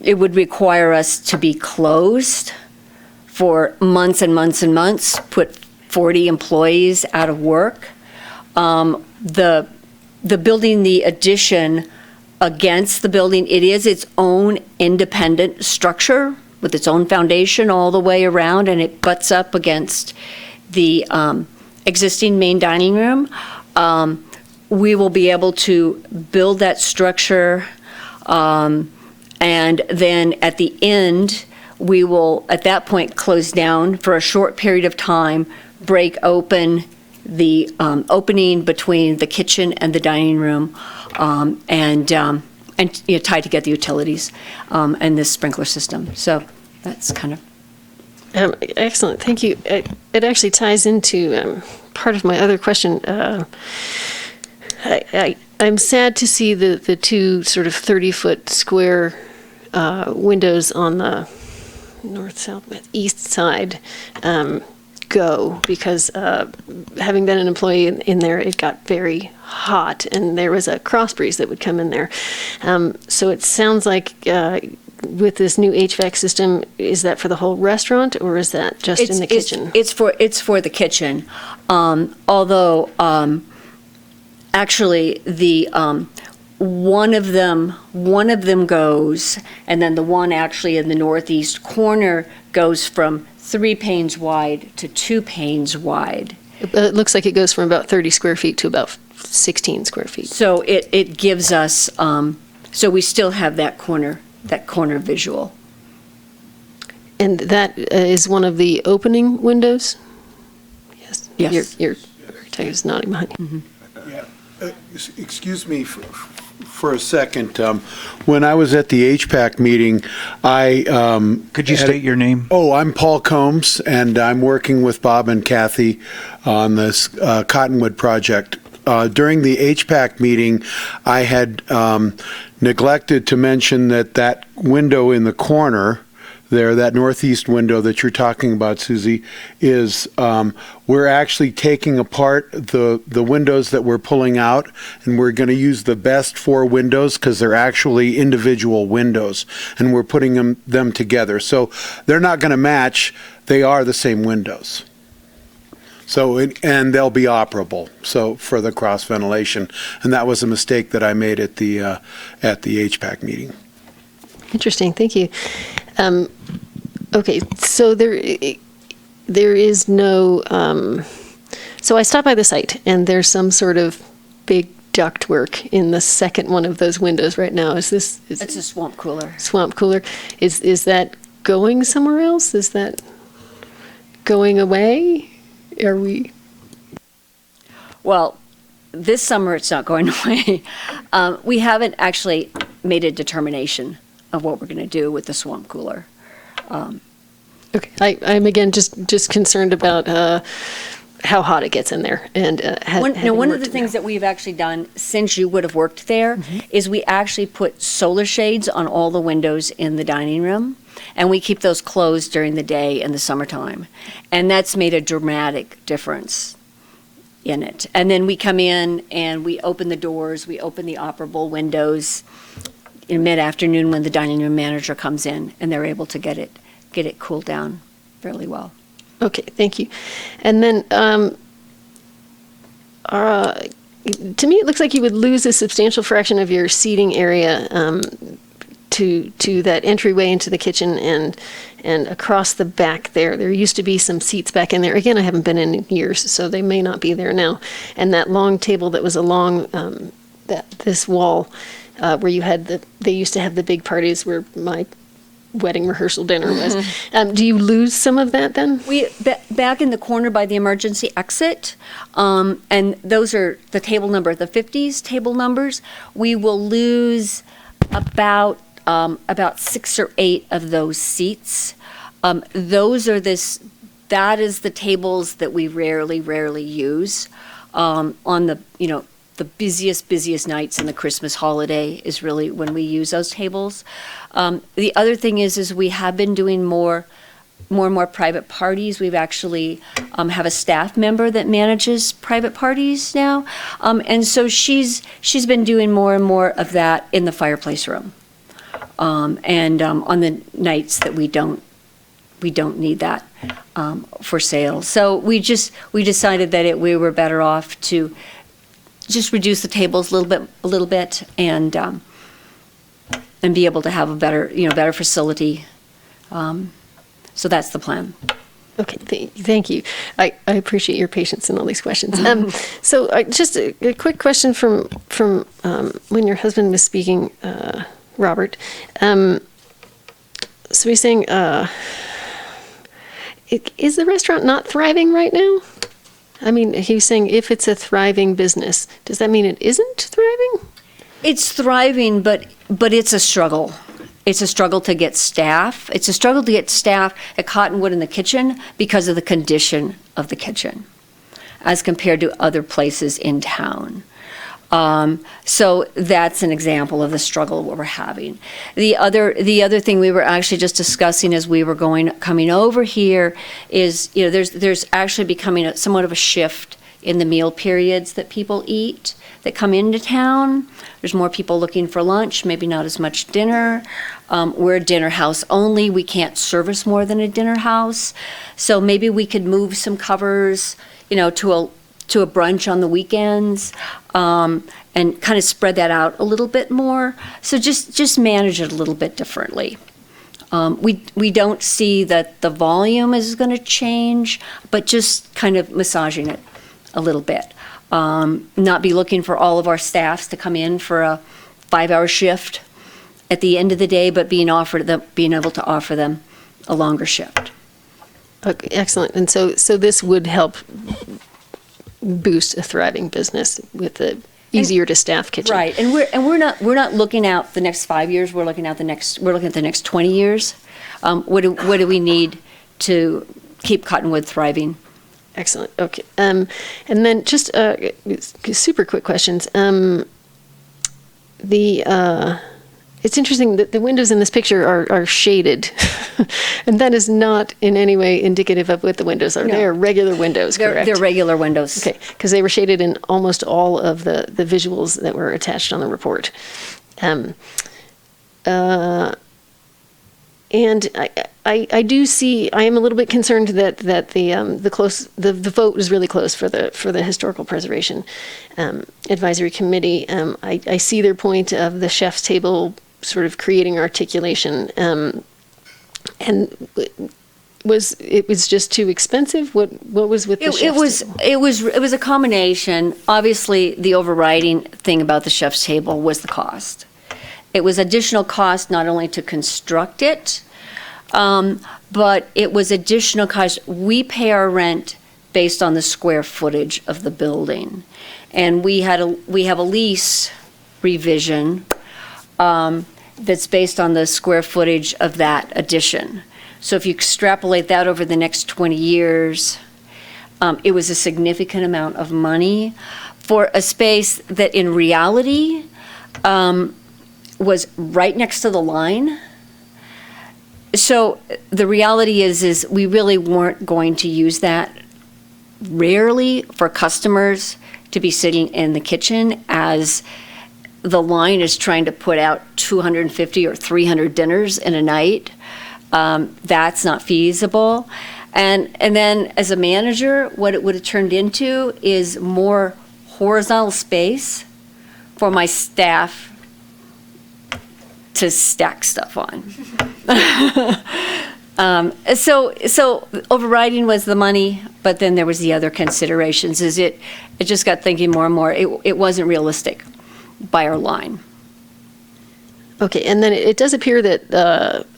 Speaker 20: it would require us to be closed for months and months and months, put 40 employees out of work. The building, the addition against the building, it is its own independent structure with its own foundation all the way around, and it butts up against the existing main dining room. We will be able to build that structure, and then at the end, we will, at that point, close down for a short period of time, break open the opening between the kitchen and the dining room, and tie together the utilities and this sprinkler system. So that's kind of
Speaker 13: excellent. Thank you. It actually ties into part of my other question. I'm sad to see the 2 sort of 30-foot square windows on the north, south, east side go, because having been an employee in there, it got very hot, and there was a cross breeze that would come in there. So it sounds like with this new HVAC system, is that for the whole restaurant, or is that just in the kitchen?
Speaker 20: It's for the kitchen. Although actually the one of them goes, and then the one actually in the northeast corner goes from 3 panes wide to 2 panes wide.
Speaker 13: It looks like it goes from about 30 square feet to about 16 square feet.
Speaker 20: So it gives us, so we still have that corner visual.
Speaker 13: And that is one of the opening windows? Yes.
Speaker 20: Yes.
Speaker 13: Your architect is nodding behind you.
Speaker 20: Mm-hmm.
Speaker 9: Yeah.
Speaker 21: Excuse me for a second. When I was at the HPAC meeting,
Speaker 1: Could you state your name?
Speaker 21: Oh, I'm Paul Combs, and I'm working with Bob and Kathy on this Cottonwood project. During the HPAC meeting, I had neglected to mention that window in the corner there, that northeast window that you're talking about, Susie, is we're actually taking apart the windows that we're pulling out, and we're going to use the best 4 windows because they're actually individual windows, and we're putting them together. So they're not going to match. They are the same windows. So, and they'll be operable, so for the cross ventilation. And that was a mistake that I made at the HPAC meeting.
Speaker 13: Interesting, thank you. Okay, so there is no, so I stopped by the site and there's some sort of big ductwork in the second one of those windows right now. It's
Speaker 20: a swamp cooler.
Speaker 13: Swamp cooler. Is that going somewhere else? Is that going away? Are we?
Speaker 20: Well, this summer it's not going away. We haven't actually made a determination of what we're going to do with the swamp cooler.
Speaker 13: Okay, I'm again just concerned about how hot it gets in there. And
Speaker 20: one of the things that we've actually done since you would have worked there is we actually put solar shades on all the windows in the dining room, and we keep those closed during the day in the summertime. And that's made a dramatic difference in it. And then we come in and we open the doors, we open the operable windows in mid-afternoon when the dining room manager comes in, and they're able to get it cooled down fairly well.
Speaker 13: Okay, thank you. And then, to me, it looks like you would lose a substantial fraction of your seating area to that entryway into the kitchen and across the back there. There used to be some seats back in there. Again, I haven't been in years, so they may not be there now. And that long table that was along this wall, where they used to have the big parties where my wedding rehearsal dinner was. Do you lose some of that then?
Speaker 20: Back in the corner by the emergency exit, and those are the table number, the 50s table numbers, we will lose about 6 or 8 of those seats. That is the tables that we rarely use. On the busiest nights in the Christmas holiday is really when we use those tables. The other thing is we have been doing more and more private parties. We've actually have a staff member that manages private parties now, and so she's been doing more and more of that in the fireplace room, and on the nights that we don't need that for sale. So we decided that we were better off to just reduce the tables a little bit, and be able to have a better facility. So that's the plan.
Speaker 13: Okay, thank you. I appreciate your patience in all these questions. So just a quick question from when your husband was speaking, Robert. So he's saying, is the restaurant not thriving right now? I mean, he's saying if it's a thriving business, does that mean it isn't thriving?
Speaker 20: It's thriving, but it's a struggle. It's a struggle to get staff. It's a struggle to get staff at Cottonwood in the kitchen because of the condition of the kitchen as compared to other places in town. So that's an example of the struggle we're having. The other thing we were actually just discussing as we were coming over here is, there's actually becoming somewhat of a shift in the meal periods that people eat that come into town. There's more people looking for lunch, maybe not as much dinner. We're a dinner house only. We can't service more than a dinner house. So maybe we could move some covers, to a brunch on the weekends, and kind of spread that out a little bit more. So just manage it a little bit differently. We don't see that the volume is going to change, but just kind of massaging it a little bit. Not be looking for all of our staffs to come in for a 5-hour shift at the end of the day, but being able to offer them a longer shift.
Speaker 13: Okay, excellent. And so this would help boost a thriving business with the easier to staff kitchen.
Speaker 20: Right, and we're not looking out the next 5 years. We're looking at the next 20 years. What do we need to keep Cottonwood thriving?
Speaker 13: Excellent. Okay. And then just super quick questions. It's interesting that the windows in this picture are shaded, and that is not in any way indicative of what the windows are.
Speaker 20: No.
Speaker 13: They are regular windows, correct?
Speaker 20: They're regular windows.
Speaker 13: Okay, because they were shaded in almost all of the visuals that were attached on the report. And I do see. I am a little bit concerned that the vote was really close for the historical preservation advisory committee. I see their point of the chef's table sort of creating articulation, and was just too expensive. What was with the chef's table?
Speaker 20: It was a combination. Obviously, the overriding thing about the chef's table was the cost. It was additional cost not only to construct it, but it was additional cost. We pay our rent based on the square footage of the building, and we have a lease revision that's based on the square footage of that addition. So if you extrapolate that over the next 20 years, it was a significant amount of money for a space that in reality was right next to the line. So the reality is we really weren't going to use that rarely for customers to be sitting in the kitchen as the line is trying to put out 250 or 300 dinners in a night. That's not feasible. And then as a manager, what it would have turned into is more horizontal space for my staff to stack stuff on. So overriding was the money, but then there was the other considerations. It just got thinking more and more. It wasn't realistic by our line.
Speaker 13: Okay, and then it does appear that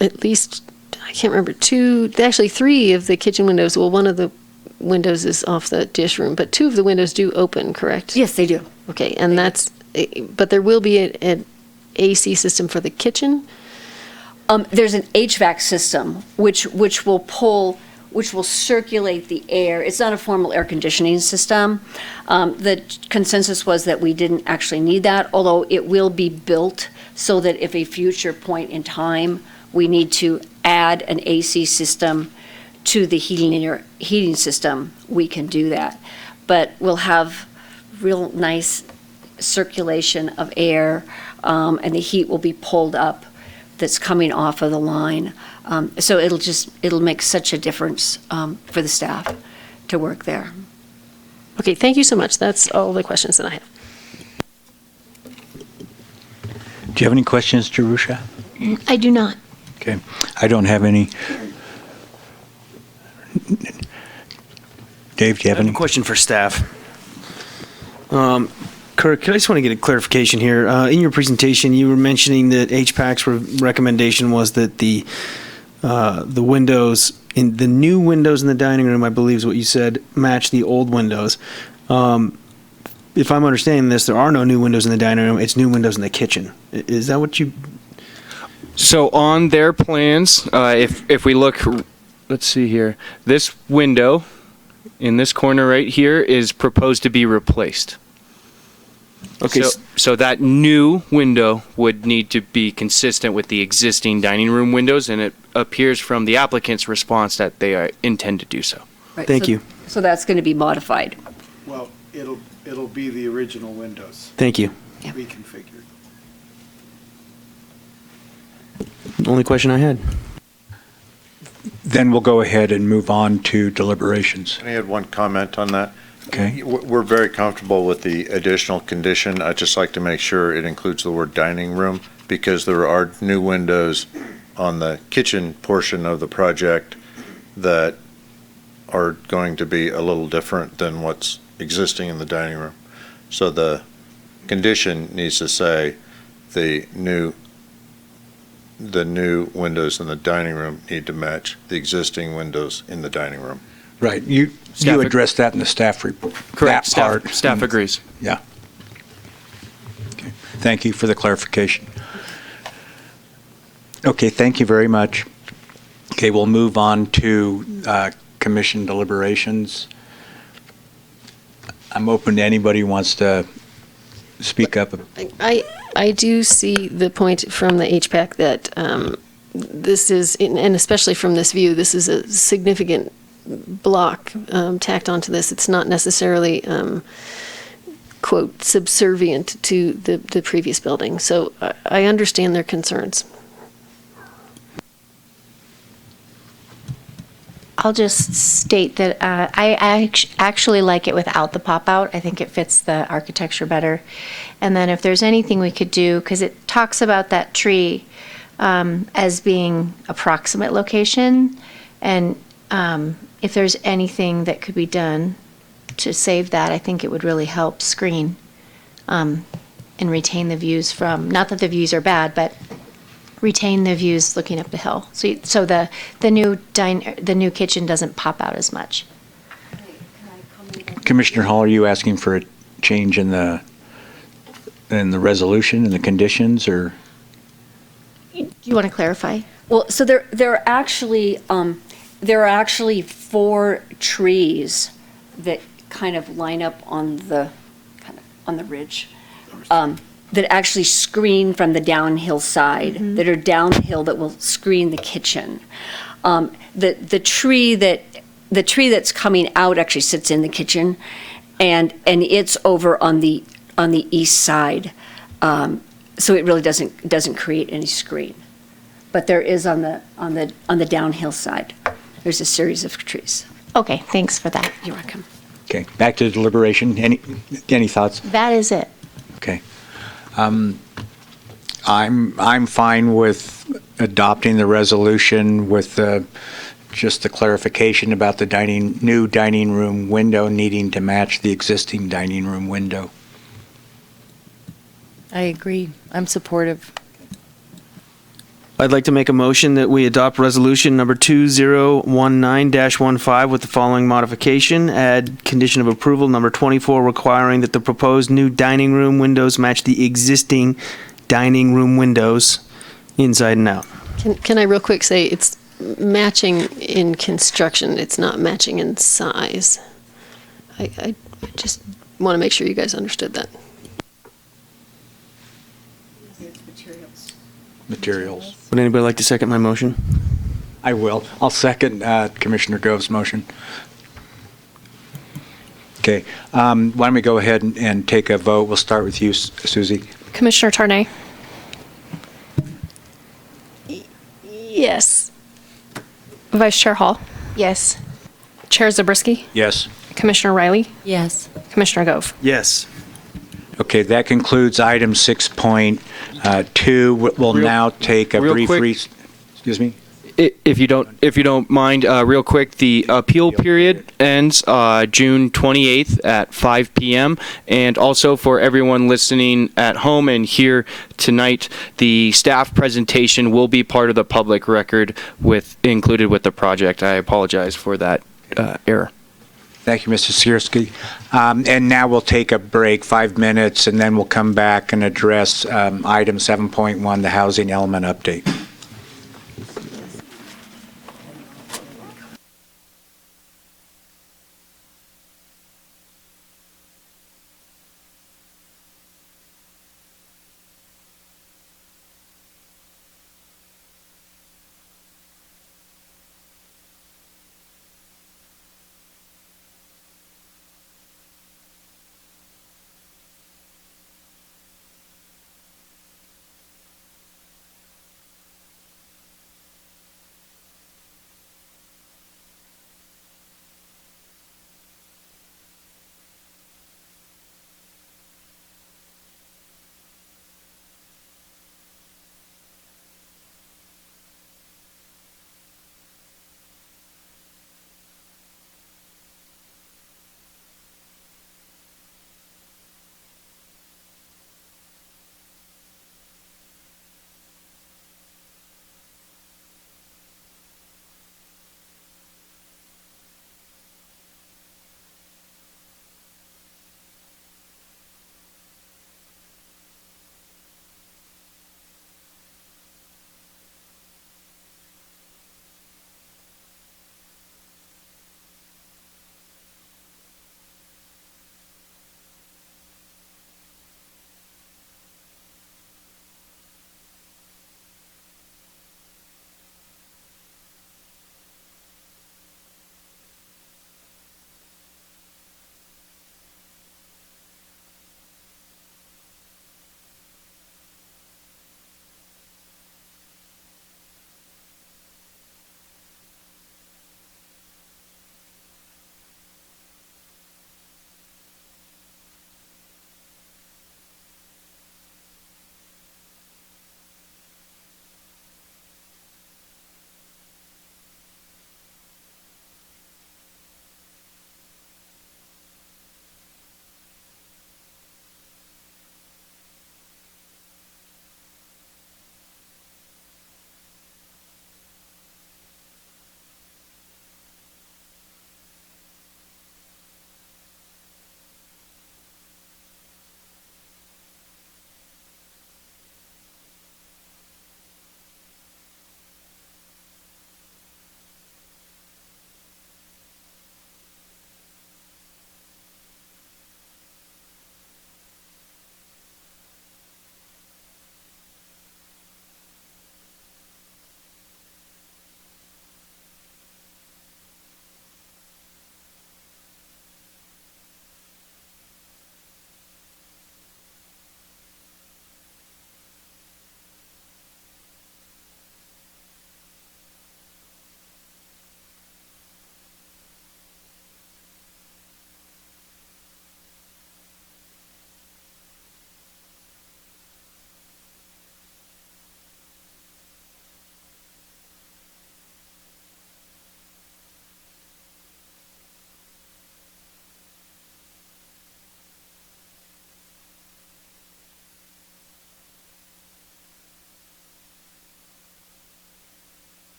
Speaker 13: at least, I can't remember, three of the kitchen windows, well, one of the windows is off the dish room, but two of the windows do open, correct?
Speaker 20: Yes, they do.
Speaker 13: Okay, and but there will be an AC system for the kitchen?
Speaker 20: There's an HVAC system which will circulate the air. It's not a formal air conditioning system. The consensus was that we didn't actually need that, although it will be built so that if a future point in time we need to add an AC system to the heating system, we can do that. But we'll have real nice circulation of air, and the heat will be pulled up that's coming off of the line. So it'll make such a difference for the staff to work there.
Speaker 13: Okay, thank you so much. That's all the questions that I have.
Speaker 1: Do you have any questions, Jerusha?
Speaker 17: I do not.
Speaker 1: Okay, I don't have any. Dave, do you have any?
Speaker 4: Question for staff. Kirk, I just want to get a clarification here. In your presentation, you were mentioning that HPAC's recommendation was that the windows, in the new windows in the dining room, I believe is what you said, match the old windows. If I'm understanding this, there are no new windows in the dining room. It's new windows in the kitchen. Is that what you?
Speaker 18: So on their plans, if we look, let's see here, this window in this corner right here is proposed to be replaced.
Speaker 4: Okay.
Speaker 18: So that new window would need to be consistent with the existing dining room windows, and it appears from the applicant's response that they intend to do so.
Speaker 20: Right,
Speaker 4: Thank you.
Speaker 20: So that's going to be modified.
Speaker 21: Well, it'll be the original windows.
Speaker 4: Thank you.
Speaker 20: Yeah.
Speaker 21: Reconfigured.
Speaker 4: Only question I had.
Speaker 1: Then we'll go ahead and move on to deliberations.
Speaker 19: Can I add one comment on that?
Speaker 1: Okay.
Speaker 19: We're very comfortable with the additional condition. I'd just like to make sure it includes the word dining room, because there are new windows on the kitchen portion of the project that are going to be a little different than what's existing in the dining room. So the condition needs to say the new windows in the dining room need to match the existing windows in the dining room.
Speaker 1: Right. You addressed that in the staff report.
Speaker 18: Correct.
Speaker 1: That part.
Speaker 18: Staff agrees.
Speaker 1: Yeah. Thank you for the clarification. Okay, thank you very much. Okay, we'll move on to commission deliberations. I'm open to anybody who wants to speak up.
Speaker 13: I do see the point from the HPAC that this is, and especially from this view, this is a significant block tacked onto this. It's not necessarily, quote, subservient to the previous building. So I understand their concerns.
Speaker 17: I'll just state that I actually like it without the pop-out. I think it fits the architecture better. And then if there's anything we could do, because it talks about that tree as being a proximate location, and if there's anything that could be done to save that, I think it would really help screen and retain the views from, not that the views are bad, but retain the views looking up the hill. So the new kitchen doesn't pop out as much.
Speaker 1: Commissioner Hall, are you asking for a change in the resolution and the conditions, or?
Speaker 17: Do you want to clarify?
Speaker 20: Well, so there are actually 4 trees that kind of line up on the ridge. That actually screen from the downhill side, that are downhill, that will screen the kitchen. The tree that's coming out actually sits in the kitchen, and it's over on the east side, so it really doesn't create any screen. But there is on the downhill side. There's a series of trees.
Speaker 17: Okay, thanks for that.
Speaker 20: You're welcome.
Speaker 1: Okay, back to deliberation. Any thoughts?
Speaker 17: That is it.
Speaker 1: Okay. I'm fine with adopting the resolution with just the clarification about the new dining room window needing to match the existing dining room window.
Speaker 14: I agree. I'm supportive.
Speaker 4: I'd like to make a motion that we adopt resolution number 2019-15 with the following modification. Add condition of approval number 24 requiring that the proposed new dining room windows match the existing dining room windows inside and out.
Speaker 13: Can I real quick say it's matching in construction, it's not matching in size. I just want to make sure you guys understood that.
Speaker 1: Materials.
Speaker 4: Would anybody like to second my motion?
Speaker 1: I will. I'll second Commissioner Gove's motion. Okay. Why don't we go ahead and take a vote? We'll start with you, Susie.
Speaker 2: Commissioner Tarnay?
Speaker 13: Yes.
Speaker 2: Vice Chair Hall?
Speaker 17: Yes.
Speaker 2: Chair Zabriskie?
Speaker 1: Yes.
Speaker 2: Commissioner Riley?
Speaker 14: Yes.
Speaker 2: Commissioner Gove?
Speaker 4: Yes.
Speaker 1: Okay, that concludes item 6.2. We'll now take a brief excuse me.
Speaker 18: If you don't mind, real quick, the appeal period ends June 28th at 5 p.m. And also for everyone listening at home and here tonight, the staff presentation will be part of the public record included with the project. I apologize for that error.
Speaker 1: Thank you, Mr. Siersky. And now we'll take a break, 5 minutes, and then we'll come back and address item 7.1, the housing element update.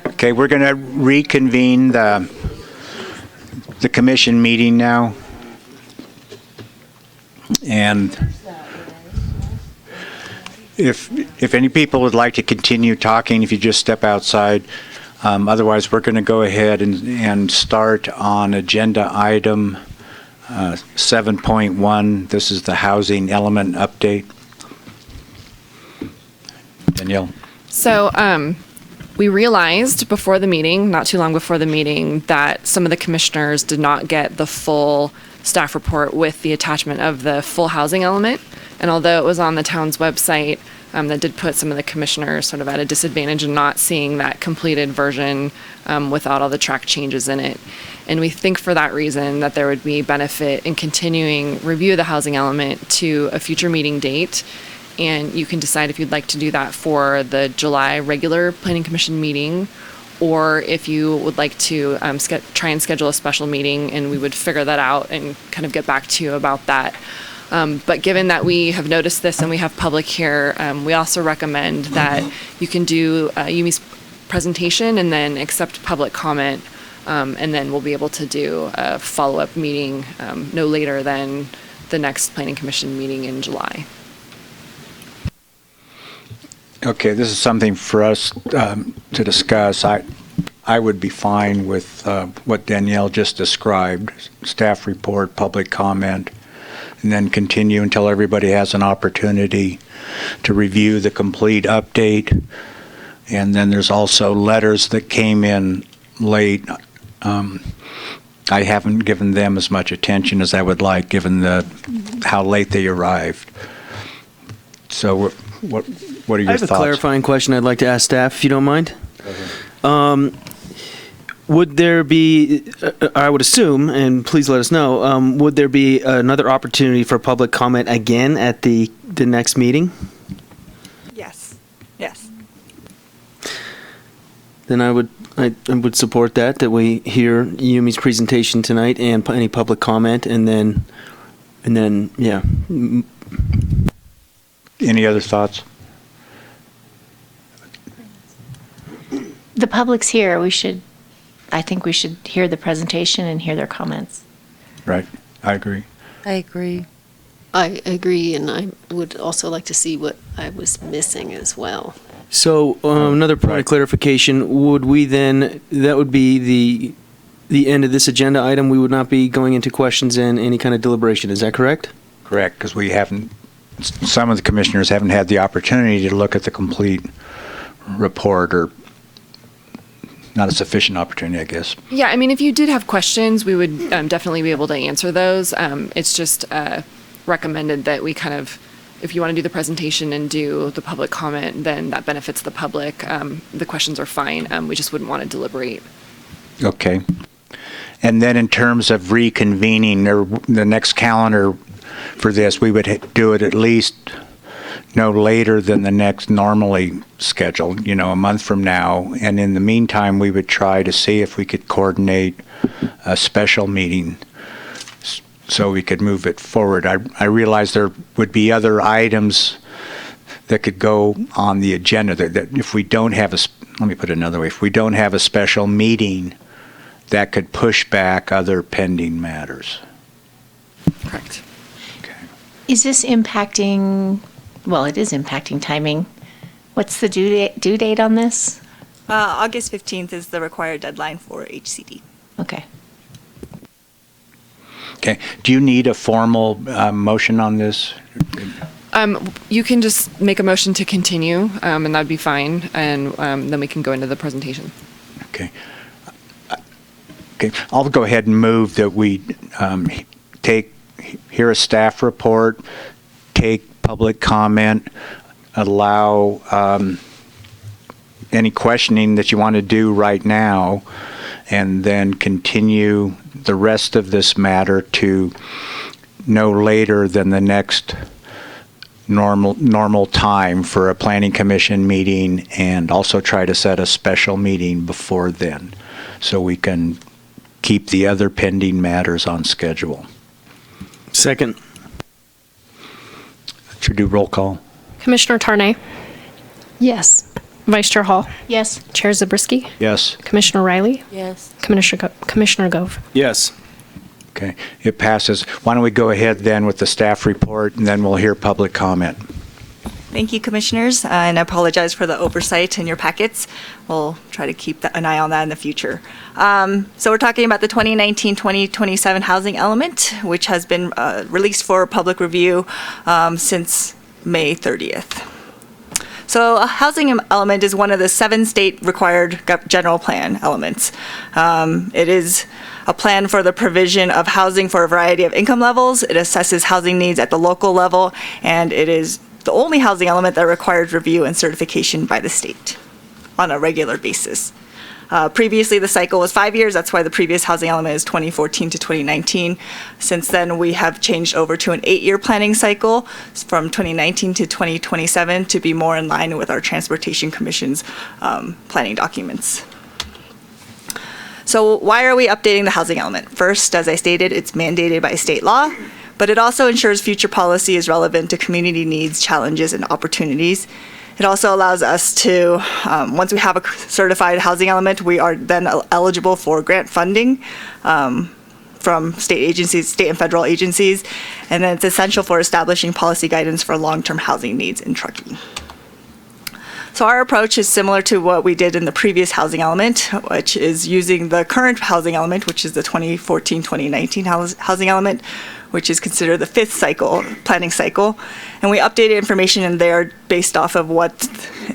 Speaker 1: Okay, we're going to reconvene the commission meeting now. And if any people would like to continue talking, if you just step outside. Otherwise, we're going to go ahead and start on agenda item 7.1. This is the housing element update. Danielle.
Speaker 16: So we realized before the meeting, not too long before the meeting, that some of the commissioners did not get the full staff report with the attachment of the full housing element. And although it was on the town's website, that did put some of the commissioners sort of at a disadvantage in not seeing that completed version without all the track changes in it. And we think for that reason that there would be benefit in continuing review of the housing element to a future meeting date. And you can decide if you'd like to do that for the July regular Planning Commission meeting, or if you would like to try and schedule a special meeting, and we would figure that out and kind of get back to you about that. But given that we have noticed this and we have public here, we also recommend that you can do Yumi's presentation and then accept public comment, and then we'll be able to do a follow-up meeting no later than the next Planning Commission meeting in July.
Speaker 1: Okay, this is something for us to discuss. I would be fine with what Danielle just described, staff report, public comment, and then continue until everybody has an opportunity to review the complete update. And then there's also letters that came in late. I haven't given them as much attention as I would like, given how late they arrived. So what are your thoughts?
Speaker 4: I have a clarifying question I'd like to ask staff, if you don't mind. Would there be, I would assume, and please let us know, would there be another opportunity for public comment again at the next meeting?
Speaker 3: Yes. Yes.
Speaker 4: Then I would support that we hear Yumi's presentation tonight and any public comment, and then yeah.
Speaker 1: Any other thoughts?
Speaker 17: The public's here. I think we should hear the presentation and hear their comments.
Speaker 1: Right. I agree.
Speaker 14: I agree.
Speaker 13: I agree, and I would also like to see what I was missing as well.
Speaker 4: So another point of clarification, would we then, that would be the end of this agenda item, we would not be going into questions and any kind of deliberation, is that correct?
Speaker 1: Correct, because some of the commissioners haven't had the opportunity to look at the complete report, or not a sufficient opportunity, I guess.
Speaker 16: Yeah, I mean, if you did have questions, we would definitely be able to answer those. It's just recommended that we kind of, if you want to do the presentation and do the public comment, then that benefits the public. The questions are fine. We just wouldn't want to deliberate.
Speaker 1: Okay. And then in terms of reconvening, or the next calendar for this, we would do it at least no later than the next normally scheduled, a month from now. And in the meantime, we would try to see if we could coordinate a special meeting so we could move it forward. I realize there would be other items that could go on the agenda that if we don't have let me put it another way, if we don't have a special meeting, that could push back other pending matters.
Speaker 16: Correct.
Speaker 17: Is this impacting, well, it is impacting timing. What's the due date on this?
Speaker 3: August 15th is the required deadline for HCD.
Speaker 17: Okay.
Speaker 1: Okay. Do you need a formal motion on this?
Speaker 16: You can just make a motion to continue, and that'd be fine, and then we can go into the presentation.
Speaker 1: Okay. Okay. I'll go ahead and move that we hear a staff report, take public comment, allow any questioning that you want to do right now, and then continue the rest of this matter to no later than the next normal time for a planning commission meeting, and also try to set a special meeting before then so we can keep the other pending matters on schedule.
Speaker 4: Second.
Speaker 1: Should do roll call.
Speaker 2: Commissioner Tarnay?
Speaker 13: Yes.
Speaker 2: Vice Chair Hall.
Speaker 17: Yes.
Speaker 2: Chair Zabriskie.
Speaker 1: Yes.
Speaker 2: Commissioner Riley.
Speaker 14: Yes.
Speaker 2: Commissioner Gove.
Speaker 4: Yes.
Speaker 1: Okay, it passes. Why don't we go ahead then with the staff report, and then we'll hear public comment.
Speaker 3: Thank you, Commissioners, and I apologize for the oversight in your packets. We'll try to keep an eye on that in the future. So we're talking about the 2019-2027 housing element, which has been released for public review since May 30th. So a housing element is one of the 7 state required general plan elements. It is a plan for the provision of housing for a variety of income levels. It assesses housing needs at the local level, and it is the only housing element that requires review and certification by the state on a regular basis. Previously, the cycle was 5 years. That's why the previous housing element is 2014 to 2019. Since then, we have changed over to an 8-year planning cycle from 2019 to 2027 to be more in line with our Transportation Commission's planning documents. So why are we updating the housing element? First, as I stated, it's mandated by state law, but it also ensures future policy is relevant to community needs, challenges, and opportunities. It also allows us to, once we have a certified housing element, we are then eligible for grant funding from state agencies, state and federal agencies, and then it's essential for establishing policy guidance for long-term housing needs in Truckee. So our approach is similar to what we did in the previous housing element, which is using the current housing element, which is the 2014-2019 housing element, which is considered the 5th cycle, planning cycle. And we updated information in there based off of what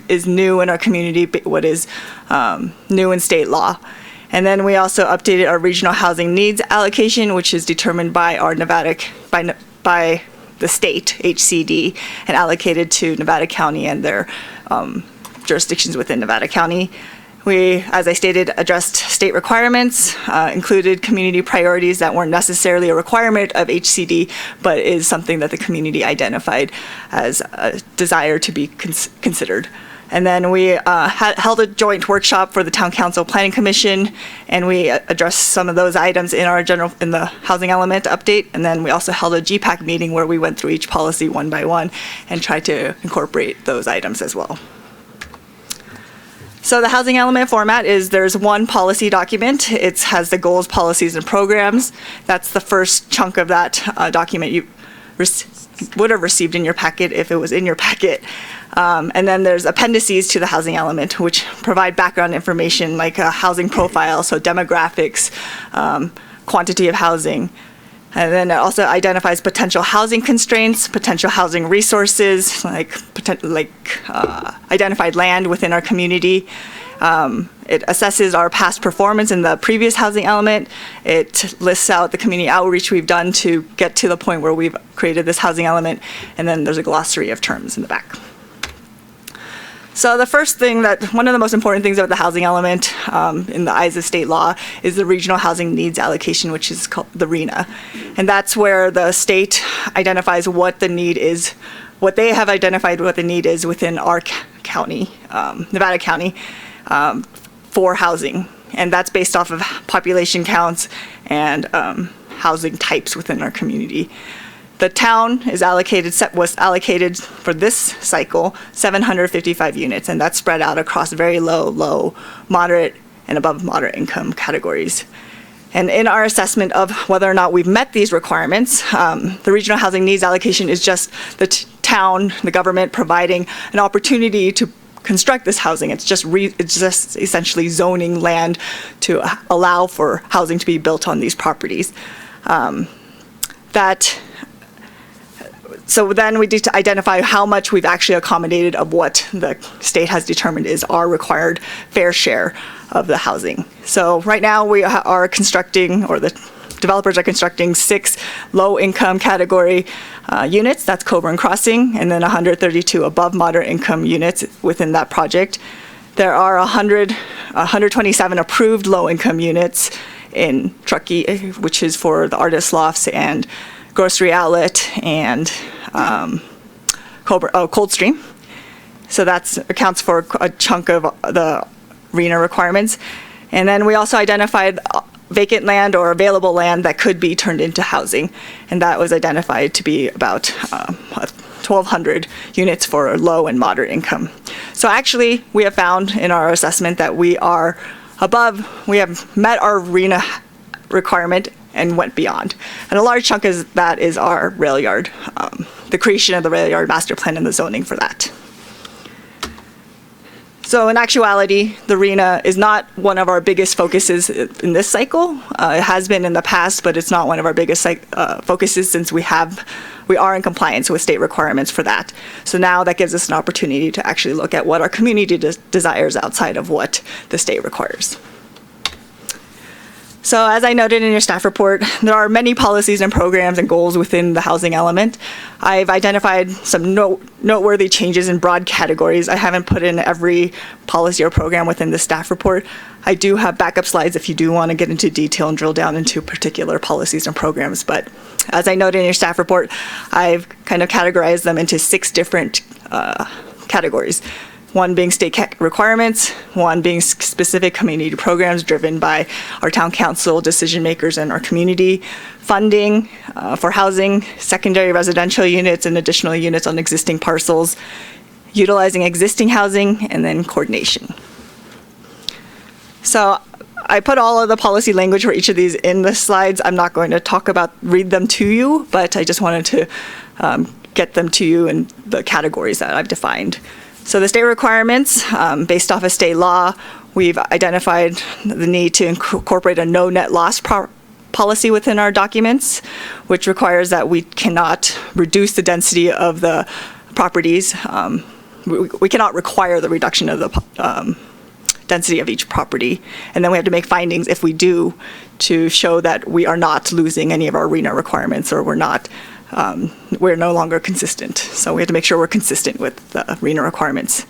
Speaker 3: is new in our community, what is new in state law. And then we also updated our regional housing needs allocation, which is determined by our by the state, HCD, and allocated to Nevada County and their jurisdictions within Nevada County. We, as I stated, addressed state requirements, included community priorities that weren't necessarily a requirement of HCD, but is something that the community identified as a desire to be considered. And then we held a joint workshop for the Town Council Planning Commission, and we addressed some of those items in the housing element update. And then we also held a GPAC meeting where we went through each policy one by one and tried to incorporate those items as well. So the housing element format is there's one policy document. It has the goals, policies, and programs. That's the first chunk of that document you would have received in your packet if it was in your packet. And then there's appendices to the housing element, which provide background information like a housing profile, so demographics, quantity of housing. And then it also identifies potential housing constraints, potential housing resources, like identified land within our community. It assesses our past performance in the previous housing element. It lists out the community outreach we've done to get to the point where we've created this housing element. And then there's a glossary of terms in the back. So the first thing one of the most important things about the housing element in the eyes of state law is the regional housing needs allocation, which is called the RHNA. And that's where the state identifies what the need is, what they have identified what the need is within our county, Nevada County, for housing. And that's based off of population counts and housing types within our community. The town was allocated for this cycle 755 units, and that's spread out across very low, moderate, and above moderate income categories. And in our assessment of whether or not we've met these requirements, the regional housing needs allocation is just the town, the government providing an opportunity to construct this housing. It's just essentially zoning land to allow for housing to be built on these properties. So then we need to identify how much we've actually accommodated of what the state has determined is our required fair share of the housing. So right now we are constructing, or the developers are constructing 6 low-income category units. That's Coburn Crossing, and then 132 above moderate income units within that project. There are 127 approved low-income units in Truckee, which is for the artist lofts and grocery outlet and Coldstream. So that accounts for a chunk of the RHNA requirements. And then we also identified vacant land or available land that could be turned into housing. And that was identified to be about 1,200 units for low and moderate income. So actually, we have found in our assessment that we are above, we have met our RENA requirement and went beyond. And a large chunk of that is our rail yard, the creation of the rail yard master plan and the zoning for that. So in actuality, the RENA is not one of our biggest focuses in this cycle. It has been in the past, but it's not one of our biggest focuses since we are in compliance with state requirements for that. So now that gives us an opportunity to actually look at what our community desires outside of what the state requires. So as I noted in your staff report, there are many policies and programs and goals within the housing element. I've identified some noteworthy changes in broad categories. I haven't put in every policy or program within the staff report. I do have backup slides if you do want to get into detail and drill down into particular policies and programs. But as I noted in your staff report, I've kind of categorized them into 6 different categories. One being state requirements, one being specific community programs driven by our town council, decision makers, and our community, funding for housing, secondary residential units and additional units on existing parcels, utilizing existing housing, and then coordination. So I put all of the policy language for each of these in the slides. I'm not going to read them to you, but I just wanted to get them to you in the categories that I've defined. So the state requirements, based off of state law, we've identified the need to incorporate a no net loss policy within our documents, which requires that we cannot reduce the density of the properties. We cannot require the reduction of the density of each property. And then we have to make findings if we do to show that we are not losing any of our RENA requirements or we're no longer consistent. So we have to make sure we're consistent with the RENA requirements.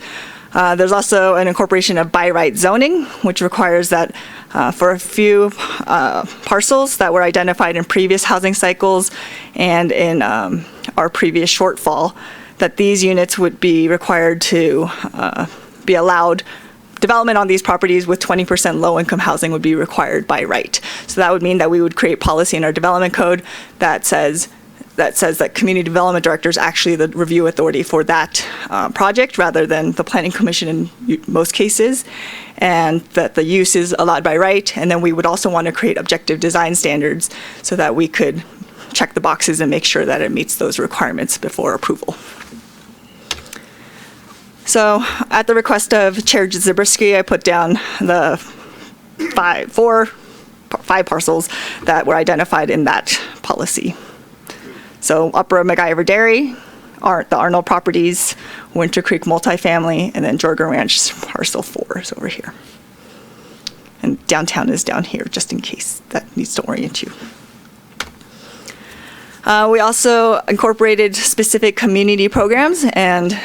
Speaker 3: There's also an incorporation of by right zoning, which requires that for a few parcels that were identified in previous housing cycles and in our previous shortfall, that these units would be required to be allowed. Development on these properties with 20% low-income housing would be required by right. So that would mean that we would create policy in our development code that says that community development director is actually the review authority for that project rather than the planning commission in most cases, and that the use is allowed by right. And then we would also want to create objective design standards so that we could check the boxes and make sure that it meets those requirements before approval. So at the request of Chair Zabriskie, I put down the five parcels that were identified in that policy. So Upper MacIver Dairy, the Arnold Properties, Winter Creek Multifamily, and then Jorgen Ranch Parcel 4 is over here. And downtown is down here, just in case that needs to orient you. We also incorporated specific community programs, and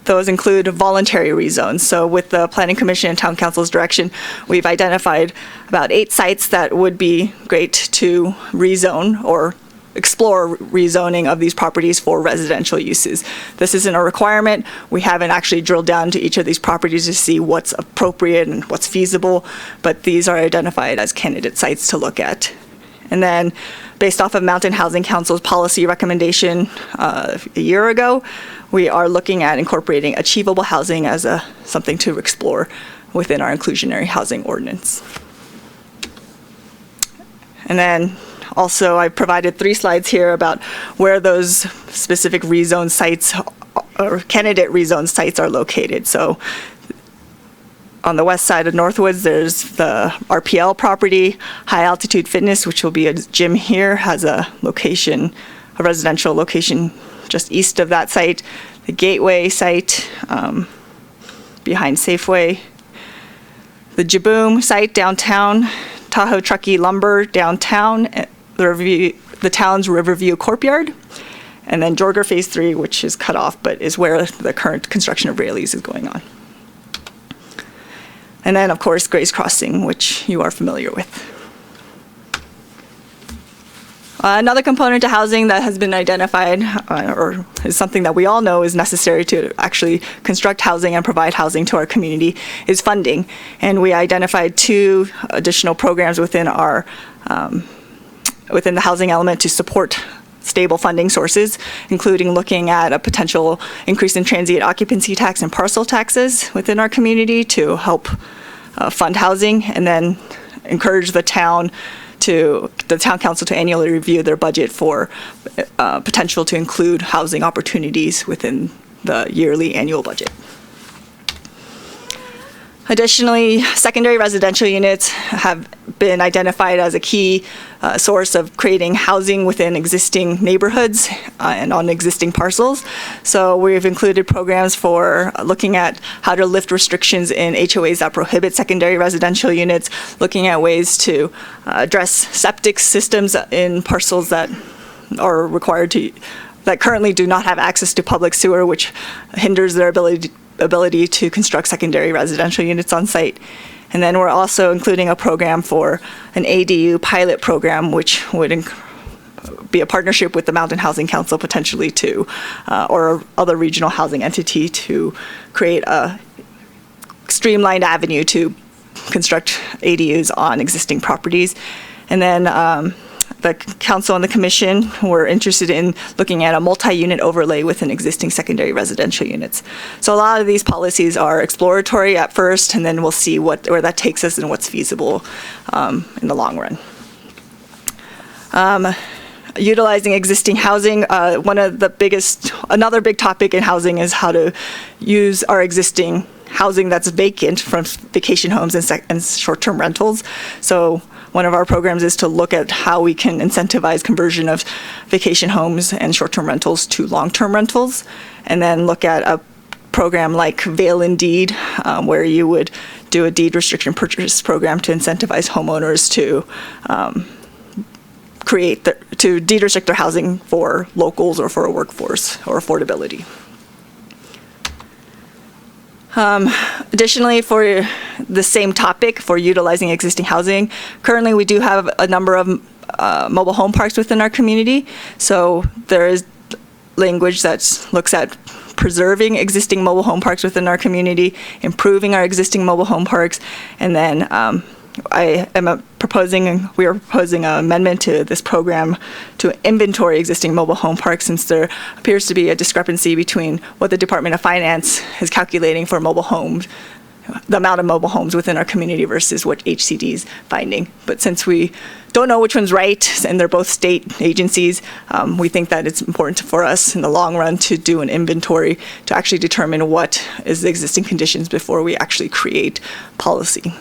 Speaker 3: those include voluntary rezones. So with the Planning Commission and Town Council's direction, we've identified about 8 sites that would be great to rezone or explore rezoning of these properties for residential uses. This isn't a requirement. We haven't actually drilled down to each of these properties to see what's appropriate and what's feasible, but these are identified as candidate sites to look at. And then based off of Mountain Housing Council's policy recommendation a year ago, we are looking at incorporating achievable housing as something to explore within our inclusionary housing ordinance. And then also, I provided 3 slides here about where those specific rezone sites or candidate rezone sites are located. So on the west side of Northwoods, there's the RPL property. High Altitude Fitness, which will be a gym here, has a residential location just east of that site. The Gateway site behind Safeway. The Jaboom site downtown. Tahoe Truckee Lumber downtown. The town's Riverview Courtyard, and then Jorger Phase 3, which is cut off, but is where the current construction of Rayleigh's is going on. And then, of course, Gray's Crossing, which you are familiar with. Another component to housing that has been identified, or is something that we all know is necessary to actually construct housing and provide housing to our community, is funding. And we identified 2 additional programs within the housing element to support stable funding sources, including looking at a potential increase in transient occupancy tax and parcel taxes within our community to help fund housing, and then encourage the town council to annually review their budget for potential to include housing opportunities within the yearly annual budget. Additionally, secondary residential units have been identified as a key source of creating housing within existing neighborhoods and on existing parcels. So we've included programs for looking at how to lift restrictions in HOAs that prohibit secondary residential units, looking at ways to address septic systems in parcels that are required to, that currently do not have access to public sewer, which hinders their ability to construct secondary residential units on site. And then we're also including a program for an ADU pilot program, which would be a partnership with the Mountain Housing Council potentially to, or other regional housing entity to create a streamlined avenue to construct ADUs on existing properties. And then the council and the commission were interested in looking at a multi-unit overlay within existing secondary residential units. So a lot of these policies are exploratory at first, and then we'll see where that takes us and what's feasible in the long run. Utilizing existing housing, another big topic in housing is how to use our existing housing that's vacant from vacation homes and short-term rentals. So one of our programs is to look at how we can incentivize conversion of vacation homes and short-term rentals to long-term rentals, and then look at a program like Veil in Deed, where you would do a deed restriction purchase program to incentivize homeowners to to deed restrict their housing for locals or for a workforce or affordability. Additionally, for the same topic, for utilizing existing housing, currently we do have a number of mobile home parks within our community. So there is language that looks at preserving existing mobile home parks within our community, improving our existing mobile home parks, and then we are proposing an amendment to this program to inventory existing mobile home parks, since there appears to be a discrepancy between what the Department of Finance is calculating for mobile homes, the amount of mobile homes within our community versus what HCD is finding. But since we don't know which one's right, and they're both state agencies, we think that it's important for us in the long run to do an inventory to actually determine what is the existing conditions before we actually create policy.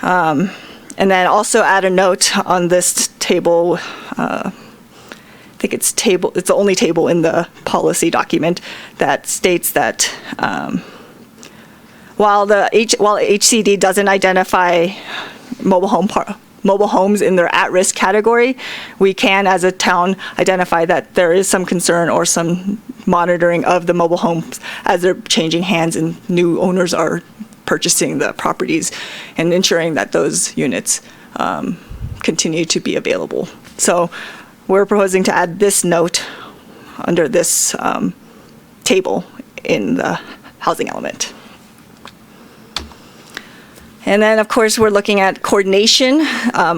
Speaker 3: And then also add a note on this table. I think it's the only table in the policy document that states that while HCD doesn't identify mobile homes in their at-risk category, we can, as a town, identify that there is some concern or some monitoring of the mobile homes as they're changing hands and new owners are purchasing the properties, and ensuring that those units continue to be available. So we're proposing to add this note under this table in the housing element. And then, of course, we're looking at coordination.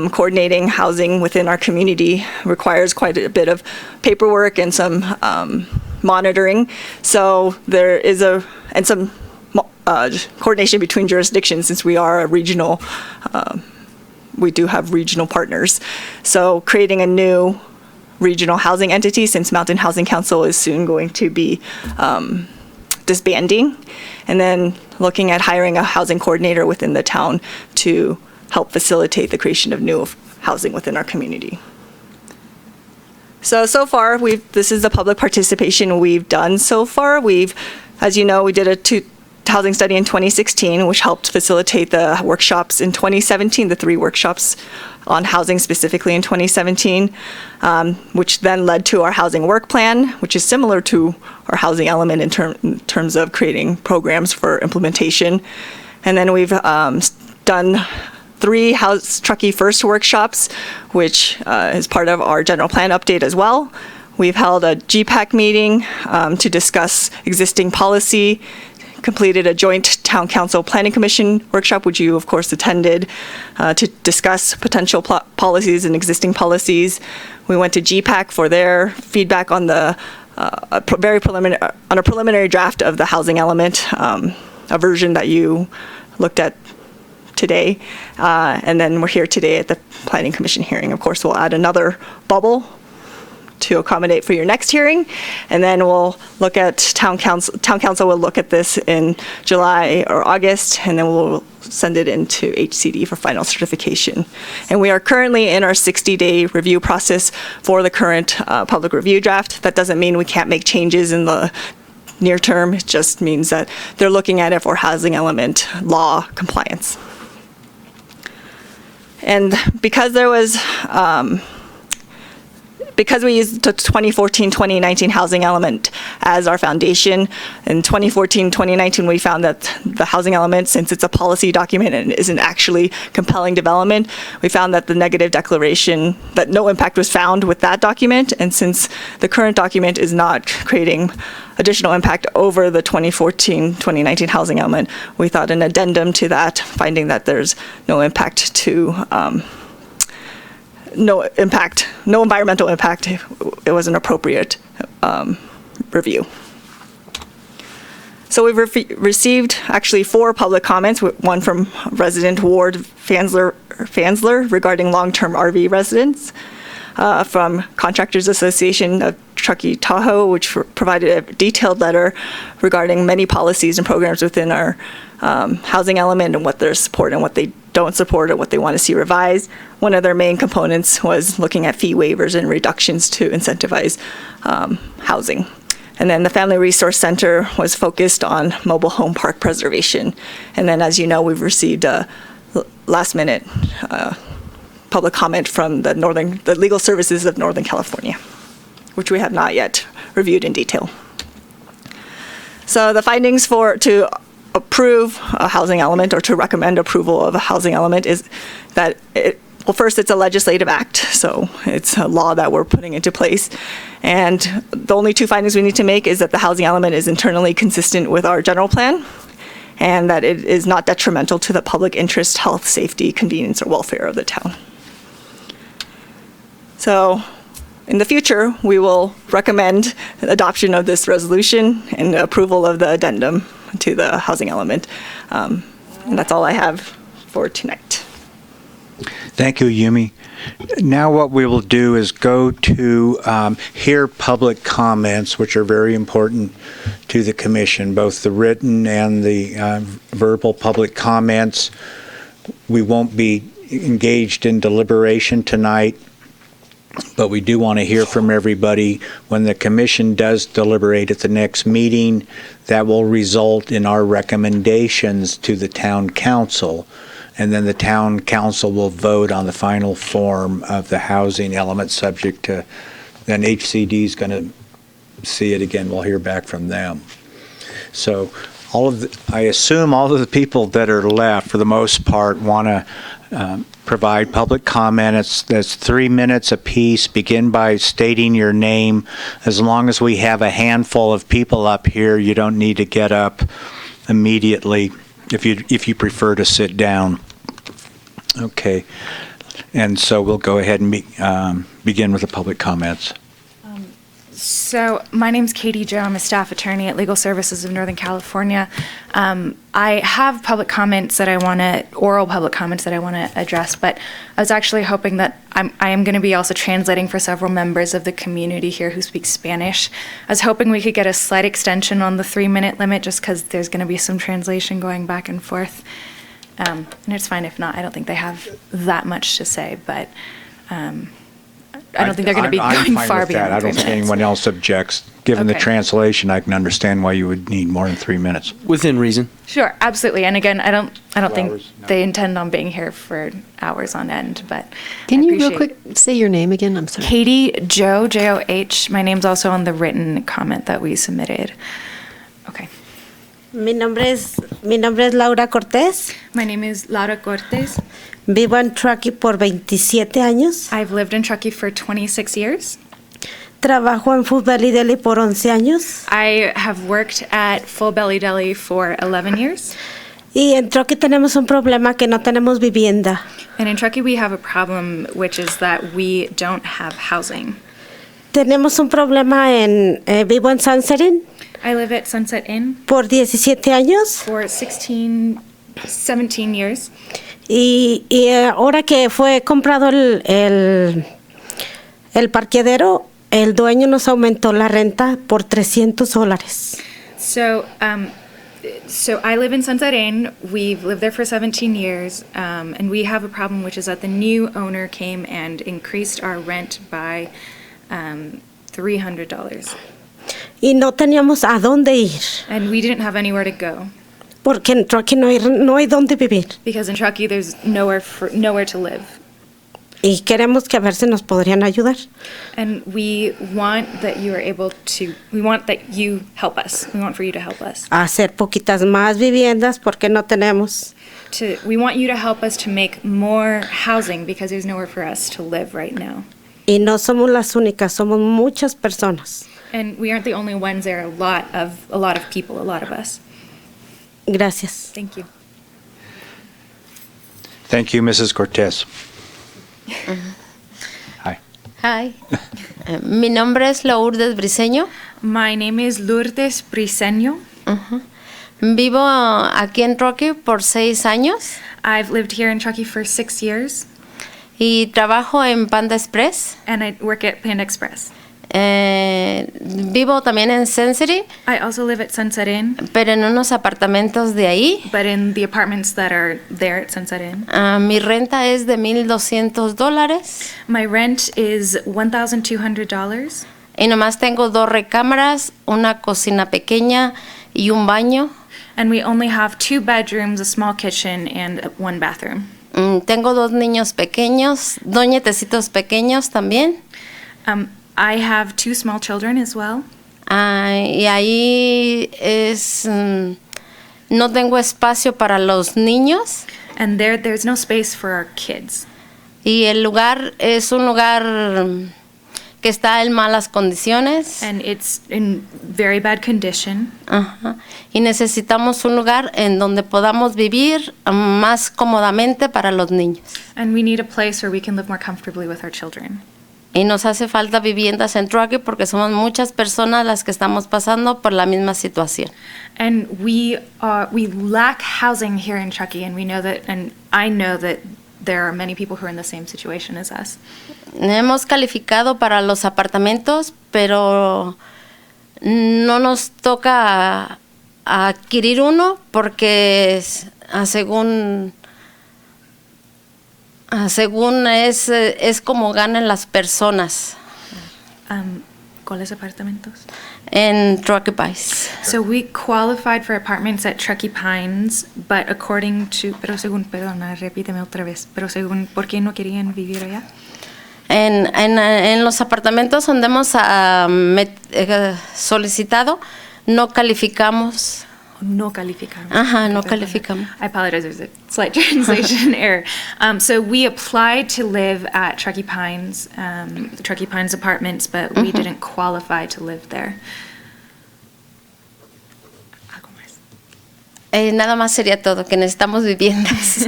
Speaker 3: Coordinating housing within our community requires quite a bit of paperwork and some monitoring. So there is some coordination between jurisdictions, since we are a regional, we do have regional partners. So creating a new regional housing entity, since Mountain Housing Council is soon going to be disbanding, and then looking at hiring a housing coordinator within the town to help facilitate the creation of new housing within our community. So far, this is the public participation we've done so far. As you know, we did a housing study in 2016, which helped facilitate the workshops in 2017, the 3 workshops on housing specifically in 2017, which then led to our housing work plan, which is similar to our housing element in terms of creating programs for implementation. And then we've done 3 Truckee First workshops, which is part of our general plan update as well. We've held a GPAC meeting to discuss existing policy, completed a joint Town Council Planning Commission workshop, which you, of course, attended, to discuss potential policies and existing policies. We went to GPAC for their feedback on the a preliminary draft of the housing element, a version that you looked at today. And then we're here today at the Planning Commission hearing. Of course, we'll add another bubble to accommodate for your next hearing. And then we'll look at Town Council will look at this in July or August, and then we'll send it into HCD for final certification. And we are currently in our 60-day review process for the current public review draft. That doesn't mean we can't make changes in the near term. It just means that they're looking at it for housing element law compliance. And because there was because we used the 2014-2019 housing element as our foundation, in 2014-2019 we found that the housing element, since it's a policy document and isn't actually compelling development, we found that the negative declaration, that no impact was found with that document, and since the current document is not creating additional impact over the 2014-2019 housing element, we thought an addendum to that, finding that there's no impact to no environmental impact, it was an appropriate review. So we've received actually 4 public comments, one from resident Ward Fansler regarding long-term RV residents, from Contractors Association of Truckee Tahoe, which provided a detailed letter regarding many policies and programs within our housing element and what they support and what they don't support or what they want to see revised. One of their main components was looking at fee waivers and reductions to incentivize housing. And then the Family Resource Center was focused on mobile home park preservation. And then, as you know, we've received a last-minute public comment from the Legal Services of Northern California, which we have not yet reviewed in detail. So the findings to approve a housing element or to recommend approval of a housing element is that well, first, it's a legislative act, so it's a law that we're putting into place. And the only 2 findings we need to make is that the housing element is internally consistent with our general plan, and that it is not detrimental to the public interest, health, safety, convenience, or welfare of the town. So in the future, we will recommend adoption of this resolution and approval of the addendum to the housing element. And that's all I have for tonight.
Speaker 1: Thank you, Yumi. Now what we will do is go to hear public comments, which are very important to the commission, both the written and the verbal public comments. We won't be engaged in deliberation tonight, but we do want to hear from everybody. When the commission does deliberate at the next meeting, that will result in our recommendations to the town council. And then the town council will vote on the final form of the housing element subject to, then HCD is going to see it again. We'll hear back from them. So I assume all of the people that are left, for the most part, want to provide public comment. That's 3 minutes apiece. Begin by stating your name. As long as we have a handful of people up here, you don't need to get up immediately if you prefer to sit down. Okay. And so we'll go ahead and begin with the public comments.
Speaker 6: So my name's Katie Joe. I'm a staff attorney at Legal Services of Northern California. I have public comments that oral public comments that I want to address, but I was actually hoping that I am going to be also translating for several members of the community here who speak Spanish. I was hoping we could get a slight extension on the 3-minute limit just because there's going to be some translation going back and forth. And it's fine if not. I don't think they have that much to say, but I don't think they're going to be going far beyond 3 minutes.
Speaker 1: I don't think anyone else objects. Given the translation, I can understand why you would need more than 3 minutes.
Speaker 4: Within reason.
Speaker 6: Sure, absolutely. And again, I don't think they intend on being here for hours on end, but
Speaker 13: Can you real quick say your name again? I'm sorry.
Speaker 6: Katie Joe, J-O-H. My name's also on the written comment that we submitted. Okay.
Speaker 22: Mi nombre es Laura Cortés.
Speaker 6: My name is Laura Cortés.
Speaker 22: Vivo en Truckee por 27 años.
Speaker 6: I've lived in Truckee for 26 years.
Speaker 22: Trabajo en Food Valley Deli por 11 años.
Speaker 6: I have worked at Full Belly Deli for 11 years.
Speaker 22: Y en Truckee tenemos un problema que no tenemos vivienda.
Speaker 6: And in Truckee, we have a problem, which is that we don't have housing.
Speaker 22: Tenemos un problema vivo en Sunset Inn
Speaker 6: I live at Sunset Inn
Speaker 22: por 17 años.
Speaker 6: for 17 years.
Speaker 22: Y ahora que fue comprado el parqueadero, el dueño nos aumentó la renta por $300.
Speaker 6: So I live in Sunset Inn. We've lived there for 17 years, and we have a problem, which is that the new owner came and increased our rent by $300.
Speaker 22: Y no teníamos a dónde ir,
Speaker 6: And we didn't have anywhere to go
Speaker 22: porque en Truckee no hay dónde vivir.
Speaker 6: because in Truckee there's nowhere to live.
Speaker 22: Y queremos que a ver si nos podrían ayudar.
Speaker 6: And we want that you help us. We want for you to help us.
Speaker 22: A hacer poquitas más viviendas porque no tenemos.
Speaker 6: We want you to help us to make more housing because there's nowhere for us to live right now.
Speaker 22: Y no somos las únicas, somos muchas personas.
Speaker 6: And we aren't the only ones. There are a lot of people, a lot of us.
Speaker 22: Gracias.
Speaker 6: Thank you.
Speaker 1: Thank you, Mrs. Cortez. Hi.
Speaker 7: Hi. Mi nombre es Lourdes Briceño.
Speaker 6: My name is Lourdes Briceño.
Speaker 7: Vivo aquí en Truckee por 6 años.
Speaker 6: I've lived here in Truckee for 6 years.
Speaker 7: Y trabajo en Panda Express.
Speaker 6: And I work at Panda Express.
Speaker 7: Vivo también en Sensory.
Speaker 6: I also live at Sunset Inn.
Speaker 7: Pero en unos apartamentos de ahí.
Speaker 6: But in the apartments that are there at Sunset Inn.
Speaker 7: Mi renta es de $1,200.
Speaker 6: My rent is $1,200.
Speaker 7: Y nomás tengo 2 recámaras, una cocina pequeña y un baño.
Speaker 6: And we only have 2 bedrooms, a small kitchen, and 1 bathroom.
Speaker 7: Tengo 2 niños pequeños, 2 nietecitos pequeños también.
Speaker 6: I have 2 small children as well.
Speaker 7: Y ahí no tengo espacio para los niños.
Speaker 6: And there's no space for our kids.
Speaker 7: Y el lugar es un lugar que está en malas condiciones.
Speaker 6: And it's in very bad condition.
Speaker 7: Y necesitamos un lugar en donde podamos vivir más cómodamente para los niños.
Speaker 6: And we need a place where we can live more comfortably with our children.
Speaker 7: Y nos hace falta viviendas en Truckee porque somos muchas personas las que estamos pasando por la misma situación.
Speaker 6: And we lack housing here in Truckee, and we know that, and I know that there are many people who are in the same situation as us.
Speaker 7: Hemos calificado para los apartamentos, pero no nos toca adquirir uno porque según es como ganan las personas.
Speaker 6: ¿Cuáles apartamentos?
Speaker 7: En Truckee Pines.
Speaker 6: So we qualified for apartments at Truckee Pines, but according to, perdona, repíteme otra vez, pero según, ¿por qué no querían vivir allá?
Speaker 7: En los apartamentos donde hemos solicitado, no calificamos.
Speaker 6: No calificamos.
Speaker 7: Ajá, no calificamos.
Speaker 6: I apologize, there's a slight translation error. So we applied to live at Truckee Pines apartments, but we didn't qualify to live there.
Speaker 7: Nada más sería todo, que necesitamos viviendas.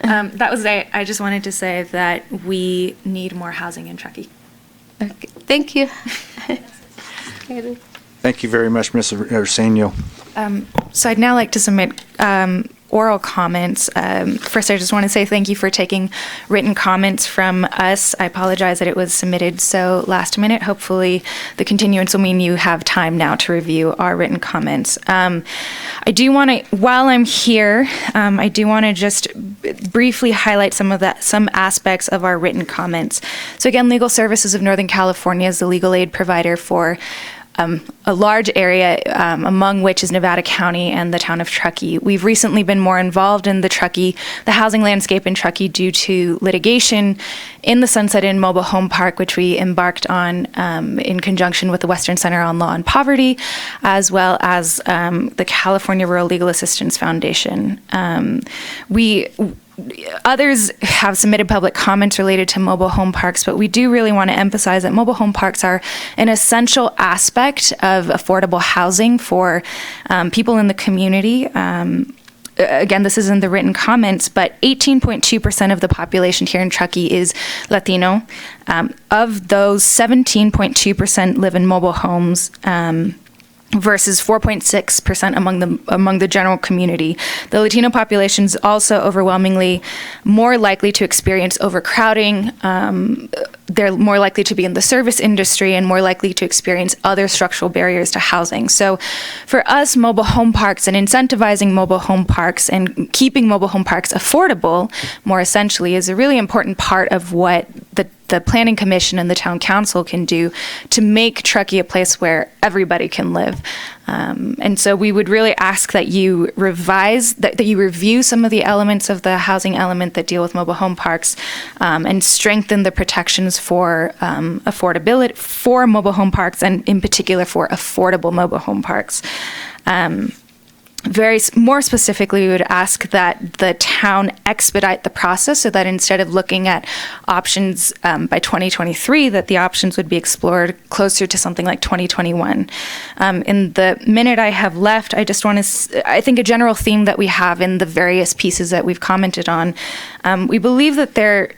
Speaker 6: That was it. I just wanted to say that we need more housing in Truckee.
Speaker 7: Okay, thank you.
Speaker 1: Thank you very much, Ms. Arsenio.
Speaker 6: So I'd now like to submit oral comments. First, I just want to say thank you for taking written comments from us. I apologize that it was submitted so last minute. Hopefully, the continuance will mean you have time now to review our written comments. I do want to, while I'm here, I do want to just briefly highlight some aspects of our written comments. So again, Legal Services of Northern California is the legal aid provider for a large area, among which is Nevada County and the town of Truckee. We've recently been more involved in the housing landscape in Truckee due to litigation in the Sunset Inn Mobile Home Park, which we embarked on in conjunction with the Western Center on Law and Poverty, as well as the California Rural Legal Assistance Foundation. others have submitted public comments related to mobile home parks, but we do really want to emphasize that mobile home parks are an essential aspect of affordable housing for people in the community. Again, this is in the written comments, but 18.2% of the population here in Truckee is Latino. Of those, 17.2% live in mobile homes, versus 4.6% among the general community. The Latino population is also overwhelmingly more likely to experience overcrowding. They're more likely to be in the service industry and more likely to experience other structural barriers to housing. So for us, mobile home parks and incentivizing mobile home parks and keeping mobile home parks affordable, more essentially, is a really important part of what the Planning Commission and the Town Council can do to make Truckee a place where everybody can live. And so we would really ask that you revise, that you review some of the elements of the housing element that deal with mobile home parks, and strengthen the protections for affordability for mobile home parks, and in particular for affordable mobile home parks. More specifically, we would ask that the town expedite the process so that instead of looking at options by 2023, that the options would be explored closer to something like 2021. In the minute I have left, I just want to, I think a general theme that we have in the various pieces that we've commented on, we believe that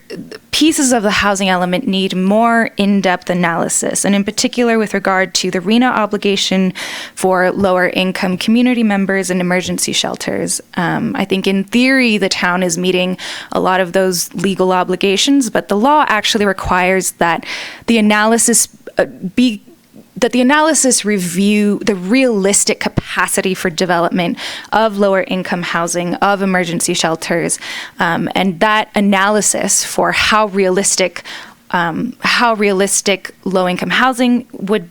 Speaker 6: pieces of the housing element need more in-depth analysis, and in particular with regard to the RENA obligation for lower income community members and emergency shelters. I think in theory the town is meeting a lot of those legal obligations, but the law actually requires that the analysis review the realistic capacity for development of lower income housing, of emergency shelters, and that analysis for how realistic low-income housing would,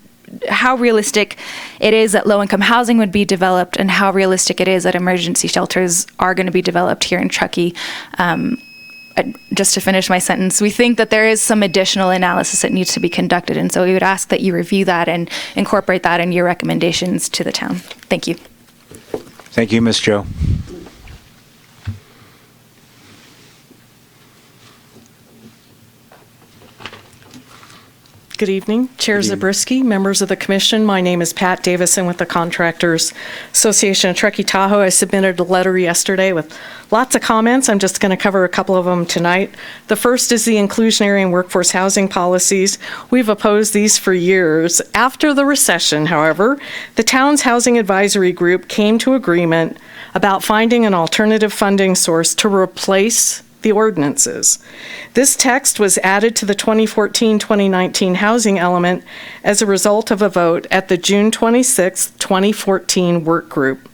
Speaker 6: how realistic it is that low-income housing would be developed, and how realistic it is that emergency shelters are going to be developed here in Truckee. Just to finish my sentence, we think that there is some additional analysis that needs to be conducted, and so we would ask that you review that and incorporate that in your recommendations to the town. Thank you.
Speaker 1: Thank you, Ms. Joe.
Speaker 8: Good evening, Chair Zabriskie, members of the commission. My name is Pat Davison with the Contractors Association of Truckee Tahoe. I submitted a letter yesterday with lots of comments. I'm just going to cover a couple of them tonight. The first is the inclusionary and workforce housing policies. We've opposed these for years. After the recession, however, the town's housing advisory group came to agreement about finding an alternative funding source to replace the ordinances. This text was added to the 2014-2019 housing element as a result of a vote at the June 26, 2014 work group.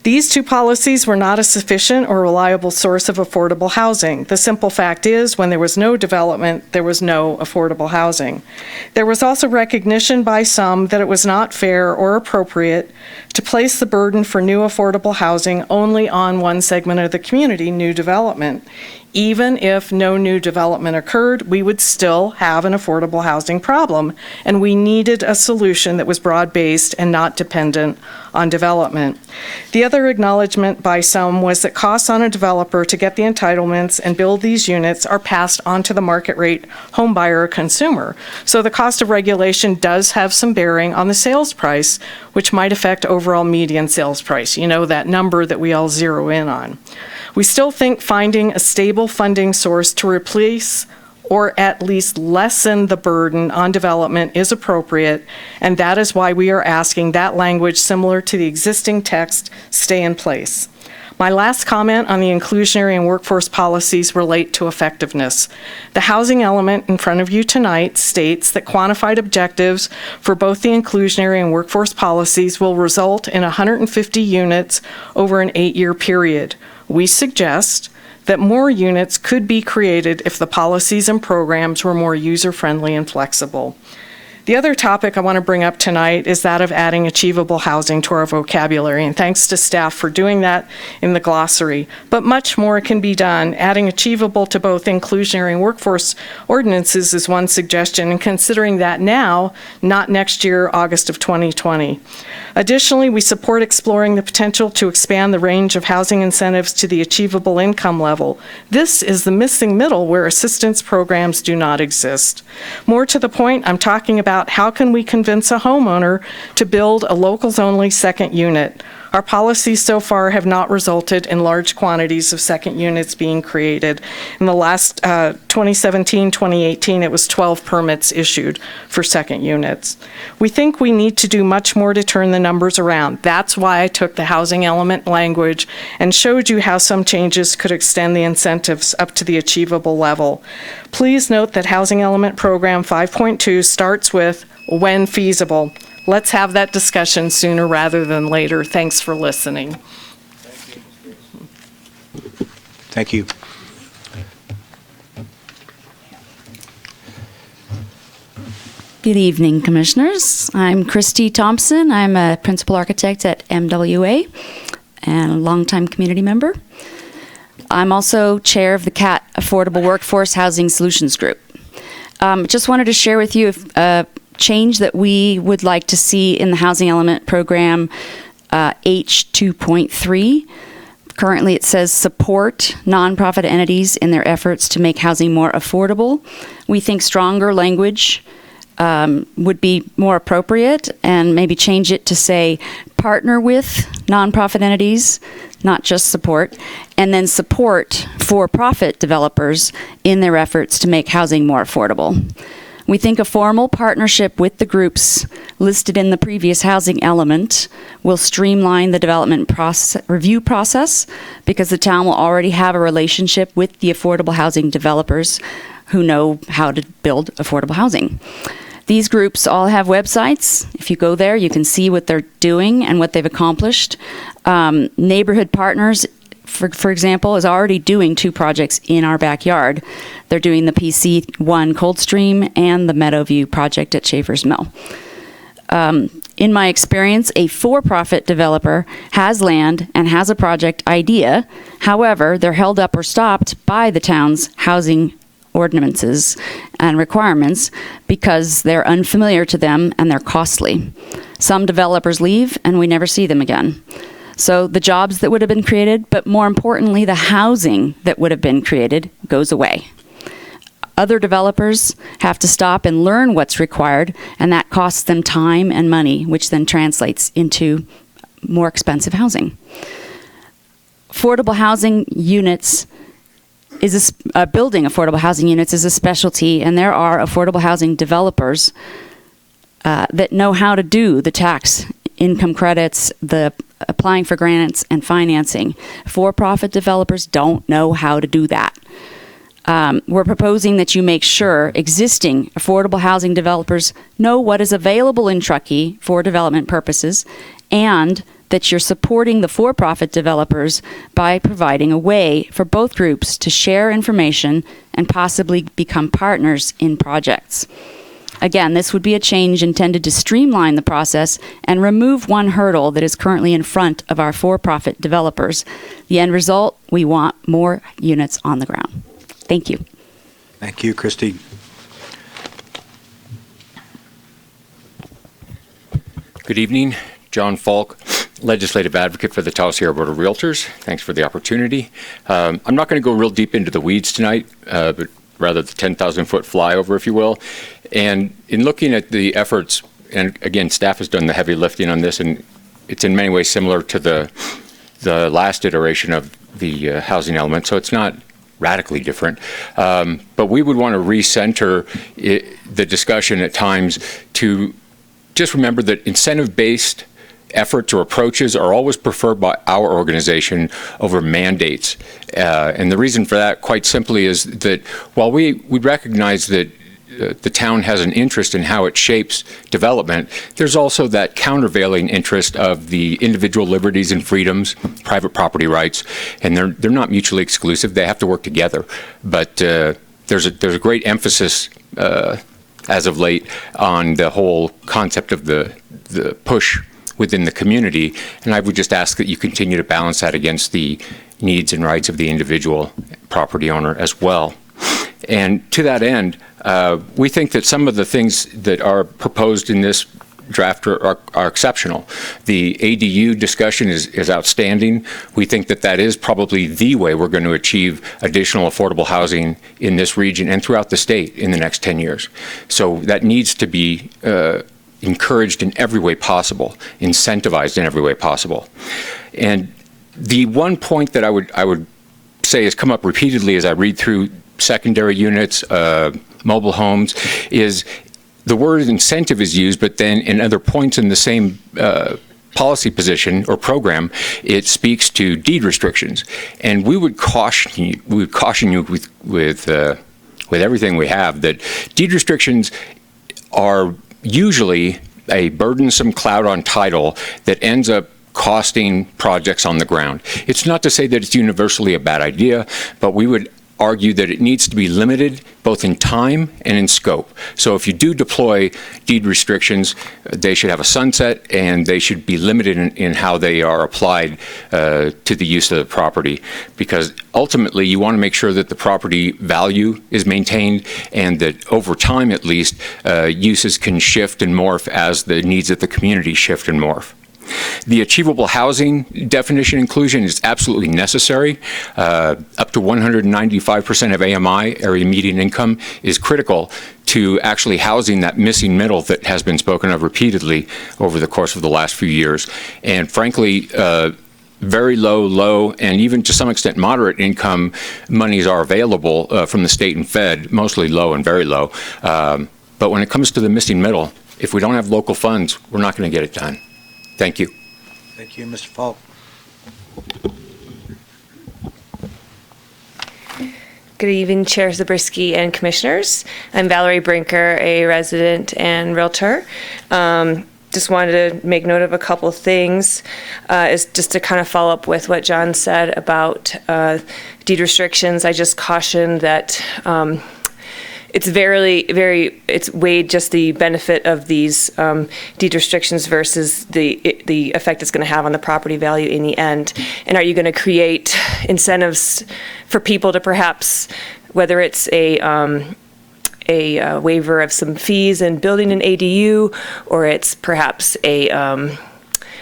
Speaker 8: These two policies were not a sufficient or reliable source of affordable housing. The simple fact is, when there was no development, there was no affordable housing. There was also recognition by some that it was not fair or appropriate to place the burden for new affordable housing only on one segment of the community, new development. Even if no new development occurred, we would still have an affordable housing problem, and we needed a solution that was broad-based and not dependent on development. The other acknowledgement by some was that costs on a developer to get the entitlements and build these units are passed on to the market rate home buyer or consumer. So the cost of regulation does have some bearing on the sales price, which might affect overall median sales price. You know, that number that we all zero in on. We still think finding a stable funding source to replace or at least lessen the burden on development is appropriate, and that is why we are asking that language similar to the existing text stay in place. My last comment on the inclusionary and workforce policies relate to effectiveness. The housing element in front of you tonight states that quantified objectives for both the inclusionary and workforce policies will result in 150 units over an 8-year period. We suggest that more units could be created if the policies and programs were more user-friendly and flexible. The other topic I want to bring up tonight is that of adding achievable housing to our vocabulary, and thanks to staff for doing that in the glossary. But much more can be done. Adding achievable to both inclusionary and workforce ordinances is one suggestion, and considering that now, not next year, August of 2020. Additionally, we support exploring the potential to expand the range of housing incentives to the achievable income level. This is the missing middle where assistance programs do not exist. More to the point, I'm talking about how can we convince a homeowner to build a locals-only second unit. Our policies so far have not resulted in large quantities of second units being created. In the last 2017-2018, it was 12 permits issued for second units. We think we need to do much more to turn the numbers around. That's why I took the housing element language and showed you how some changes could extend the incentives up to the achievable level. Please note that Housing Element Program 5.2 starts with when feasible. Let's have that discussion sooner rather than later. Thanks for listening.
Speaker 1: Thank you.
Speaker 10: Good evening, Commissioners. I'm Christy Thompson. I'm a principal architect at MWA and a longtime community member. I'm also chair of the CAT Affordable Workforce Housing Solutions Group. Just wanted to share with you a change that we would like to see in the Housing Element Program H2.3. Currently, it says support nonprofit entities in their efforts to make housing more affordable. We think stronger language would be more appropriate, and maybe change it to say partner with nonprofit entities, not just support, and then support for-profit developers in their efforts to make housing more affordable. We think a formal partnership with the groups listed in the previous housing element will streamline the development review process, because the town will already have a relationship with the affordable housing developers who know how to build affordable housing. These groups all have websites. If you go there, you can see what they're doing and what they've accomplished. Neighborhood Partners, for example, is already doing 2 projects in our backyard. They're doing the PC1 Coldstream and the Meadowview project at Schaefer's Mill. In my experience, a for-profit developer has land and has a project idea. However, they're held up or stopped by the town's housing ordinances and requirements because they're unfamiliar to them and they're costly. Some developers leave and we never see them again. So the jobs that would have been created, but more importantly, the housing that would have been created, goes away. Other developers have to stop and learn what's required, and that costs them time and money, which then translates into more expensive housing. Affordable housing units building affordable housing units is a specialty, and there are affordable housing developers that know how to do the tax income credits, the applying for grants and financing. For-profit developers don't know how to do that. We're proposing that you make sure existing affordable housing developers know what is available in Truckee for development purposes, and that you're supporting the for-profit developers by providing a way for both groups to share information and possibly become partners in projects. Again, this would be a change intended to streamline the process and remove one hurdle that is currently in front of our for-profit developers. The end result, we want more units on the ground. Thank you.
Speaker 1: Thank you, Christy.
Speaker 12: Good evening. John Falk, Legislative Advocate for the Taos Sierra Board of Realtors. Thanks for the opportunity. I'm not going to go real deep into the weeds tonight, but rather the 10,000-foot flyover, if you will. And in looking at the efforts, and again, staff has done the heavy lifting on this, and it's in many ways similar to the last iteration of the housing element, so it's not radically different. But we would want to recenter the discussion at times to just remember that incentive-based efforts or approaches are always preferred by our organization over mandates. And the reason for that, quite simply, is that while we recognize that the town has an interest in how it shapes development, there's also that countervailing interest of the individual liberties and freedoms, private property rights, and they're not mutually exclusive. They have to work together. But there's a great emphasis as of late on the whole concept of the push within the community, and I would just ask that you continue to balance that against the needs and rights of the individual property owner as well. And to that end, we think that some of the things that are proposed in this draft are exceptional. The ADU discussion is outstanding. We think that that is probably the way we're going to achieve additional affordable housing in this region and throughout the state in the next 10 years. So that needs to be encouraged in every way possible, incentivized in every way possible. And the one point that I would say has come up repeatedly as I read through secondary units, mobile homes, is the word incentive is used, but then in other points in the same policy position or program, it speaks to deed restrictions. And we would caution you with everything we have that deed restrictions are usually a burdensome cloud on title that ends up costing projects on the ground. It's not to say that it's universally a bad idea, but we would argue that it needs to be limited both in time and in scope. So if you do deploy deed restrictions, they should have a sunset and they should be limited in how they are applied to the use of the property, because ultimately you want to make sure that the property value is maintained and that over time at least uses can shift and morph as the needs of the community shift and morph. The achievable housing definition inclusion is absolutely necessary. Up to 195% of AMI, area median income, is critical to actually housing that missing middle that has been spoken of repeatedly over the course of the last few years. And frankly, very low, and even to some extent moderate income monies are available from the state and Fed, mostly low and very low. But when it comes to the missing middle, if we don't have local funds, we're not going to get it done. Thank you.
Speaker 1: Thank you, Mr. Falk.
Speaker 11: Good evening, Chair Zabriskie and Commissioners. I'm Valerie Brinker, a resident and realtor. Just wanted to make note of a couple of things, is just to kind of follow up with what John said about deed restrictions. I just caution that it's it's weighed just the benefit of these deed restrictions versus the effect it's going to have on the property value in the end. And are you going to create incentives for people to perhaps, whether it's a waiver of some fees and building an ADU, or it's perhaps a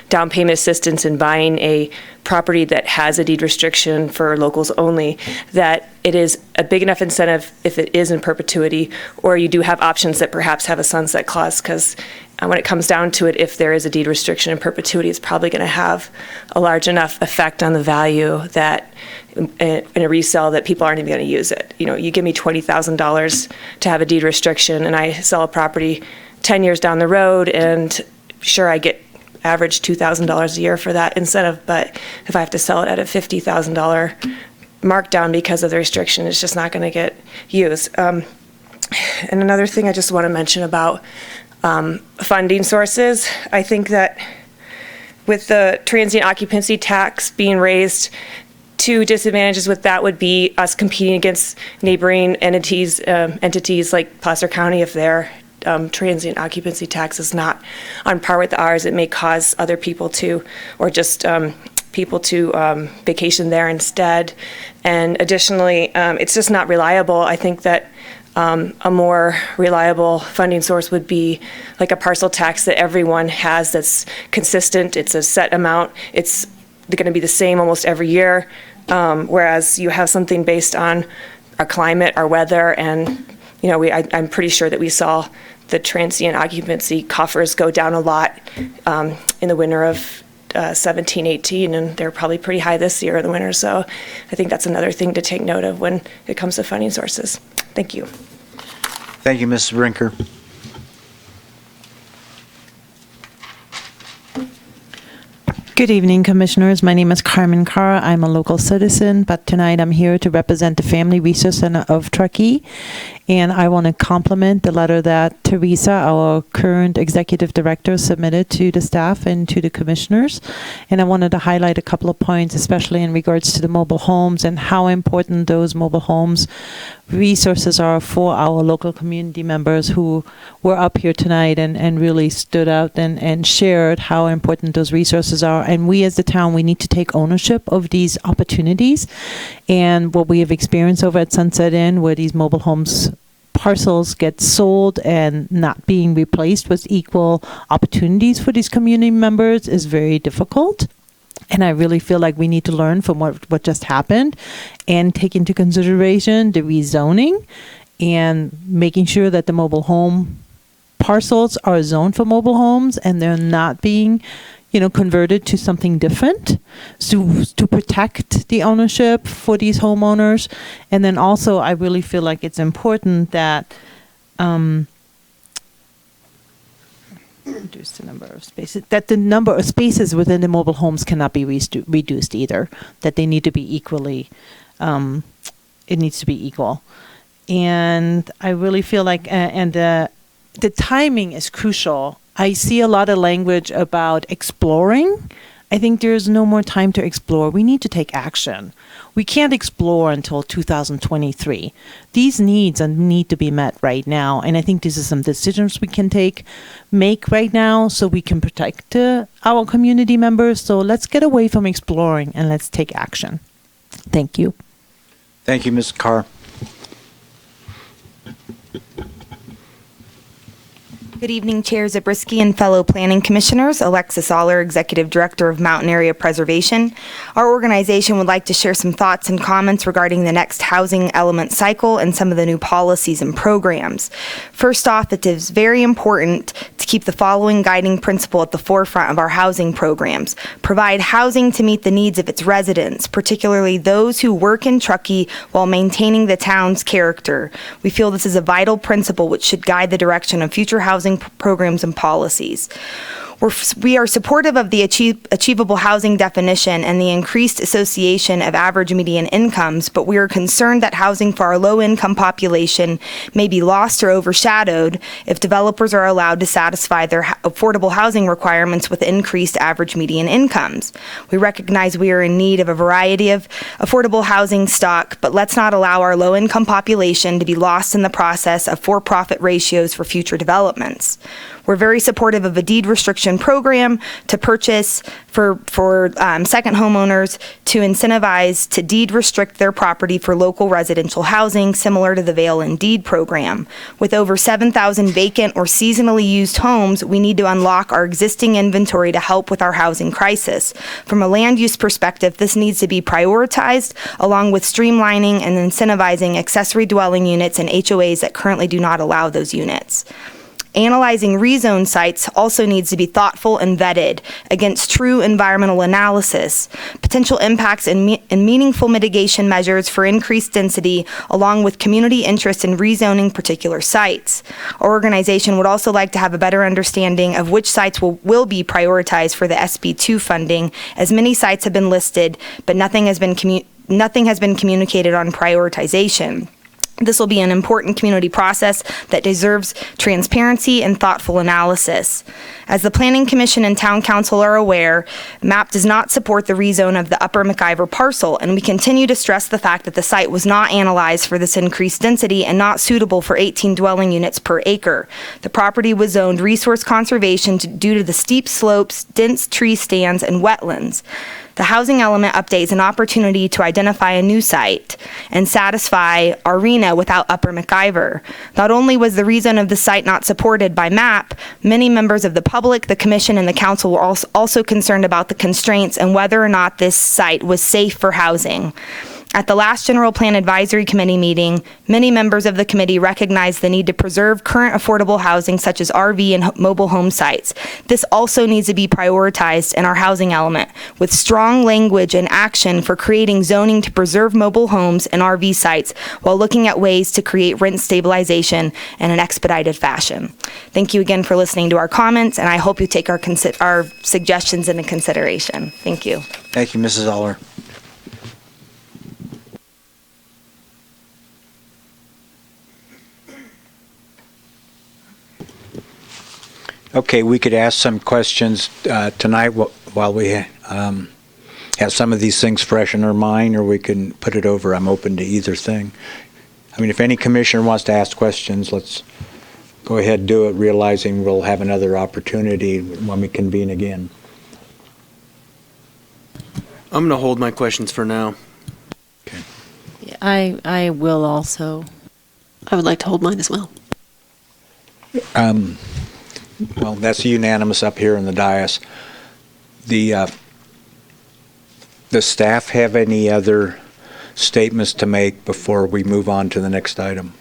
Speaker 11: down payment assistance in buying a property that has a deed restriction for locals only, that it is a big enough incentive if it is in perpetuity, or you do have options that perhaps have a sunset clause, because when it comes down to it, if there is a deed restriction in perpetuity, it's probably going to have a large enough effect on the value that in a resale that people aren't even going to use it. You know, you give me $20,000 to have a deed restriction and I sell a property 10 years down the road, and sure, I get average $2,000 a year for that incentive, but if I have to sell it at a $50,000 markdown because of the restriction, it's just not going to get used. And another thing I just want to mention about funding sources, I think that with the transient occupancy tax being raised, two disadvantages with that would be us competing against neighboring entities like Placer County. If their transient occupancy tax is not on par with ours, it may cause other people to, or just people to vacation there instead. And additionally, it's just not reliable. I think that a more reliable funding source would be like a parcel tax that everyone has that's consistent. It's a set amount. It's going to be the same almost every year, whereas you have something based on our climate, our weather, and you know, I'm pretty sure that we saw the transient occupancy coffers go down a lot in the winter of 17, 18, and they're probably pretty high this year in the winter. So I think that's another thing to take note of when it comes to funding sources. Thank you.
Speaker 1: Thank you, Mrs. Brinker.
Speaker 15: Good evening, Commissioners. My name is Carmen Carr. I'm a local citizen, but tonight I'm here to represent the Family Resource Center of Truckee. And I want to compliment the letter that Teresa, our current executive director, submitted to the staff and to the commissioners. And I wanted to highlight a couple of points, especially in regards to the mobile homes and how important those mobile homes resources are for our local community members who were up here tonight and really stood out and shared how important those resources are. And we as the town, we need to take ownership of these opportunities. And what we have experienced over at Sunset Inn, where these mobile homes parcels get sold and not being replaced with equal opportunities for these community members, is very difficult. And I really feel like we need to learn from what just happened and take into consideration the rezoning and making sure that the mobile home parcels are zoned for mobile homes and they're not being, converted to something different to protect the ownership for these homeowners. And then also, I really feel like it's important that reduce the number of spaces, that the number of spaces within the mobile homes cannot be reduced either, that they need to be equally, it needs to be equal. And I really feel like, and the timing is crucial. I see a lot of language about exploring. I think there's no more time to explore. We need to take action. We can't explore until 2023. These needs need to be met right now. And I think this is some decisions we can make right now so we can protect our community members. So let's get away from exploring and let's take action. Thank you.
Speaker 1: Thank you, Ms. Carr.
Speaker 5: Good evening, Chair Zabriskie and fellow planning commissioners. Alexis Aller, Executive Director of Mountain Area Preservation. Our organization would like to share some thoughts and comments regarding the next housing element cycle and some of the new policies and programs. First off, it is very important to keep the following guiding principle at the forefront of our housing programs. Provide housing to meet the needs of its residents, particularly those who work in Truckee while maintaining the town's character. We feel this is a vital principle which should guide the direction of future housing programs and policies. We are supportive of the achievable housing definition and the increased association of average median incomes, but we are concerned that housing for our low-income population may be lost or overshadowed if developers are allowed to satisfy their affordable housing requirements with increased average median incomes. We recognize we are in need of a variety of affordable housing stock, but let's not allow our low-income population to be lost in the process of for-profit ratios for future developments. We're very supportive of a deed restriction program to purchase for second homeowners to incentivize to deed restrict their property for local residential housing, similar to the Vail and Deed program. With over 7,000 vacant or seasonally used homes, we need to unlock our existing inventory to help with our housing crisis. From a land use perspective, this needs to be prioritized, along with streamlining and incentivizing accessory dwelling units and HOAs that currently do not allow those units. Analyzing rezone sites also needs to be thoughtful and vetted against true environmental analysis, potential impacts and meaningful mitigation measures for increased density, along with community interest in rezoning particular sites. Our organization would also like to have a better understanding of which sites will be prioritized for the SB2 funding, as many sites have been listed, but nothing has been communicated on prioritization. This will be an important community process that deserves transparency and thoughtful analysis. As the Planning Commission and Town Council are aware, MAP does not support the rezone of the Upper McIver parcel, and we continue to stress the fact that the site was not analyzed for this increased density and not suitable for 18 dwelling units per acre. The property was zoned resource conservation due to the steep slopes, dense tree stands, and wetlands. The housing element update is an opportunity to identify a new site and satisfy our RENA without Upper McIver. Not only was the rezone of the site not supported by MAP, many members of the public, the commission, and the council were also concerned about the constraints and whether or not this site was safe for housing. At the last General Plan Advisory Committee meeting, many members of the committee recognized the need to preserve current affordable housing such as RV and mobile home sites. This also needs to be prioritized in our housing element, with strong language and action for creating zoning to preserve mobile homes and RV sites while looking at ways to create rent stabilization in an expedited fashion. Thank you again for listening to our comments, and I hope you take our suggestions into consideration. Thank you.
Speaker 1: Thank you, Mrs. Aller. Okay, we could ask some questions tonight while we have some of these things fresh in our mind, or we can put it over. I'm open to either thing. I mean, if any commissioner wants to ask questions, let's go ahead and do it, realizing we'll have another opportunity when we convene again.
Speaker 4: I'm going to hold my questions for now.
Speaker 14: I will also.
Speaker 13: I would like to hold mine as well.
Speaker 1: Well, that's unanimous up here in the dais. The staff have any other statements to make before we move on to the next item?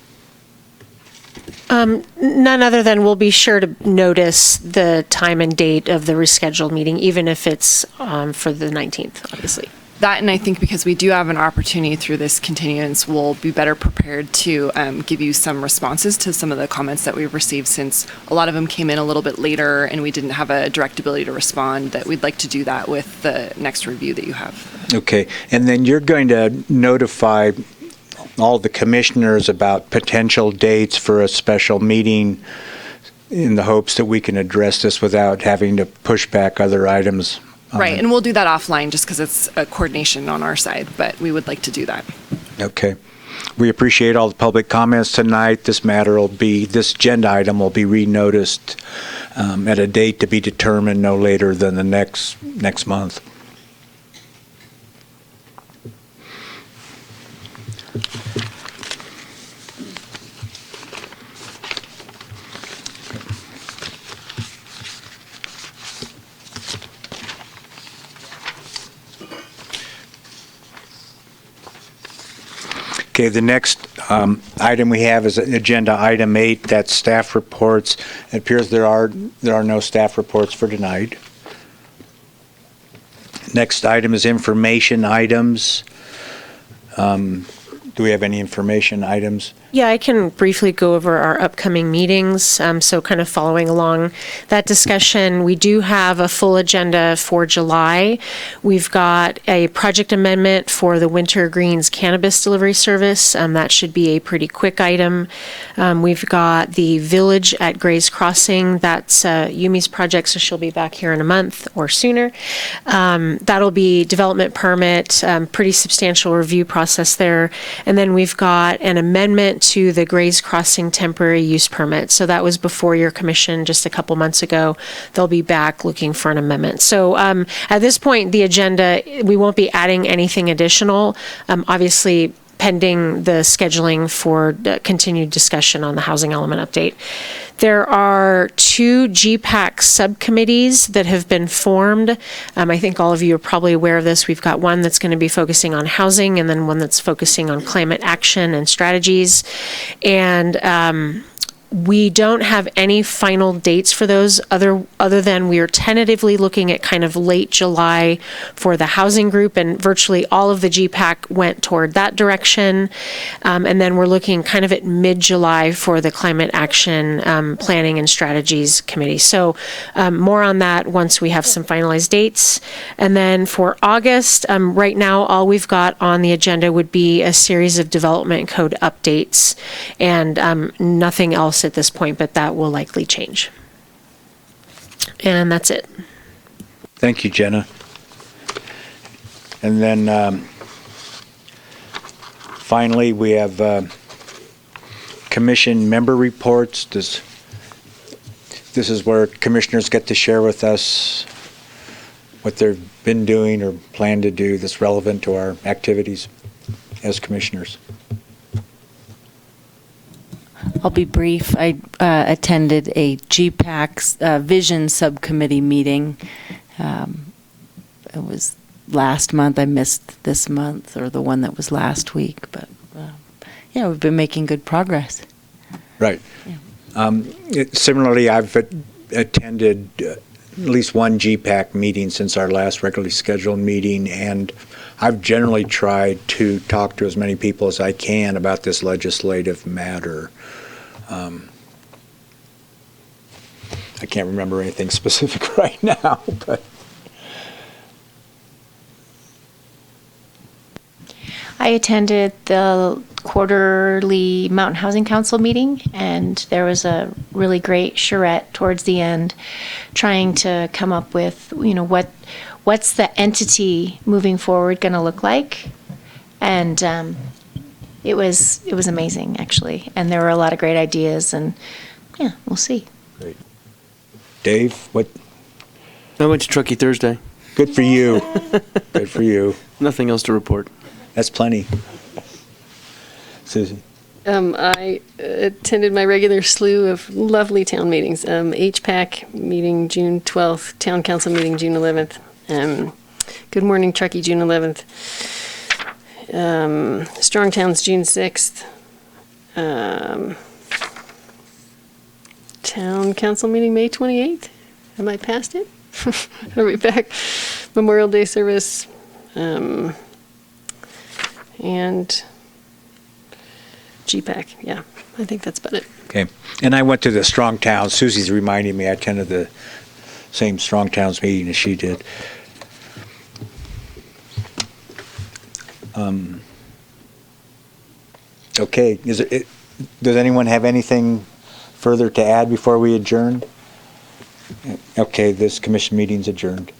Speaker 2: None other than we'll be sure to notice the time and date of the rescheduled meeting, even if it's for the 19th, obviously.
Speaker 16: That, and I think because we do have an opportunity through this continuance, we'll be better prepared to give you some responses to some of the comments that we've received, since a lot of them came in a little bit later and we didn't have a direct ability to respond, that we'd like to do that with the next review that you have.
Speaker 1: Okay, and then you're going to notify all the commissioners about potential dates for a special meeting in the hopes that we can address this without having to push back other items.
Speaker 16: Right, and we'll do that offline just because it's a coordination on our side, but we would like to do that.
Speaker 1: Okay. We appreciate all the public comments tonight. This agenda item will be renoticed at a date to be determined no later than the next month. Okay, the next item we have is agenda item 8, that's staff reports. It appears there are no staff reports for tonight. Next item is information items. Do we have any information items?
Speaker 2: Yeah, I can briefly go over our upcoming meetings. So kind of following along that discussion, we do have a full agenda for July. We've got a project amendment for the Winter Greens cannabis delivery service. That should be a pretty quick item. We've got the village at Gray's Crossing. That's Yumi's project, so she'll be back here in a month or sooner. That'll be development permit, pretty substantial review process there. And then we've got an amendment to the Gray's Crossing temporary use permit. So that was before your commission just a couple months ago. They'll be back looking for an amendment. So at this point, the agenda, we won't be adding anything additional. Obviously, pending the scheduling for continued discussion on the housing element update. There are 2 GPAC subcommittees that have been formed. I think all of you are probably aware of this. We've got one that's going to be focusing on housing, and then one that's focusing on climate action and strategies. And we don't have any final dates for those other than we are tentatively looking at kind of late July for the housing group, and virtually all of the GPAC went toward that direction. And then we're looking kind of at mid-July for the climate action planning and strategies committee. So more on that once we have some finalized dates. And then for August, right now all we've got on the agenda would be a series of development code updates and nothing else at this point, but that will likely change. And that's it.
Speaker 1: Thank you, Jenna. And then finally, we have commission member reports. This is where commissioners get to share with us what they've been doing or plan to do that's relevant to our activities as commissioners.
Speaker 14: I'll be brief. I attended a GPAC's vision subcommittee meeting. It was last month. I missed this month, or the one that was last week. But yeah, we've been making good progress.
Speaker 1: Right. Yeah. Similarly, I've attended at least one GPAC meeting since our last regularly scheduled meeting, and I've generally tried to talk to as many people as I can about this legislative matter. I can't remember anything specific right now, but
Speaker 17: I attended the quarterly Mountain Housing Council meeting, and there was a really great charrette towards the end, trying to come up with, what's the entity moving forward going to look like, and it was amazing actually, and there were a lot of great ideas, and yeah, we'll see.
Speaker 1: Great. Dave, what?
Speaker 4: I went to Truckee Thursday.
Speaker 1: Good for you. Good for you.
Speaker 4: Nothing else to report.
Speaker 1: That's plenty. Susie?
Speaker 13: I attended my regular slew of lovely town meetings. HPAC meeting June 12th, Town Council meeting June 11th. Good Morning Truckee June 11th. Strong Towns June 6th. Town Council meeting May 28th. Am I past it? Are we back? Memorial Day service. And GPAC, yeah, I think that's about it.
Speaker 1: Okay. And I went to the Strong Towns. Susie's reminding me I attended the same Strong Towns meeting as she did. Okay. Does anyone have anything further to add before we adjourn? Okay, this commission meeting's adjourned.